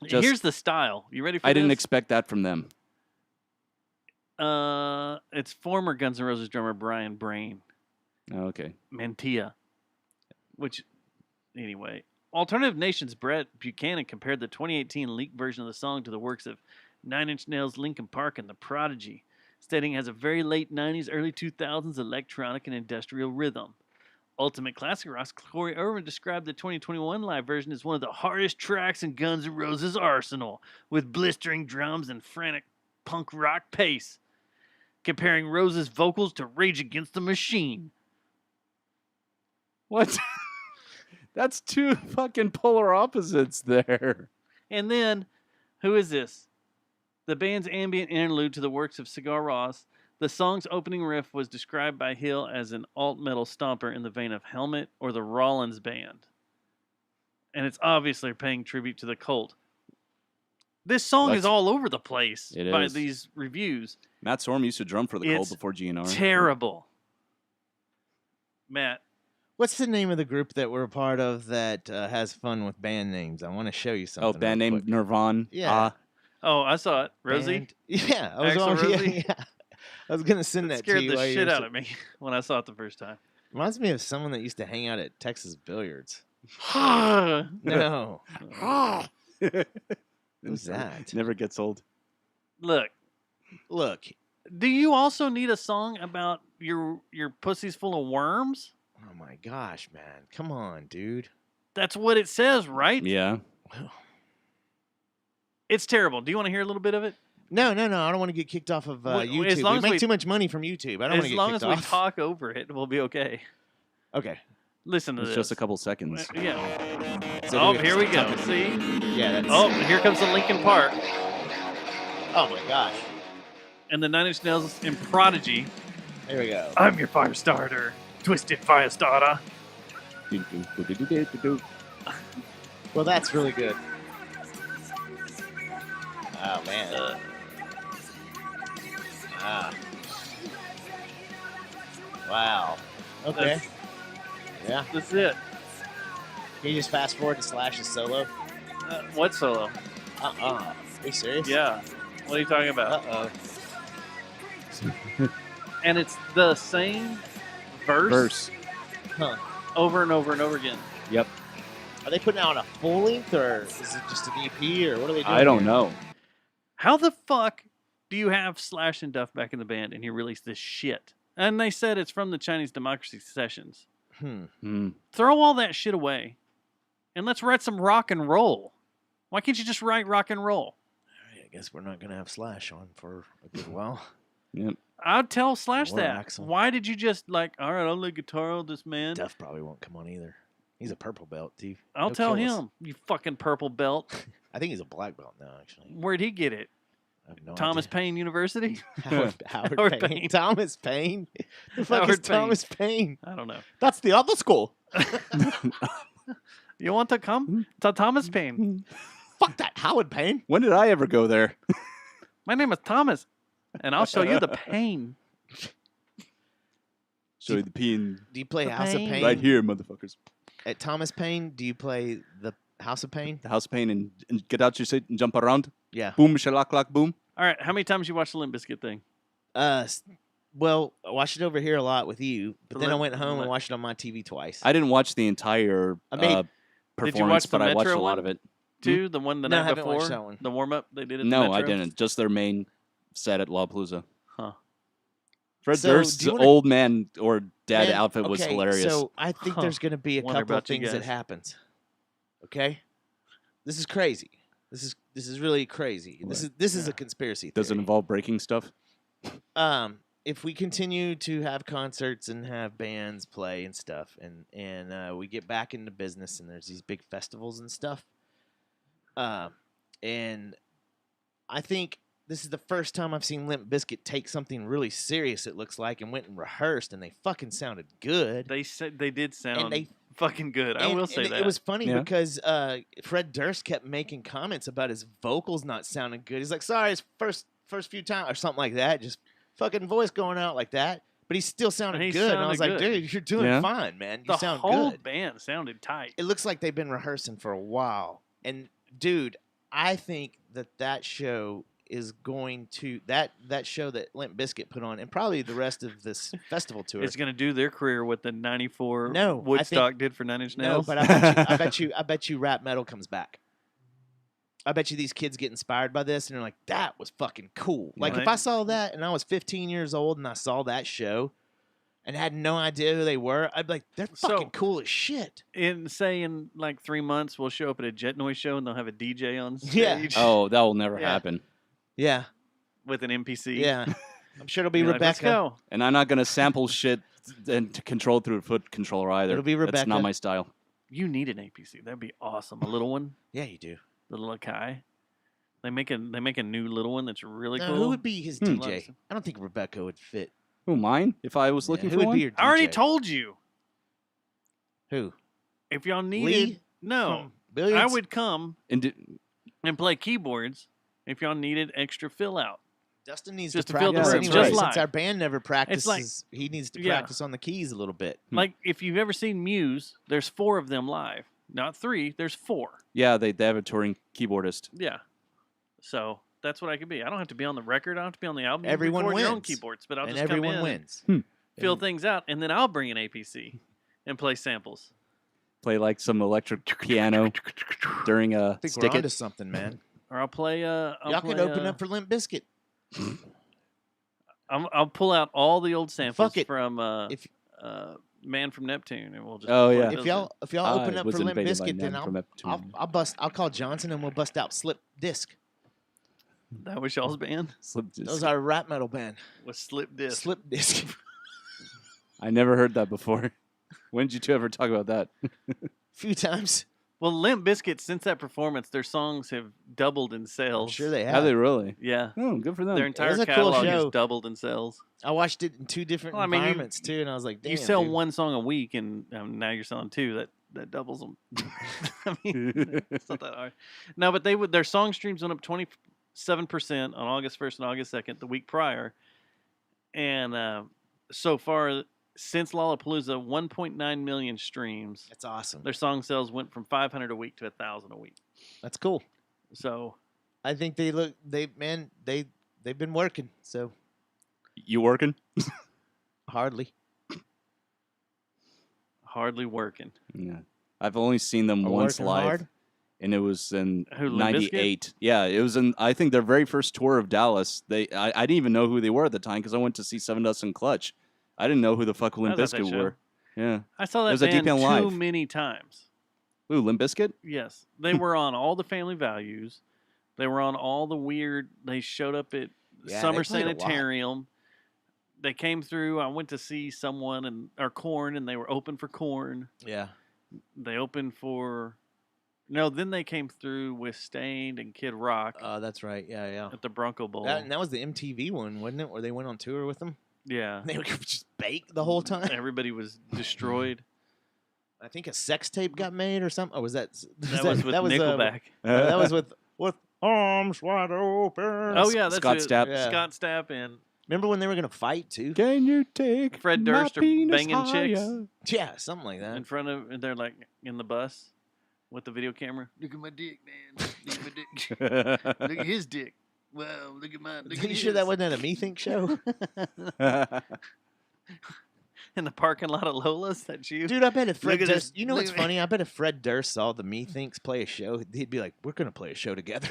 just, Here's the style. You ready for I this? didn't expect that from them. It's former Guns N' Roses drummer Brian Brain. Oh, okay. Mantilla. Which, anyway. Alternative Nation's Brett Buchanan compared the 2018 leaked version of the song to the works of Nine Inch Nails, Linkin Park, and The Prodigy, stating it has a very late 90s, early 2000s electronic and industrial rhythm. Ultimate Classic Rock's Corey Irwin described the 2021 live version as one of the hardest tracks in Guns N' Roses' arsenal, with blistering drums and frantic punk rock pace, comparing Rose's vocals to Rage Against the Machine. What? That's two fucking polar opposites there. And then, who is this? The band's ambient interlude to the works of Sigur Rós. The song's opening riff was described by Hill as an alt-metal stomper in the vein of Helmet or the Rollins Band. And it's obviously paying tribute to the Cult. This song is all over the place by these reviews. Matt Sorum used to drum for the Cult It's before GNR. terrible. Matt. What's the name of the group that we're a part of that has fun with band names? I want to show you something. Oh, band name Nirvana. Yeah. Oh, I saw it. Rosie? Band- Yeah. I was Axl on, Rossi? Yeah. I was going to send It that to scared you. the while you shit were out of me when I saw it the first time. Reminds me of someone that used to hang out at Texas Billiards. No. Who's that? Never gets old. Look. Do you also need a song about your pussy's full of worms? Oh my gosh, man. Come on, dude. That's what it says, right? Yeah. It's terrible. Do you want to hear a little bit of it? No. I don't want to get kicked off of YouTube. As long We as make we- too much money from YouTube. I don't want to As get long kicked as we off. talk over it, we'll be okay. Okay. Listen to It's this. just a couple seconds. Yeah. So Oh, do we here we have go. to- See? Yeah. That's, Oh, here comes the Linkin Park oh my gosh. and the Nine Inch Nails and Prodigy. There we go. I'm your fire starter, twisted fire starter. Well, that's really good. Oh man. Wow. Okay. Yeah. That's it. Can you just fast forward to Slash's solo? What solo? Are you serious? Yeah. What are you talking about? Uh-oh. And it's the same verse Huh. over and over and over again. Yep. Are they putting out a full length or is it just an EP or what are they doing? I don't here? know. How the fuck do you have Slash and Duff back in the band and you release this shit? And they said it's from the Chinese Democracy Sessions. Throw all that shit away and let's write some rock and roll. Why can't you just write rock and roll? All right, I guess we're not going to have Slash on for a good while. Yep. I'd tell Slash Or that. Axl. Why did you just like, all right, I'll lay guitar on this man. Duff probably won't come on either. He's a purple belt, dude. I'll He'll tell kill us. him, you fucking purple belt. I think he's a black belt now, actually. Where'd he get it? I have no Thomas idea. Paine University? Howard Howard Payne. Payne. Thomas Paine? The fuck is Howard Payne. Thomas Paine? I don't know. That's the other school. You want to come to Thomas Paine? Fuck that Howard Payne. When did I ever go there? My name is Thomas, and I'll show you the pain. Show you the pin Do you play The House Pain. of Pain? right here, motherfuckers. At Thomas Paine, do you play the House of Pain? The house pain and get out your seat and jump around. Yeah. Boom, shalak, lak, boom. All right, how many times you watched the Limp Bizkit thing? Well, I watched it over here a lot with you, but then I Limp- went home and Limp- watched it on my TV twice. I didn't watch the entire I mean, performance, watch the but I watched Metro a lot one? of it. Too, the one the No, I night haven't watched before, that one. the warm up they did at the No, I Metro? didn't. Just their main set at Lollapalooza. Huh. Fred So, Durst's do you wanna- old man or dad Man, outfit was okay, hilarious. So I think there's going to be a Wonder couple of about you things that guys. happens. Okay, this is crazy. This is really crazy. This is a conspiracy theory. Does it involve breaking stuff? If we continue to have concerts and have bands play and stuff, and we get back into business, and there's these big festivals and stuff, and I think this is the first time I've seen Limp Bizkit take something really serious. It looks like, and went and rehearsed, and they fucking sounded good. They said they did sound they- fucking good. I will say that. It was funny Yeah. because Fred Durst kept making comments about his vocals not sounding good. He's like, "Sorry, it's first few times," or something like that. Just fucking voice going out like that. But he still sounded he good. And I was sounded like, good. "Dude, you're doing Yeah. fine, man. You the sound whole good." band sounded tight. It looks like they've been rehearsing for a while. And dude, I think that show is going to that show that Limp Bizkit put on, and probably the rest of this festival tour. It's going to do their career what the '94 No, I Woodstock did for Nine Inch No, Nails. but I bet you rap metal comes back. I bet you these kids get inspired by this and they're like, that was fucking cool. Like Right. if I saw that and I was 15 years old and I saw that show and had no idea who they were, I'd be like, they're fucking cool as shit. in like 3 months, we'll show up at a Jet Noise show and they'll have a DJ on stage. Yeah. Oh, that will never Yeah. happen. Yeah. with an NPC. Yeah. I'm sure it'll be You're like, Rebecca. Let's go. And I'm not going to sample shit and to control through a foot controller either. It'll be That's Rebecca. not my style. You need an APC. That'd be awesome. A little one. Yeah, you do. The little Akai. They make a new little one that's really Now, cool. who would be his Love DJ? it. I don't think Rebecca would fit. Who, mine? If I was looking who for would one? be your DJ? I already told you. Who? If y'all needed, Lee? no, From Billiards? I would come And and play keyboards if y'all needed extra fill out. Dustin needs Just to to fill practice the room, anyway. just Since live. our band never practices, like- he needs to yeah. practice on the keys a little bit. Like if you've ever seen Muse, there's 4 of them live, not 3. There's 4. yeah, they have a touring keyboardist. Yeah, so that's what I could be. I don't have to be on the record. I don't have to be on the album. You Everyone record your own wins. keyboards, but I'll And just come everyone in, wins. fill And- things out, and then I'll bring an APC and play samples. Play like some electric piano during a I think stick we're it. onto something, man. Or I'll play. Y'all could open up for Limp Bizkit. I'll pull out all the old samples Fuck it. from If Man from Neptune, and we'll just. Oh, play yeah. those if y'all open I up was for Limp invaded by Bizkit, then Man from Neptune. I'll call Johnson and we'll bust out Slip Disc. in. That was y'all's band Slip disc. Those are a rap metal band. with Slip Disc. Slip Disc. I never heard that before. When did you two ever talk about that? Few times. Well, Limp Bizkit, since that performance, their songs have doubled in sales. I'm sure they have. Have they really? Yeah, Oh, good for them. their entire was a cool catalog show. has doubled in sales. I watched it in 2 different Well, I mean, you- environments too, and I was like, damn, you sell dude. one song a week, and now you're selling 2. That doubles them. I mean, it's not that hard. No, but their song streams went up 27% on August 1st and August 2nd, the week prior, and so far since Lollapalooza, 1.9 million streams. That's awesome. Their song sales went from 500 a week to 1,000 a week. That's cool. So I think they've been working, so You working? hardly. hardly working. Yeah. I've only seen them Or once working live. hard? And it was in Who, Limp Bizkit? '98. Yeah, it was in I think their very first tour of Dallas. I didn't even know who they were at the time because I went to see Seven Dust and Clutch. I didn't know who the fuck Limp I was at that Bizkit show. were. Yeah. I saw It that was at band DPN too Live. many times. Ooh, Limp Bizkit? Yes, they were on all the Family Values. They were on all the weird. They showed up at Yeah, Summer they played a lot. Sanitarium. They came through. I went to see someone or Korn, and they were open for Korn. Yeah. They opened for. No, then they came through with Stained and Kid Rock Oh, that's right. Yeah, yeah. at the Bronco Bowl. That was the MTV one, wasn't it? Where they went on tour with them. yeah, They were just baked the whole time. everybody was destroyed. I think a sex tape got made or something. Or was that? That was with Nickelback. that was with arms wide open. Oh yeah, that's Scott it. Stapp. Yeah. Scott Stapp and Remember when they were gonna fight too? Can you take Fred my Durst are penis banging chicks higher? Yeah, something like that. in front of. And they're like in the bus with the video camera. Look at my dick, man. Look at my dick. Look at his dick. Wow, look at mine. Look Are you sure that wasn't at a Me Think show? in the parking lot of Lola's? That's you, Dude, I bet if Fred Look at Durst, this- you know look what's at me. funny? I bet if Fred Durst saw the Me Thinks play a show, he'd be like, "We're gonna play a show together."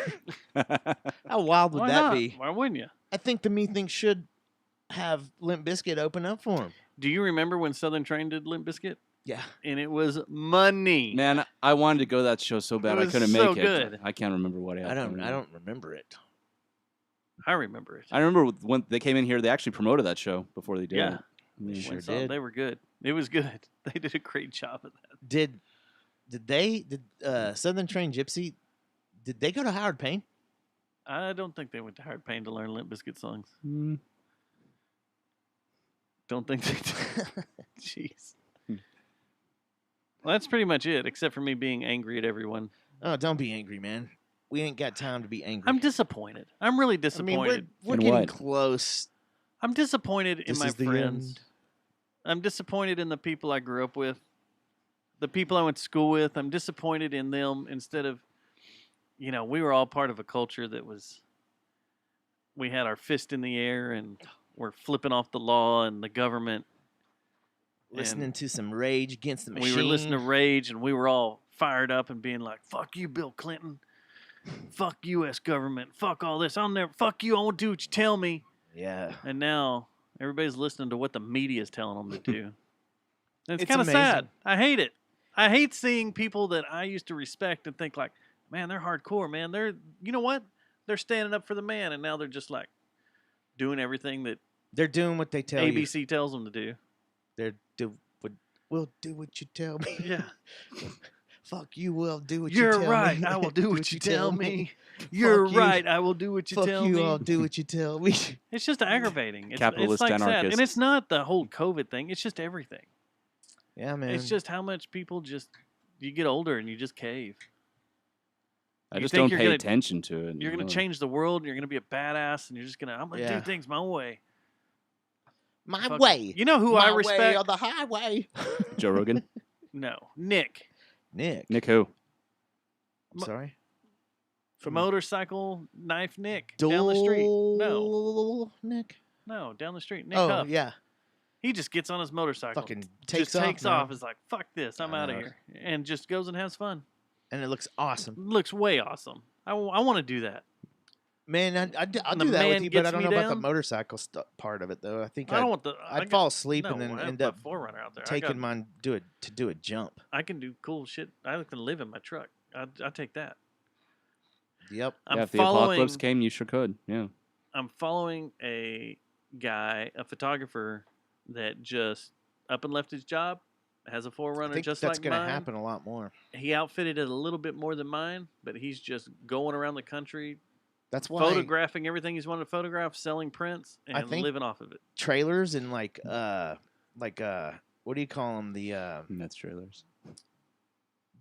How wild would Why that not? be? Why wouldn't you? I think the Me Thinks should have Limp Bizkit open up for him. Do you remember when Southern Train did Limp Bizkit? Yeah. And it was money. Man, I wanted to go to that show so bad I was couldn't so make it. good. I can't remember what I happened. don't remember it. I remember it. I remember when they came in here, they actually promoted that show before they did Yeah. it. They Yeah. sure Went saw- did. They were good. It was good. They did a great job of that. Did Southern Train Gypsy? Did they go to Howard Payne? I don't think they went to Hard Pain to learn Limp Bizkit songs. Mm. Don't think they did. Jeez. Well, that's pretty much it, except for me being angry at everyone. Oh, don't be angry, man. We ain't got time to be angry. I'm disappointed. I'm really I mean, disappointed. we're In getting what? close. I'm disappointed in This my is the friends. end. I'm disappointed in the people I grew up with, the people I went to school with. I'm disappointed in them instead of, we were all part of a culture that was, we had our fist in the air and we're flipping off the law and the government. Listening And to some Rage Against the Machine. we were listening to Rage and we were all fired up and being like, fuck you, Bill Clinton. Fuck U.S. government. Fuck all this. Fuck you. I won't do what you tell me. Yeah. And now everybody's listening to what the media is telling them to do. And it's It's kind of sad. amazing. I hate it. I hate seeing people that I used to respect and think like, man, they're hardcore, man. You know what? They're standing up for the man, and now they're just like doing everything that They're doing what they tell you. ABC tells them to do. They're do what will do what you tell me. Yeah. Fuck you, will do what you You're tell me. right. I will do what you tell me. You're Fuck you. right. I will do what you Fuck tell you, me. I'll do what you tell me. It's just aggravating. It's Capitalist like sad. anarchist. And it's not the whole COVID thing. It's just everything. Yeah, man. It's just how much people you get older and you just cave. I You just think don't you're pay gonna- attention to it. You're going to change the world and you're going to be a badass and you're just going to, I'm going to Yeah. do things my way. My Fuck- way. You know who My I way respect? on the highway. Joe Rogan? No. Nick. Nick. Nick who? I'm sorry. Motorcycle Knife Nick. Down the street. No. Nick. No, down the street. Nick Oh, Huff. yeah. He just gets on his motorcycle. Fucking just takes man. off. Is like, fuck this. I'm I out of know. here. And just goes and has fun. And it looks awesome. Looks way awesome. I want to do that. Man, I'll When do the that with man you, but I gets don't me know about the down? motorcycle part of it, though. I think I don't want the. I'd fall asleep no, and then I have end my up 4Runner out there. taking mine to do a jump. I can do cool shit. I can live in my truck. I take that. Yep. Yeah, if the apocalypse came, you sure could. Yeah. I'm following a guy, a photographer that just up and left his job, has a I 4Runner think just that's like gonna mine. happen a lot more. He outfitted it a little bit more than mine, but he's just going around the country. That's why Photographing everything he's wanted to photograph, selling prints, I and think living off of it. trailers and like what do you call them? The That's trailers.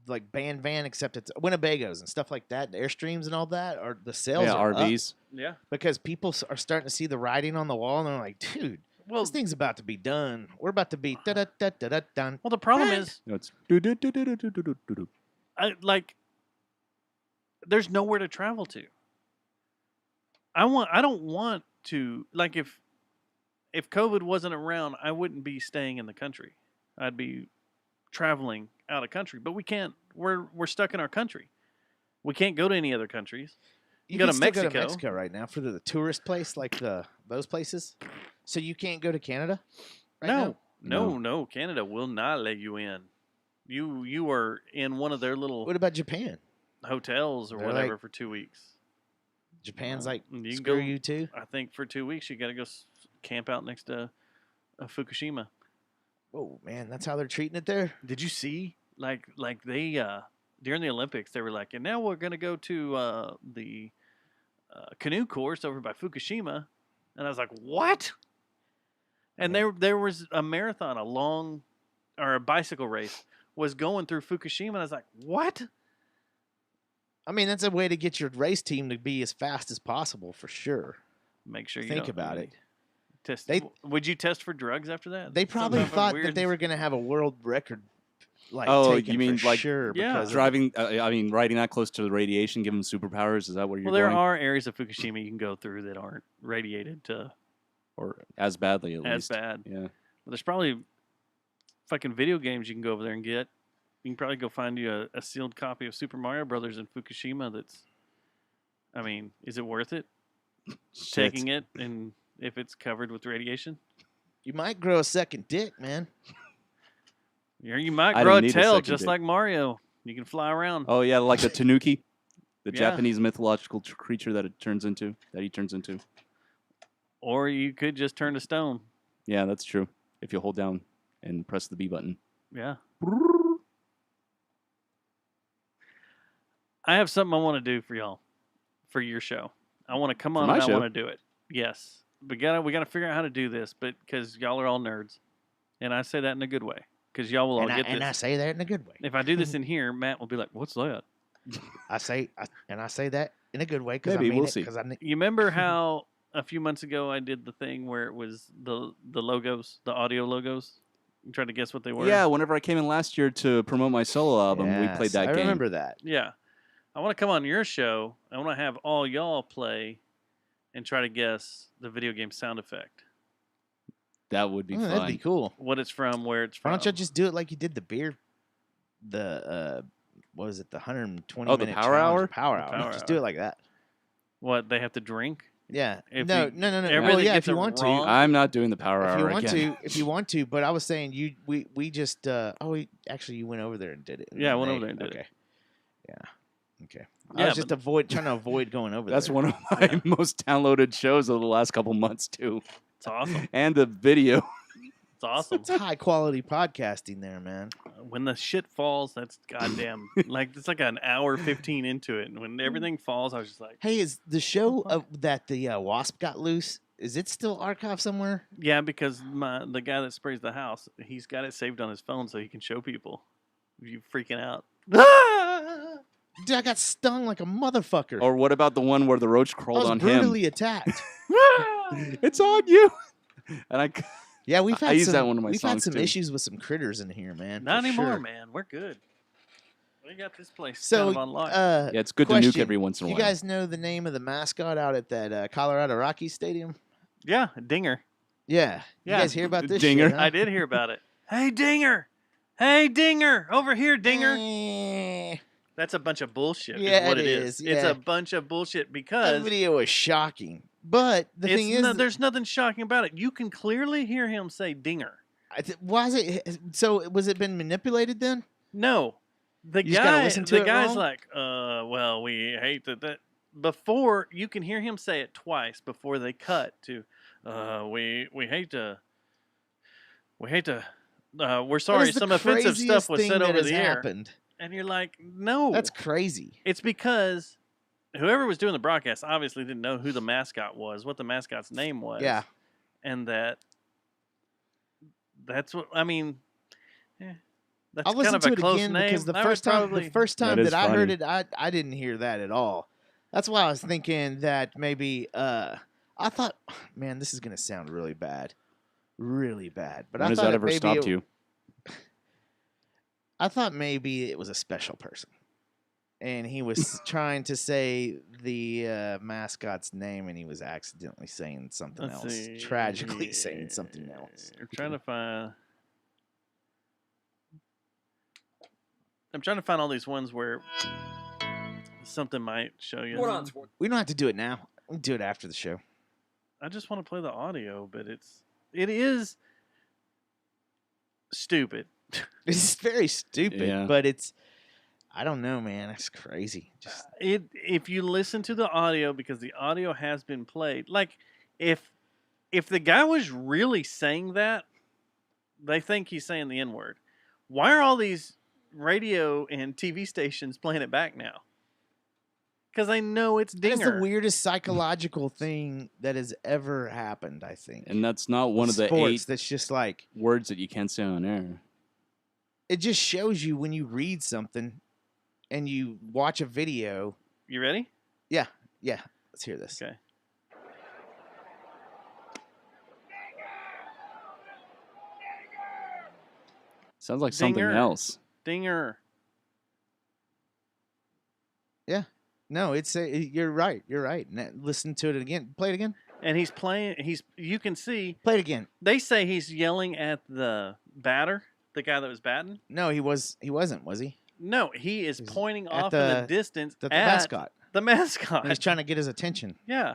like band van, except it's Winnebagos and stuff like that, the Airstreams and all that, or the sales Yeah, are up RVs. Yeah. because people are starting to see the writing on the wall and they're like, dude, Well, this thing's about to be done. We're about to be da da da da da done. Well, the problem is, No, it's do-do-do-do-do-do-do-do. there's nowhere to travel to. I don't want to, like, if COVID wasn't around, I wouldn't be staying in the country. I'd be traveling out of country, but we can't. We're stuck in our country. We can't go to any other countries. You go can to still Mexico. go to Mexico right now for the tourist place, like those places. So you can't go to Canada. Right now? No. Canada will not let you in. You are in one of their little What about Japan? hotels or They're whatever like- for 2 weeks. Japan's like You can screw go- you too. I think for 2 weeks you got to go camp out next to Fukushima. Oh man, that's how they're treating it there. Did you see like they during the Olympics they were like, and now we're gonna go to the canoe course over by Fukushima, and I was like, what? And there was a marathon, a bicycle race was going through Fukushima, and I was like, what? I mean, that's a way to get your race team to be as fast as possible for sure. Make sure you Think don't about it. Test. They- Would you test for drugs after that? They probably Something thought weird? that they were going to have a world record. Like, Oh, taken you mean for like sure? Yeah. Because of- driving? Riding that close to the radiation, give them superpowers. Is that where you're Well, there going? are areas of Fukushima you can go through that aren't radiated to Or as badly at as least. bad. Yeah. Well, there's probably fucking video games you can go over there and get. You can probably go find you a sealed copy of Super Mario Brothers in Fukushima. That's, I mean, is it worth it? Taking it, and if it's covered with radiation, you might grow a second dick, man. you might I grow don't a need a tail second just dick. like Mario. You can fly around. Oh yeah, like the tanuki, the Yeah. Japanese mythological creature that he turns into. Or you could just turn to stone. Yeah, that's true. If you hold down and press the B button. Yeah. I have something I want to do for y'all, for your show. I want to come on my and I show? want to do it. Yes, we gotta figure out how to do this, but because y'all are all nerds, and I say that in a good way, because y'all will all get this. And I say that in a good way. If I do this in here, Matt will be like, "What's that?" I say that in a good way because I Maybe, mean we'll it. see. Because You remember how a few months ago I did the thing where it was the logos, the audio logos? You tried to guess what they were. Yeah, whenever I came in last year to promote my solo album, we played that I game. remember that. Yeah. I want to come on your show. I want to have all y'all play and try to guess the video game sound effect. That would be Oh, fun. that'd be cool. What it's from, where it's Why from. don't you just do it like you did the beer, what was it, the 120 Oh, the minute Power challenge? Hour? Power The hour. Power Just Hour. do it like that. What, they have to drink? Yeah. If No. you- Well, everything yeah, gets if you it want wrong? to. I'm not doing the power If hour you want again. to, if you want to, but I was saying we just actually you went over there and did it. Yeah, I went over there and did it. Okay. Yeah. Okay. Yeah, I was just trying to avoid going over That's there. one of my most downloaded shows of the last couple months too, It's awesome. and the video. It's awesome. It's high quality podcasting there, man. When the shit falls, that's goddamn like it's like an hour 15 into it, and when everything falls, I was just like, Hey, is the show that the Wasp got loose? Is it still archived somewhere? yeah, because the guy that sprays the house, he's got it saved on his phone so he can show people. You freaking out? Dude, I got stung like a motherfucker. Or what about the one where the roach I crawled was on brutally him? attacked. It's on you. And Yeah, we've had I use some, that in one of my we've had songs, some too. issues with some critters in here, man. Not for anymore, sure. man. We're good. We got this place So, kind of on lock. Yeah, it's good to nuke every once in a You while. guys know the name of the mascot out at that Colorado Rockies Stadium? Yeah, Dinger. Yeah. Yeah. You guys hear about this Dinger. shit, huh? I did hear about it. Hey, Dinger. Hey, Dinger. Over here, Dinger. That's a bunch of bullshit. Yeah, is what it it is, It's yeah. a bunch of bullshit That because video was shocking. But the thing is, there's nothing shocking about it. You can clearly hear him say Dinger. was it so? Was it been manipulated then? No, the You just gotta guy. listen to The it guy's wrong? like, well, we hate that. Before you can hear him say it twice before they cut to, we hate to. We're sorry. is the Some offensive craziest stuff was thing said that over has the air, happened? and you're like, no, That's crazy. It's because whoever was doing the broadcast obviously didn't know who the mascot was, what the mascot's name was. Yeah. And that's what I mean. That's I'll kind listen of to a it close again name. because the I would first time probably- That that is I heard funny. it, I didn't hear that at all. That's why I was thinking that maybe I thought, man, this is gonna sound really bad, But When I has thought that it ever maybe stopped it- you? I thought maybe it was a special person, and he was trying to say the mascot's name, and he was accidentally saying something Let's else, see. tragically saying something else. I'm trying to find. I'm trying to find all these ones where something might show you. We don't have to do it now. We can do it after the show. I just want to play the audio, but it is stupid. It's very stupid, Yeah. but I don't know, man. It's crazy. Just If you listen to the audio, because the audio has been played, like if the guy was really saying that, they think he's saying the N-word. Why are all these radio and TV stations playing it back now? Because they know it's That is Dinger. the weirdest psychological thing that has ever happened, I think. And that's not one of the Sports, 8 that's just like, words that you can't say on air. it just shows you when you read something and you watch a video. You ready? Yeah. Let's hear this. Okay. Sounds like something Dinger. else. Dinger. Yeah. No, you're right. You're right. Listen to it again. Play it again. And he's playing. You can see. Play it again. They say he's yelling at the batter, the guy that was batting. No, he wasn't, was he? No, he is pointing at off in the distance The at mascot. the mascot. He's trying to get his attention. Yeah.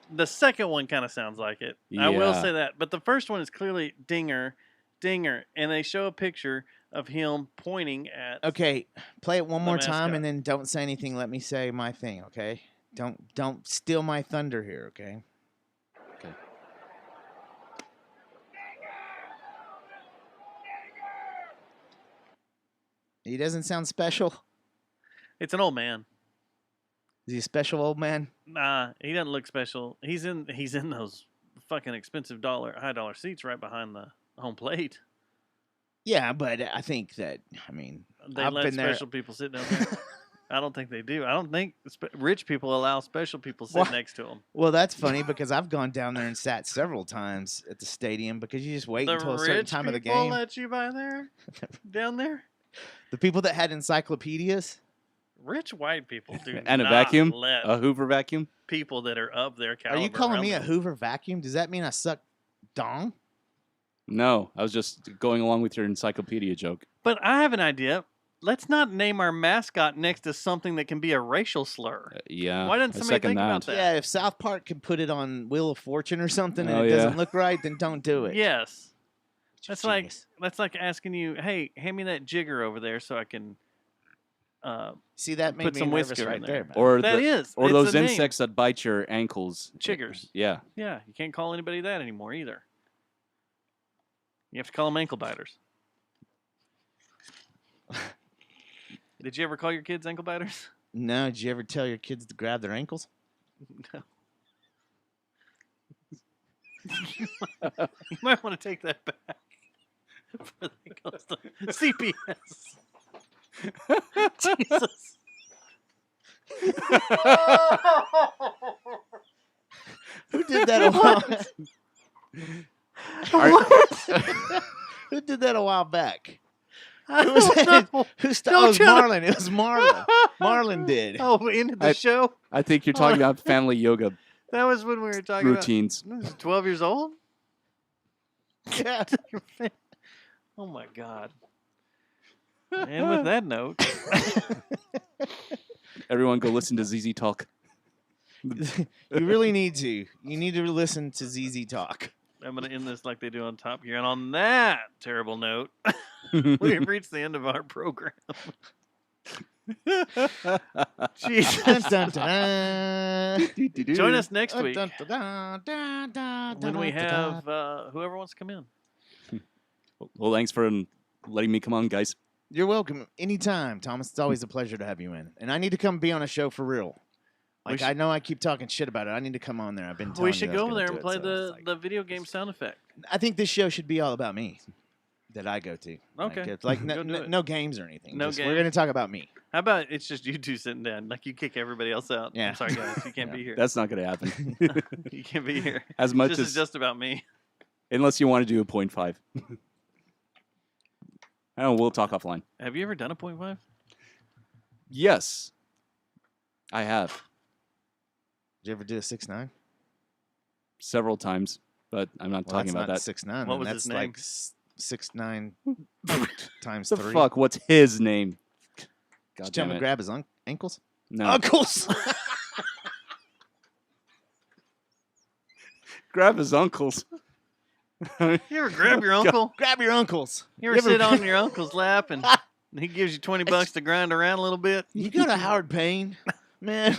The second one kind of sounds like it. I will Yeah. say that. But the first one is clearly Dinger, and they show a picture of him pointing at. Okay, play it one The more time mascot. and then don't say anything. Let me say my thing, okay? Don't steal my thunder here, okay? Okay. He doesn't sound special. It's an old man. Is he a special old man? Nah, he doesn't look special. He's in those fucking expensive high dollar seats right behind the home plate. Yeah, but I think that They I've let been there. special people sit down there. I don't think they do. I don't think rich people allow special people to sit Well- next to them. Well, that's funny because I've gone down there and sat several times at the stadium because you just wait The until a certain rich time of the people game. let you by there, down there. The people that had encyclopedias. Rich white people do And a not vacuum? let A Hoover vacuum? people that are of their Are caliber. you calling around me a them. Hoover vacuum? Does that mean I suck dong? No, I was just going along with your encyclopedia joke. But I have an idea. Let's not name our mascot next to something that can be a racial slur. Yeah. Why didn't I somebody second think about that? Yeah, if South Park could put it on Wheel of Fortune or something and Oh, it yeah. doesn't look right, then don't do it. Yes. That's Genius. like asking you, hey, hand me that jigger over there so I can See, that made put me some nervous whisker right in there. there. Or That is. or It's those a name. insects that bite your ankles. Chiggers. Yeah. Yeah, you can't call anybody that anymore either. You have to call them ankle biters. Did you ever call your kids ankle biters? No, did you ever tell your kids to grab their ankles? No. You might want to take that back. Before that goes to CPS. Jesus. Who did that a while? Who did that a while back? Who was that? Who Don't it was you know- Marlon. It was Marlon. Marlon did. Oh, we ended the show? I think you're talking about family yoga That was when we were talking routines. about... This is 12 years old? Yeah. Oh, my God. And with that note... Everyone go listen to ZZ Talk. You really need to. You need to listen to ZZ Talk. I'm going to end this like they do on Top Gear. And on that terrible note, we have reached the end of our program. Jesus. Dun, dun, dun. Join us next week Dun, dun, dun, dun, when we dun, have dun. whoever wants to come in. Well, thanks for letting me come on, guys. You're welcome anytime, Thomas. It's always a pleasure to have you in. And I need to come be on a show for real. Like, I know I keep talking shit about it. I need to come on there. I've been telling We you should I was go over gonna there do and it, play so the video game sound effect. I think this show should be all about me that I go to. Okay. Like, it's like Go do it. no games or anything. No Just, games. We're going to talk about me. How about it's just you two sitting down? Like you kick everybody else out. Yeah. I'm sorry, guys. You can't be here. That's not going to happen. You can't be here. As much this as is just about me. unless you want to do a 0.5. I don't know. We'll talk offline. Have you ever done a 0.5? Yes, I have Did you ever do a 6'9"? several times, but I'm not talking about that. 6'9". What was that's his name? like 6'9" times The 3. fuck? What's his name? God Did you tell damn him to it. grab his ankles? No. Uncles! Grab his uncles. You ever grab your uncle? Grab your uncles. You ever sit on your uncle's lap and he gives you $20 to grind around a little bit? You go to Howard Payne? Man,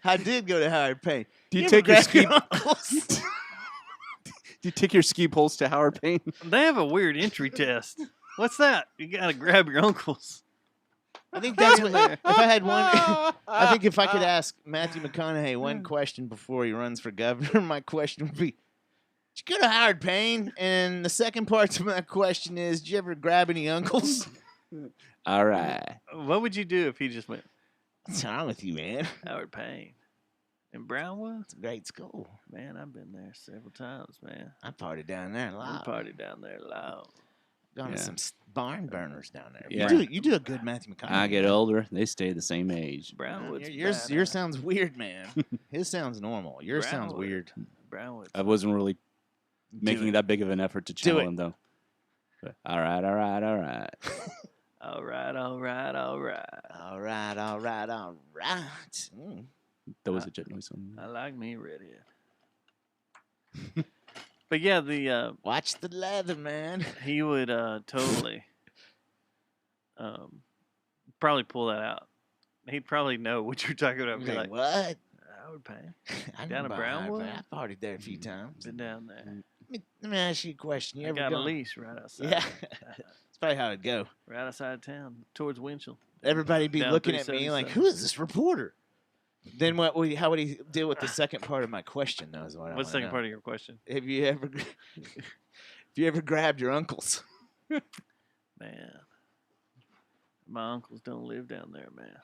I did go to Howard Payne. Do you ever take your grab ski? uncles? Do you take your ski poles to Howard Payne? They have a weird entry test. What's that? You gotta grab your uncles. I think that's what. If I had one, I think if I could ask Matthew McConaughey one question before he runs for governor, my question would be, "Did you go to Howard Payne?" And the second part to my question is, "Did you ever grab any uncles?" All right. What would you do if he just went What's wrong with you, man? Howard Payne in Brownwood? It's a great school. Man, I've been there several times, man. I partied down there a We lot. party down there loud. Gone to Yeah. some barn burners down there. Yeah. You do a good Matthew McConaughey. I get older, they stay the same age. Brownwood's Yours badass. sounds weird, man. His sounds normal. Yours sounds Brownwood. weird. Brownwood. I wasn't really making it. that big of an effort to channel it. him, though. But, all right, all right, all right. All right, all right, all right. All right, all right, all right. Mm. That was a jet noise. On I like me redhead. But yeah, the Watch the leather, man. he would totally probably pull that out. He'd probably know what you're talking about. Be Like, like, what? Howard Payne. I Down know in about Howard Brownwood? Payne. I partied there a few times. Been down there. Let me ask you a question. You I ever got a gone- lease right outside. Yeah. That's probably how it'd go. Right outside of town, towards Winchell. Everybody be Down looking at me like, 377. who is this reporter? Then how would he deal with the second part of my question, though, is what I What's the wanna second know. part of your question? Have you ever grabbed your uncles? Man, my uncles don't live down there, man.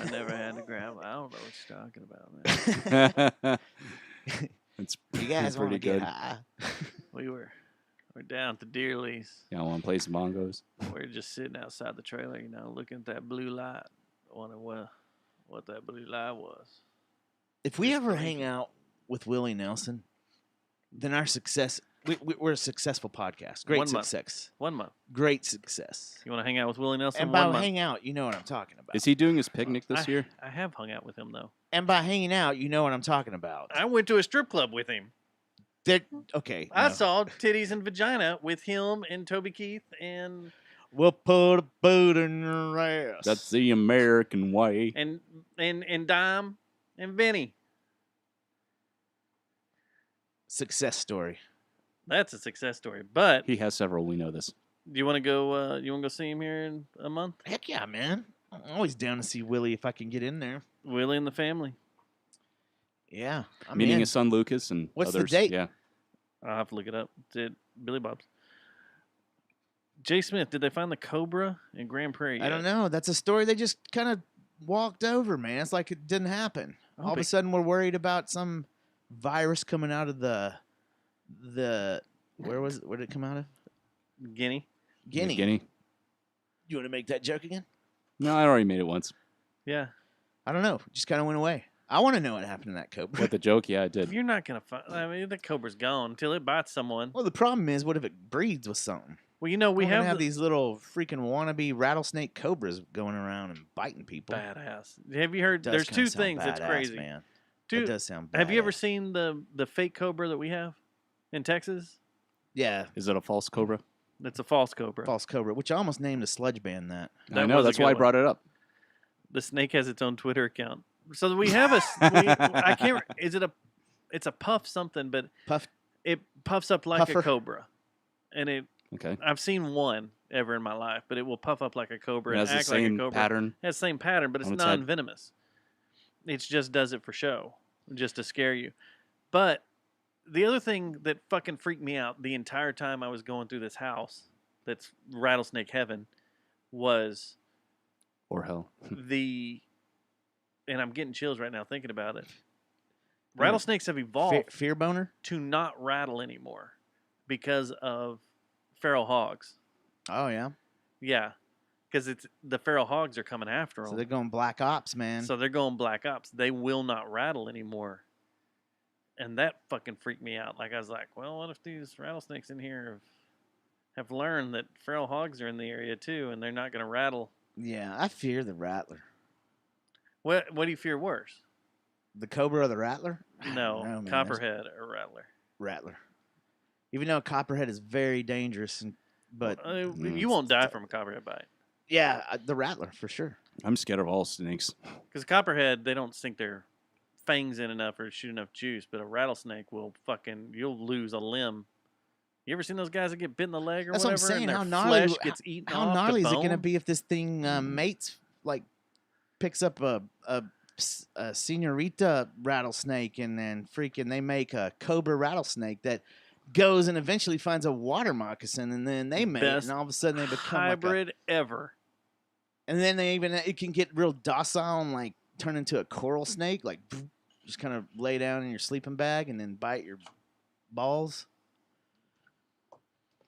I never had to grab. I don't know what you're talking about, man. It's You guys want to pretty get good. high? We're down at the deer lease. Y'all want to play some bongos? We're just sitting outside the trailer, looking at that blue light. Wondering what that blue light was. If we ever hang out with Willie Nelson, then our success, we're a successful podcast. Great 1 month. success. 1 month. Great success. You want to hang out with Willie Nelson? And 1 by month. hang out, you know what I'm talking about. Is he doing his picnic this year? I have hung out with him though. And by hanging out, you know what I'm talking about. I went to a strip club with him. Okay. I no. saw titties and vagina with him and Toby Keith and We'll put a boot in your ass. That's the American way. And Dime and Vinny. Success story. That's a success story. But He has several. We know this. do you want to go? You want to go see him here in a month? Heck yeah, man. I'm always down to see Willie if I can get in there. Willie and the family. Yeah. I'm Meeting in. his son Lucas and What's the others. date? Yeah. I'll have to look it up. Did Billy Bob's? Jay Smith, did they find the Cobra in Grand Prairie? I don't know. That's a story they just kind of walked over, man. It's like it didn't happen. I All hope of a it- sudden, we're worried about some virus coming out of the where did it come out of? Guinea. Guinea. Guinea. You want to make that joke again? No, I already made it once. Yeah. I don't know. Just kind of went away. I want to know what happened to that cobra. What the joke? Yeah, I did. You're not gonna find. I mean, the Cobra's gone until it bites someone. Well, the problem is, what if it breeds with something? Well, you know we We're gonna have these little freaking wannabe rattlesnake cobras going around and biting people. badass. Have you heard? Does There's kinda two sound things that's badass, crazy. man. Two, It does sound badass. Have you ever seen the fake Cobra that we have in Texas? Yeah. Is it a false cobra? It's a false Cobra. False cobra, which I almost named a sludge band that. I know. was a That's good why I one. brought it up. The snake has its own Twitter account. So we have I can't. Is it a? It's a puff something, but Puff. it puffs up like Puffer. a cobra, and it. Okay. I've seen one ever in my life, but it will puff up like a cobra It and has the act like a same cobra. pattern It has the same pattern, but it's on its head. non-venomous. It just does it for show, just to scare you. But the other thing that fucking freaked me out the entire time I was going through this house, that's rattlesnake heaven, was Or hell. the, and I'm getting chills right now thinking about it. Rattlesnakes have Fear, evolved fear boner. to not rattle anymore because of feral hogs. Oh yeah. Yeah, because it's the feral hogs are coming after So them. they're going black ops, man. So they're going black ops. They will not rattle anymore. And that fucking freaked me out. Like I was like, well, what if these rattlesnakes in here have learned that feral hogs are in the area too, and they're not going to rattle? Yeah, I fear the rattler. What do you fear worse? The cobra or the rattler? No, man. copperhead or rattler. Rattler. Even though copperhead is very dangerous, but You won't die from a copperhead bite. yeah, the rattler for sure. I'm scared of all snakes. Because copperhead, they don't sink their fangs in enough or shoot enough juice, but a rattlesnake will you'll lose a limb. You ever seen those guys that get bit in the leg or That's whatever? what I'm saying. And their How gnarly? flesh gets eaten How off gnarly the is it going to bone? be if this thing mates like picks up a senorita rattlesnake and then freaking they make a cobra rattlesnake that goes and eventually finds a water moccasin and then they mate Best and all of a sudden they become hybrid ever. and then it can get real docile and like turn into a coral snake, like just kind of lay down in your sleeping bag and then bite your balls.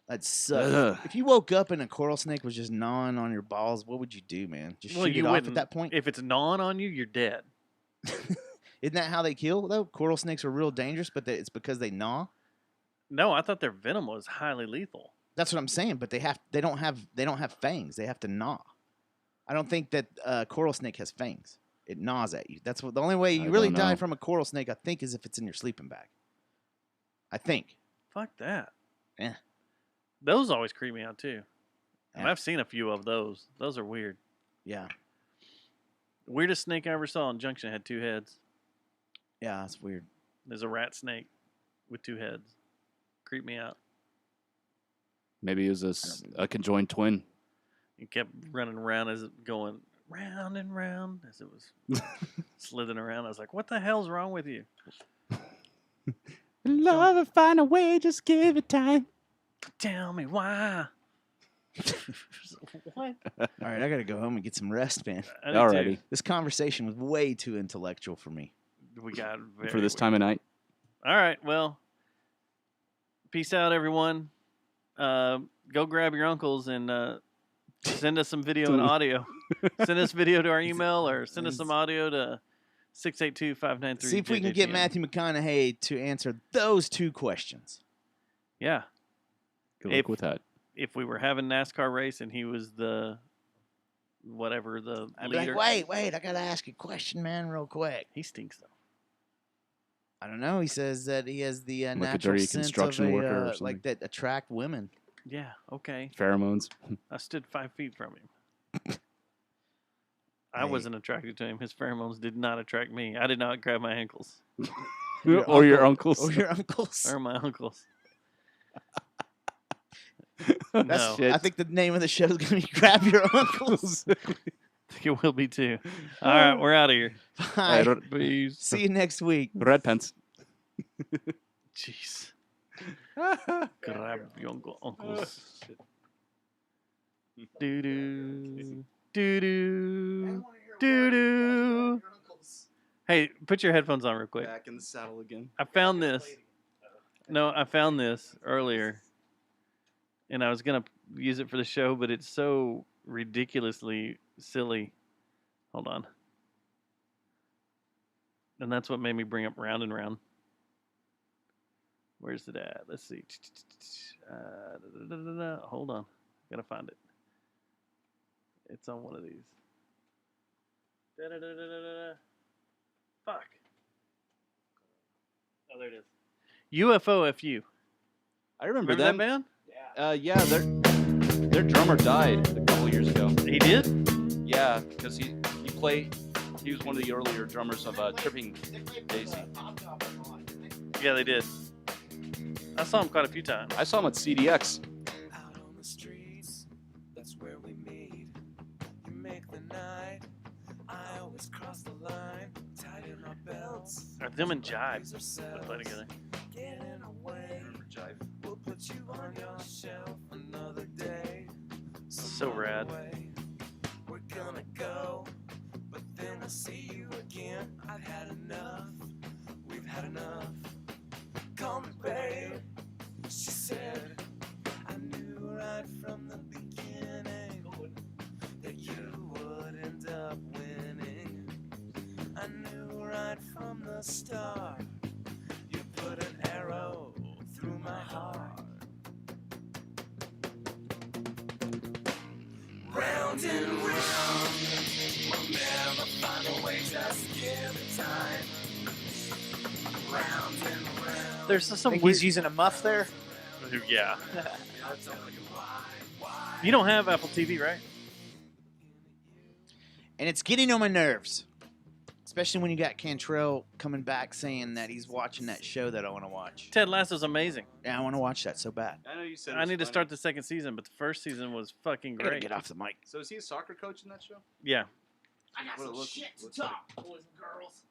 That'd suck. Ugh. If you woke up and a coral snake was just gnawing on your balls, what would you do, man? Just shoot it off at that point? If it's gnawing on you, you're dead. Isn't that how they kill though? Coral snakes are real dangerous, but it's because they gnaw. No, I thought their venom was highly lethal. That's what I'm saying. But they don't have fangs. They have to gnaw. I don't think that coral snake has fangs. It gnaws at you. That's the only way you I really don't die know. from a coral snake, I think, is if it's in your sleeping bag. I think. Fuck that. Yeah. Those always creep me out too. And Yeah. I've seen a few of those. Those are weird. Yeah. The weirdest snake I ever saw in Junction had 2 heads. Yeah, that's weird. There's a rat snake with 2 heads. Creeped me out. Maybe it was a conjoined twin. It kept running around as it going round and round as it was slithering around. I was like, what the hell's wrong with you? Love will find a way, just give it time. Tell me why. What? All right, I gotta go home and get some rest, man. I do too. Alrighty. This conversation was way too intellectual for me. We got very For this weird. time of night. All right. Well, peace out, everyone. Go grab your uncles and send us some video and audio. Send us video to our email or send us some audio to 682-593. See if we can get Matthew McConaughey to answer those 2 questions. Yeah. Good luck with that. If we were having NASCAR race and he was the whatever the I'd be leader. like, wait, I gotta ask you a question, man, real quick. He stinks though. I don't know. He says that he has the Like a natural dirty sense construction of worker or like something. that attract women. Yeah, okay. Pheromones. I stood 5 feet from him. I wasn't attracted to him. His pheromones did not attract me. I did not grab my ankles. Or your uncles. Or your uncles. Or my uncles. That's, No. I think the name of the show is going to be Grab Your Uncles. I think it will be too. All right, we're out of here. Bye. Peace. See you next week. Red pants. Jeez. Grab your uncles. Doo doo. Doo doo. Doo doo. Hey, put your headphones on real quick. Back in the saddle again. I found this. No, I found this earlier. And I was going to use it for the show, but it's so ridiculously silly. Hold on. And that's what made me bring up Round and Round. Where's it at? Let's see. Hold on. I gotta find it. It's on one of these. Fuck. Oh, there it is. UFOFU. I remember that them. band? Yeah, their drummer died a couple years ago. He did? Yeah, because he was one of the earlier drummers of Tripping Daisy. Yeah, they did. I saw him quite a few times. I saw him at CDX. That's where we meet. You make the night. I always cross the line. Tighten our belts. Them and Jive would play together. Getting away. Jive. We'll put you on your shelf another day. So rad. We're gonna go, but then we'll see you again. I've had enough. We've had enough. Call me babe. She said, I knew right from the beginning that you would end up winning. I knew right from the start you put an arrow through my heart. Round and round, we'll never find a way, just give it time. Round and round. There's some Think weird... he's using a muff there? Yeah. You don't have Apple TV, right? And it's getting on my nerves. Especially when you got Cantrell coming back saying that he's watching that show that I want to watch. Ted Lasso's amazing. Yeah, I want to watch that so bad. I know you said. I need to start the second season, but the first season was fucking I gotta great. get off the mic. So is he a soccer coach in that show? Yeah. I got What it some looks- shit to looks like. talk, boys and girls.